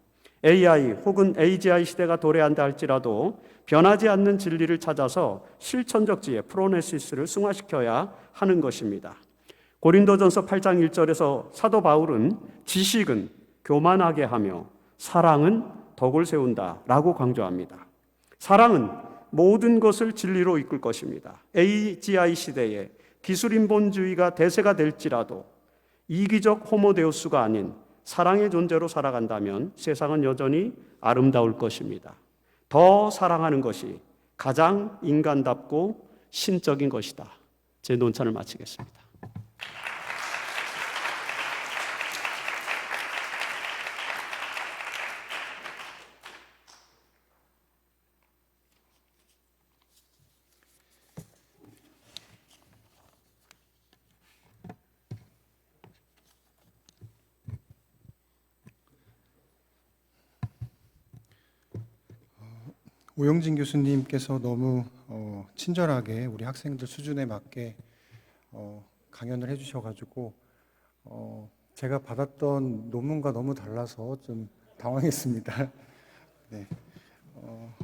AI 혹은 AGI 시대가 도래한다 할지라도 변하지 않는 진리를 찾아서 실천적 지혜, 프로네시스를 승화시켜야 하는 것입니다. 고린도전서 8장 1절에서 사도 바울은 지식은 교만하게 하며 사랑은 덕을 세운다 라고 강조합니다. 사랑은 모든 것을 진리로 이끌 것입니다. AGI 시대에 기술인본주의가 대세가 될지라도 이기적 호모데우스가 아닌 사랑의 존재로 살아간다면 세상은 여전히 아름다울 것입니다. 더 사랑하는 것이 가장 인간답고 신적인 것이다. 제 논찬을 마치겠습니다. 오영진 교수님께서 너무 친절하게 우리 학생들 수준에 맞게 강연을 해주셔가지고 제가 받았던 논문과 너무 달라서 좀 당황했습니다. 네.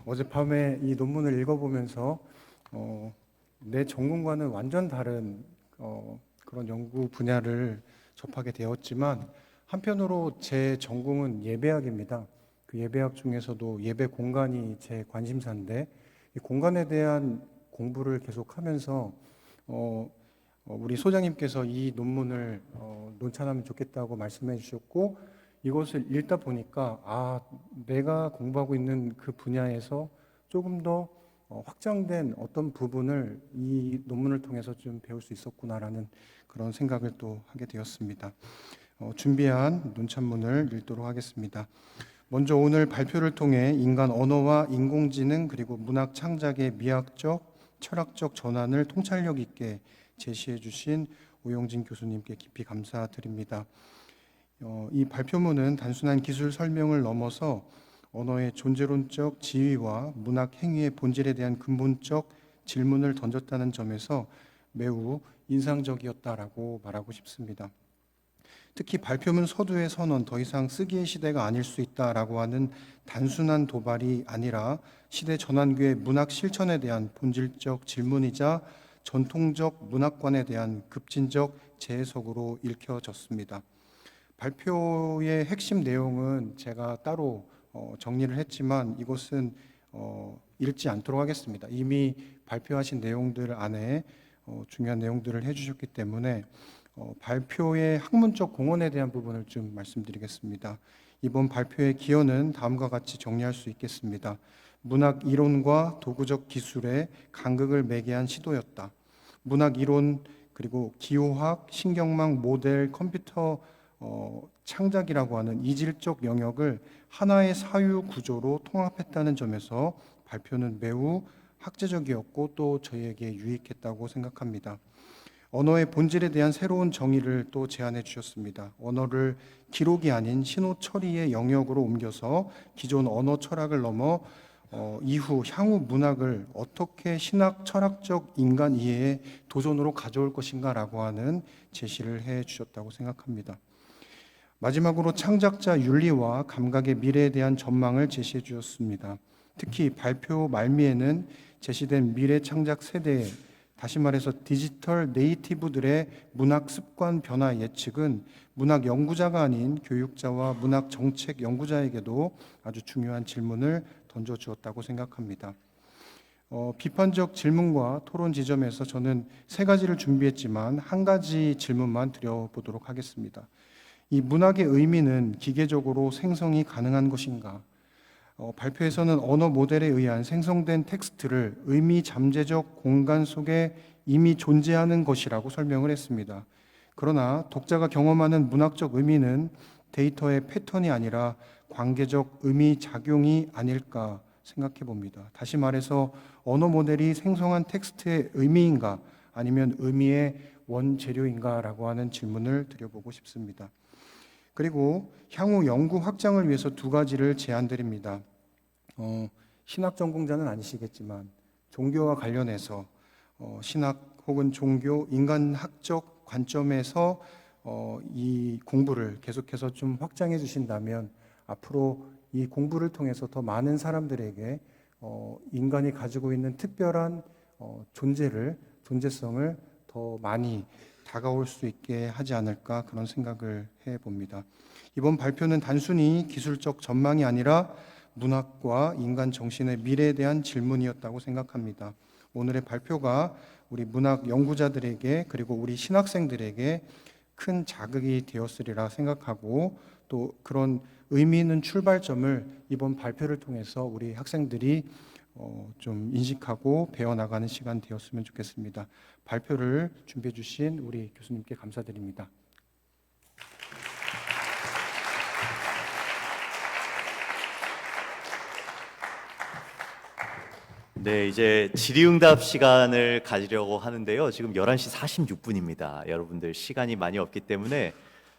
어젯밤에 이 논문을 읽어보면서 내 전공과는 완전 다른 그런 연구 분야를 접하게 되었지만 한편으로 제 전공은 예배학입니다. 그 예배학 중에서도 예배 공간이 제 관심사인데 이 공간에 대한 공부를 계속하면서 우리 소장님께서 이 논문을 논찬하면 좋겠다고 말씀해 주셨고 이것을 읽다 보니까 내가 공부하고 있는 그 분야에서 조금 더 확장된 어떤 부분을 이 논문을 통해서 좀 배울 수 있었구나라는 그런 생각을 또 하게 되었습니다. 준비한 논찬문을 읽도록 하겠습니다. 먼저 오늘 발표를 통해 인간 언어와 인공지능 그리고 문학 창작의 미학적, 철학적 전환을 통찰력 있게 제시해 주신 오영진 교수님께 깊이 감사드립니다. 이 발표문은 단순한 기술 설명을 넘어서 언어의 존재론적 지위와 문학 행위의 본질에 대한 근본적 질문을 던졌다는 점에서 매우 인상적이었다라고 말하고 싶습니다. 특히 발표문 서두의 선언, 더 이상 쓰기의 시대가 아닐 수 있다라고 하는 단순한 도발이 아니라 시대 전환기의 문학 실천에 대한 본질적 질문이자 전통적 문학관에 대한 급진적 재해석으로 읽혀졌습니다. 발표의 핵심 내용은 제가 따로 정리를 했지만 이것은 읽지 않도록 하겠습니다. 이미 발표하신 내용들 안에 중요한 내용들을 해주셨기 때문에 발표의 학문적 공헌에 대한 부분을 좀 말씀드리겠습니다. 이번 발표의 기여는 다음과 같이 정리할 수 있겠습니다. 문학 이론과 도구적 기술의 간극을 매개한 시도였다. 문학 이론 그리고 기호학, 신경망, 모델, 컴퓨터 창작이라고 하는 이질적 영역을 하나의 사유 구조로 통합했다는 점에서 발표는 매우 학제적이었고 또 저희에게 유익했다고 생각합니다. 언어의 본질에 대한 새로운 정의를 또 제안해 주셨습니다. 언어를 기록이 아닌 신호 처리의 영역으로 옮겨서 기존 언어 철학을 넘어 향후 문학을 어떻게 신학 철학적 인간 이해의 도전으로 가져올 것인가라고 하는 제시를 해 주셨다고 생각합니다. 마지막으로 창작자 윤리와 감각의 미래에 대한 전망을 제시해 주었습니다. 특히 발표 말미에는 제시된 미래 창작 세대의, 다시 말해서 디지털 네이티브들의 문학 습관 변화 예측은 문학 연구자가 아닌 교육자와 문학 정책 연구자에게도 아주 중요한 질문을 던져주었다고 생각합니다. 비판적 질문과 토론 지점에서 저는 세 가지를 준비했지만 한 가지 질문만 드려보도록 하겠습니다. 이 문학의 의미는 기계적으로 생성이 가능한 것인가? 발표에서는 언어 모델에 의한 생성된 텍스트를 의미 잠재적 공간 속에 이미 존재하는 것이라고 설명을 했습니다. 그러나 독자가 경험하는 문학적 의미는 데이터의 패턴이 아니라 관계적 의미 작용이 아닐까 생각해 봅니다. 다시 말해서 언어 모델이 생성한 텍스트의 의미인가 아니면 의미의 원재료인가라고 하는 질문을 드려보고 싶습니다. 그리고 향후 연구 확장을 위해서 두 가지를 제안드립니다. 신학 전공자는 아니시겠지만 종교와 관련해서 신학 혹은 종교, 인간학적 관점에서 이 공부를 계속해서 좀 확장해 주신다면 앞으로 이 공부를 통해서 더 많은 사람들에게 인간이 가지고 있는 특별한 존재성을 더 많이 다가올 수 있게 하지 않을까 그런 생각을 해봅니다. 이번 발표는 단순히 기술적 전망이 아니라 문학과 인간 정신의 미래에 대한 질문이었다고 생각합니다. 오늘의 발표가 우리 문학 연구자들에게 그리고 우리 신학생들에게 큰 자극이 되었으리라 생각하고 또 그런 의미 있는 출발점을 이번 발표를 통해서 우리 학생들이 좀 인식하고 배워나가는 시간 되었으면 좋겠습니다. 발표를 준비해 주신 우리 교수님께 감사드립니다. 네, 이제 질의응답 시간을 가지려고 하는데요. 지금 11시 46분입니다. 여러분들 시간이 많이 없기 때문에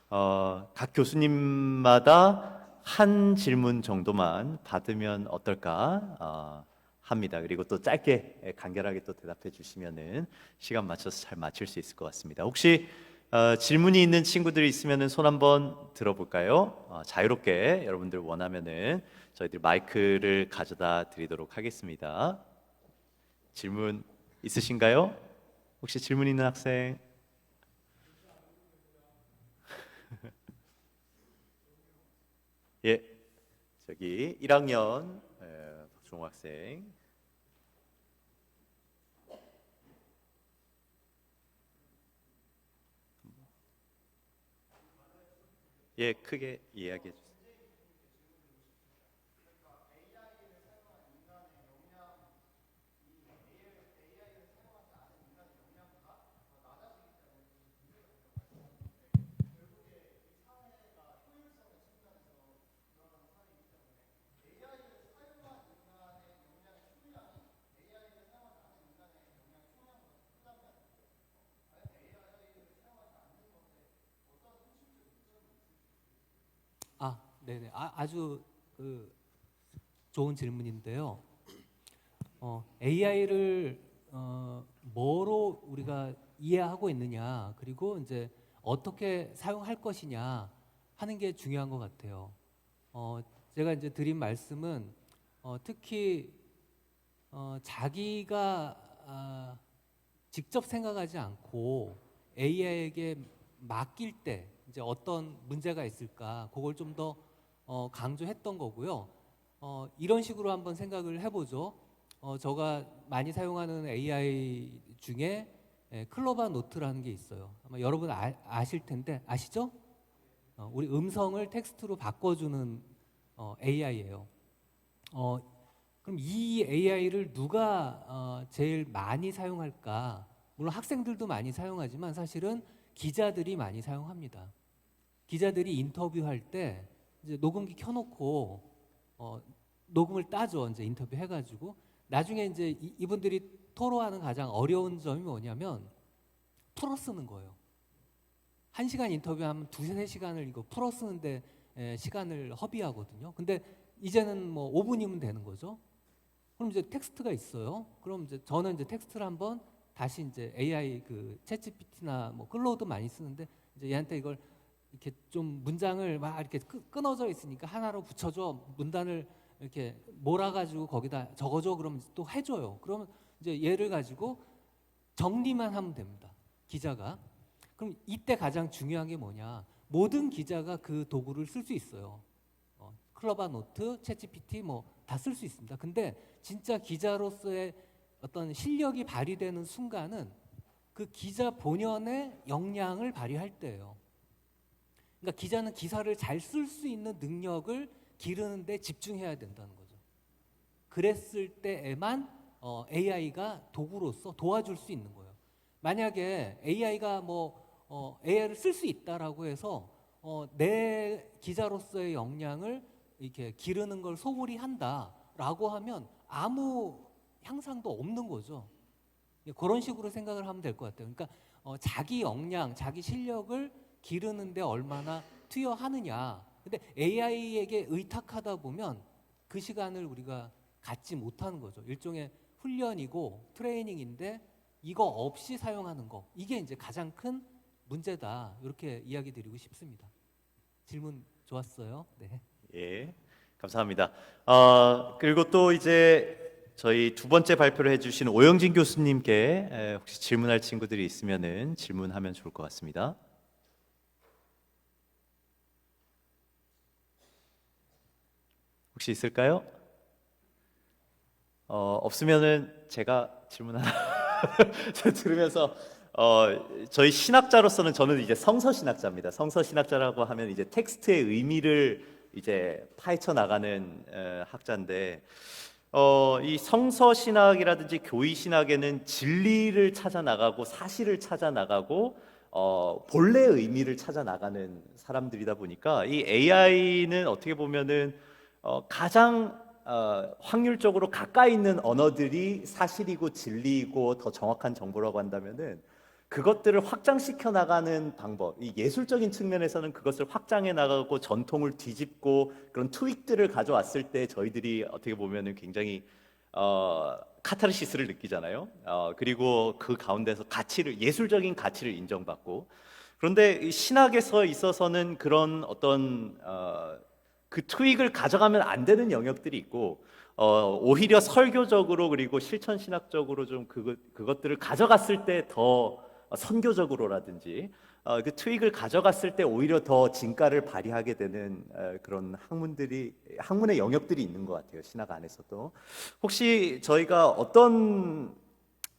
각 교수님마다 한 질문 정도만 받으면 어떨까 합니다. 그리고 또 짧게 간결하게 또 대답해 주시면은 시간 맞춰서 잘 마칠 수 있을 것 같습니다. 혹시 질문이 있는 친구들이 있으면은 손 한번 들어볼까요? 자유롭게 여러분들 원하면은 저희들 마이크를 가져다 드리도록 하겠습니다. 질문 있으신가요? 혹시 질문 있는 학생? 예, 저기 1학년 박종호 학생. 예, 크게 이야기해 주세요. 네네. 아주 좋은 질문인데요. AI를 뭐로 우리가 이해하고 있느냐, 그리고 이제 어떻게 사용할 것이냐 하는 게 중요한 것 같아요. 제가 이제 드린 말씀은 특히 자기가 직접 생각하지 않고 AI에게 맡길 때 이제 어떤 문제가 있을까, 그걸 좀 더 강조했던 거고요. 이런 식으로 한번 생각을 해보죠. 제가 많이 사용하는 AI 중에 클로바 노트라는 게 있어요. 아마 여러분 아실 텐데, 아시죠? 우리 음성을 텍스트로 바꿔주는 AI예요. 그럼 이 AI를 누가 제일 많이 사용할까? 물론 학생들도 많이 사용하지만 사실은 기자들이 많이 사용합니다. 기자들이 인터뷰할 때 이제 녹음기 켜놓고 녹음을 따죠. 이제 인터뷰 해가지고 나중에 이제 이분들이 토로하는 가장 어려운 점이 뭐냐면 풀어 쓰는 거예요. 1시간 인터뷰하면 2-3시간을 이거 풀어 쓰는데 시간을 허비하거든요. 근데 이제는 뭐 5분이면 되는 거죠. 그럼 이제 텍스트가 있어요. 그럼 이제 저는 이제 텍스트를 한번 다시 이제 AI 그 챗GPT나 뭐 클로우드 많이 쓰는데 이제 얘한테 이걸 이렇게 좀 문장을 막 이렇게 끊어져 있으니까 하나로 붙여줘, 문단을 이렇게 몰아가지고 거기다 적어줘, 그러면 또 해줘요. 그러면 이제 얘를 가지고 정리만 하면 됩니다, 기자가. 그럼 이때 가장 중요한 게 뭐냐? 모든 기자가 그 도구를 쓸 수 있어요. 클러바 노트, 챗GPT 뭐 다 쓸 수 있습니다. 근데 진짜 기자로서의 어떤 실력이 발휘되는 순간은 그 기자 본연의 역량을 발휘할 때예요. 그러니까 기자는 기사를 잘 쓸 수 있는 능력을 기르는 데 집중해야 된다는 거죠. 그랬을 때에만 AI가 도구로서 도와줄 수 있는 거예요. 만약에 AI가 AI를 쓸 수 있다라고 해서 내 기자로서의 역량을 이렇게 기르는 걸 소홀히 한다라고 하면 아무 향상도 없는 거죠. 그런 식으로 생각을 하면 될 것 같아요. 그러니까 자기 역량, 자기 실력을 기르는데 얼마나 투여하느냐. 근데 AI에게 의탁하다 보면 그 시간을 우리가 갖지 못하는 거죠. 일종의 훈련이고 트레이닝인데 이거 없이 사용하는 거, 이게 이제 가장 큰 문제다. 이렇게 이야기 드리고 싶습니다. 질문 좋았어요. 네. 예, 감사합니다. 그리고 또 이제 저희 두 번째 발표를 해주신 오영진 교수님께 혹시 질문할 친구들이 있으면은 질문하면 좋을 것 같습니다. 혹시 있을까요? 없으면은 제가 질문 하나 들으면서 저희 신학자로서는 저는 이제 성서 신학자입니다. 성서 신학자라고 하면 이제 텍스트의 의미를 이제 파헤쳐 나가는 학자인데 이 성서 신학이라든지 교의 신학에는 진리를 찾아 나가고 사실을 찾아 나가고 본래의 의미를 찾아 나가는 사람들이다 보니까 이 AI는 어떻게 보면은 가장 확률적으로 가까이 있는 언어들이 사실이고 진리이고 더 정확한 정보라고 한다면은 그것들을 확장시켜 나가는 방법, 이 예술적인 측면에서는 그것을 확장해 나가고 전통을 뒤집고 그런 트윅들을 가져왔을 때 저희들이 어떻게 보면은 굉장히 카타르시스를 느끼잖아요. 그리고 그 가운데서 가치를, 예술적인 가치를 인정받고. 그런데 이 신학에서 있어서는 그런 어떤 그 트윅을 가져가면 안 되는 영역들이 있고 오히려 설교적으로 그리고 실천 신학적으로 좀 그것들을 가져갔을 때 더 선교적으로라든지 그 트윅을 가져갔을 때 오히려 더 진가를 발휘하게 되는 그런 학문의 영역들이 있는 것 같아요. 신학 안에서도. 혹시 저희가 어떤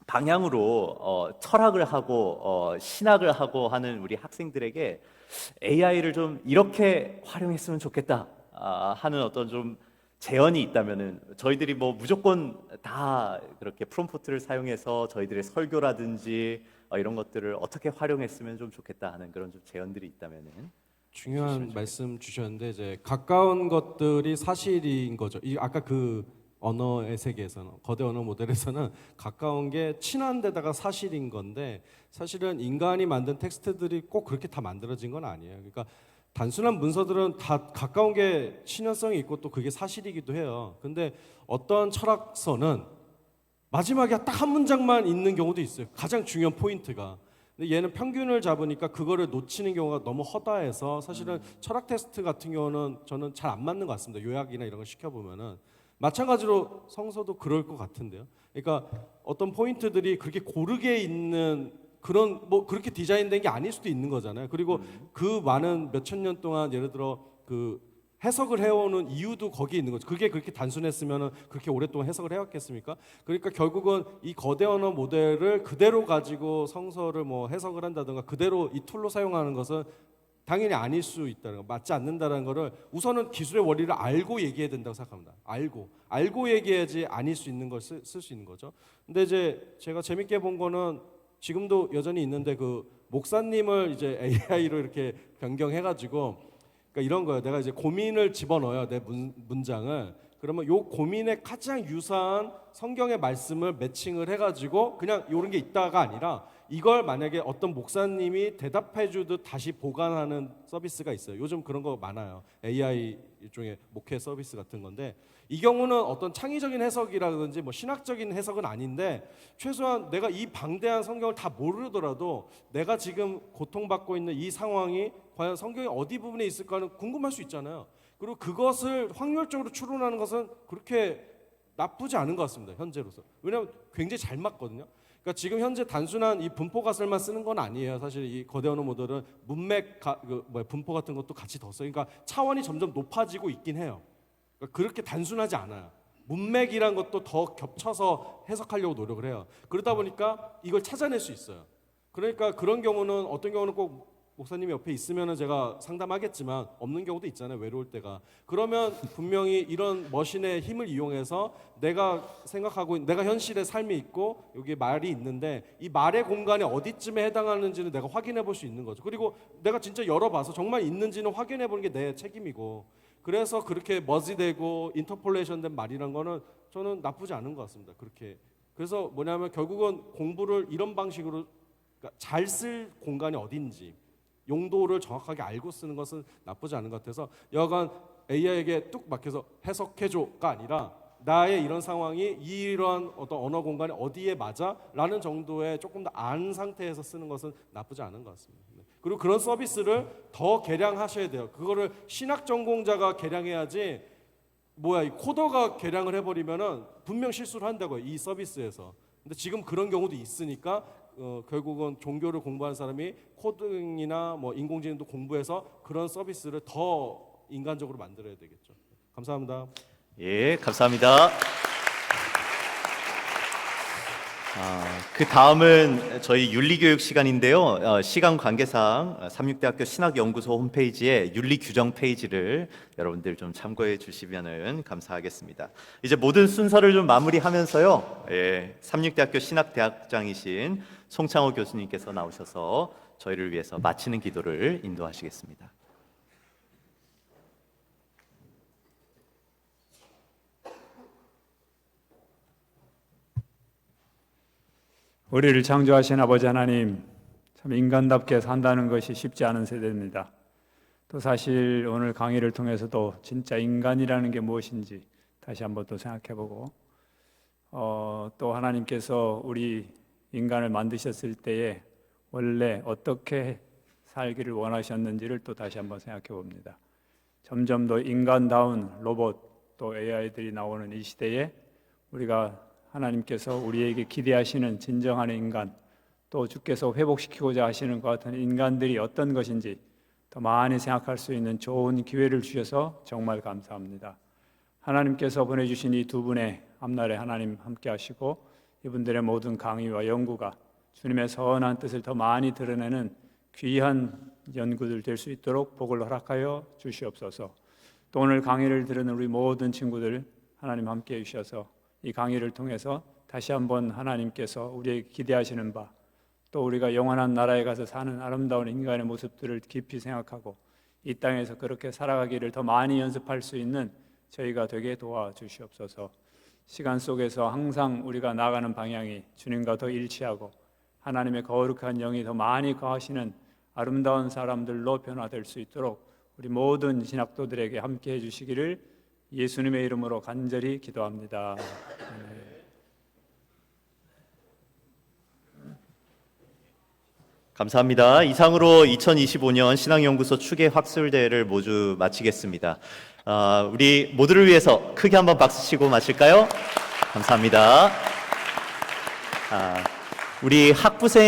방향으로 철학을 하고 신학을 하고 하는 우리 학생들에게 AI를 좀 이렇게 활용했으면 좋겠다 하는 어떤 좀 제언이 있다면은 저희들이 뭐 무조건 다 그렇게 프롬프트를 사용해서 저희들의 설교라든지 이런 것들을 어떻게 활용했으면 좀 좋겠다 하는 그런 좀 제언들이 있다면은. 중요한 말씀 주셨는데 이제 가까운 것들이 사실인 거죠. 아까 그 언어의 세계에서는, 거대 언어 모델에서는 가까운 게 친한 데다가 사실인 건데, 사실은 인간이 만든 텍스트들이 꼭 그렇게 다 만들어진 건 아니에요. 그러니까 단순한 문서들은 다 가까운 게 신현성이 있고 또 그게 사실이기도 해요. 근데 어떤 철학서는 마지막에 딱 한 문장만 있는 경우도 있어요. 가장 중요한 포인트가. 근데 얘는 평균을 잡으니까 그거를 놓치는 경우가 너무 허다해서 사실은 철학 테스트 같은 경우는 저는 잘 안 맞는 것 같습니다. 요약이나 이런 거 시켜보면은. 마찬가지로 성서도 그럴 것 같은데요. 그러니까 어떤 포인트들이 그렇게 고르게 있는 그런 뭐 그렇게 디자인된 게 아닐 수도 있는 거잖아요. 그리고 그 많은 몇천 년 동안 예를 들어 그 해석을 해오는 이유도 거기에 있는 거죠. 그게 그렇게 단순했으면은 그렇게 오랫동안 해석을 해왔겠습니까? 그러니까 결국은 이 거대 언어 모델을 그대로 가지고 성서를 뭐 해석을 한다든가 그대로 이 툴로 사용하는 것은 당연히 아닐 수 있다는 거, 맞지 않는다는 거를 우선은 기술의 원리를 알고 얘기해야 된다고 생각합니다. 알고 얘기해야지 아닐 수 있는 걸 쓸 수 있는 거죠. 근데 이제 제가 재밌게 본 거는 지금도 여전히 있는데 그 목사님을 이제 AI로 이렇게 변경해가지고 그러니까 이런 거예요. 내가 이제 고민을 집어넣어요. 내 문장을. 그러면 요 고민에 가장 유사한 성경의 말씀을 매칭을 해가지고 그냥 이런 게 있다가 아니라 이걸 만약에 어떤 목사님이 대답해 주듯 다시 보관하는 서비스가 있어요. 요즘 그런 거 많아요. AI 일종의 목회 서비스 같은 건데 이 경우는 어떤 창의적인 해석이라든지 뭐 신학적인 해석은 아닌데 최소한 내가 이 방대한 성경을 다 모르더라도 내가 지금 고통받고 있는 이 상황이 과연 성경의 어디 부분에 있을까는 궁금할 수 있잖아요. 그리고 그것을 확률적으로 추론하는 것은 그렇게 나쁘지 않은 것 같습니다. 현재로서. 왜냐하면 굉장히 잘 맞거든요. 그러니까 지금 현재 단순한 이 분포 가설만 쓰는 건 아니에요. 사실 이 거대 언어 모델은 문맥 분포 같은 것도 같이 더 써요. 그러니까 차원이 점점 높아지고 있긴 해요. 그러니까 그렇게 단순하지 않아요. 문맥이란 것도 더 겹쳐서 해석하려고 노력을 해요. 그러다 보니까 이걸 찾아낼 수 있어요. 그러니까 그런 경우는 어떤 경우는 꼭 목사님이 옆에 있으면 제가 상담하겠지만 없는 경우도 있잖아요. 외로울 때가. 그러면 분명히 이런 머신의 힘을 이용해서 내가 생각하고 내가 현실의 삶이 있고 여기에 말이 있는데 이 말의 공간에 어디쯤에 해당하는지는 내가 확인해 볼 수 있는 거죠. 그리고 내가 진짜 열어봐서 정말 있는지는 확인해 보는 게 내 책임이고 그래서 그렇게 머지되고 인터폴레이션된 말이란 거는 저는 나쁘지 않은 것 같습니다. 그렇게. 그래서 뭐냐면 결국은 공부를 이런 방식으로 그러니까 잘 쓸 공간이 어딘지 용도를 정확하게 알고 쓰는 것은 나쁘지 않은 것 같아서 여간 AI에게 뚝 막혀서 해석해줘가 아니라 나의 이런 상황이 이러한 어떤 언어 공간이 어디에 맞아? 라는 정도의 조금 더 안 상태에서 쓰는 것은 나쁘지 않은 것 같습니다. 그리고 그런 서비스를 더 개량하셔야 돼요. 그거를 신학 전공자가 개량해야지 이 코더가 개량을 해버리면은 분명 실수를 한다고요. 이 서비스에서. 근데 지금 그런 경우도 있으니까 결국은 종교를 공부하는 사람이 코딩이나 뭐 인공지능도 공부해서 그런 서비스를 더 인간적으로 만들어야 되겠죠. 감사합니다. 예, 감사합니다. 그 다음은 저희 윤리교육 시간인데요. 시간 관계상 삼육대학교 신학연구소 홈페이지에 윤리규정 페이지를 여러분들 좀 참고해 주시면 감사하겠습니다. 이제 모든 순서를 좀 마무리하면서요. 예, 삼육대학교 신학대학장이신 송창호 교수님께서 나오셔서 저희를 위해서 마치는 기도를 인도하시겠습니다. 우리를 창조하신 아버지 하나님, 참 인간답게 산다는 것이 쉽지 않은 세대입니다. 또 사실 오늘 강의를 통해서도 진짜 인간이라는 게 무엇인지 다시 한번 또 생각해보고 또 하나님께서 우리 인간을 만드셨을 때에 원래 어떻게 살기를 원하셨는지를 또 다시 한번 생각해 봅니다. 점점 더 인간다운 로봇 또 AI들이 나오는 이 시대에 우리가 하나님께서 우리에게 기대하시는 진정한 인간 또 주께서 회복시키고자 하시는 것 같은 인간들이 어떤 것인지 더 많이 생각할 수 있는 좋은 기회를 주셔서 정말 감사합니다. 하나님께서 보내주신 이 두 분의 앞날에 하나님 함께 하시고 이분들의 모든 강의와 연구가 주님의 선한 뜻을 더 많이 드러내는 귀한 연구들 될 수 있도록 복을 허락하여 주시옵소서. 또 오늘 강의를 들은 우리 모든 친구들 하나님 함께 해주셔서 이 강의를 통해서 다시 한번 하나님께서 우리에게 기대하시는 바 또 우리가 영원한 나라에 가서 사는 아름다운 인간의 모습들을 깊이 생각하고 이 땅에서 그렇게 살아가기를 더 많이 연습할 수 있는 저희가 되게 도와주시옵소서. 시간 속에서 항상 우리가 나가는 방향이 주님과 더 일치하고 하나님의 거룩한 영이 더 많이 거하시는 아름다운 사람들로 변화될 수 있도록 우리 모든 신학도들에게 함께 해주시기를 예수님의 이름으로 간절히 기도합니다. 감사합니다. 이상으로 2025년 신학연구소 추계 학술대회를 모두 마치겠습니다. 우리 모두를 위해서 크게 한번 박수 치고 마칠까요? 감사합니다. 우리 학부생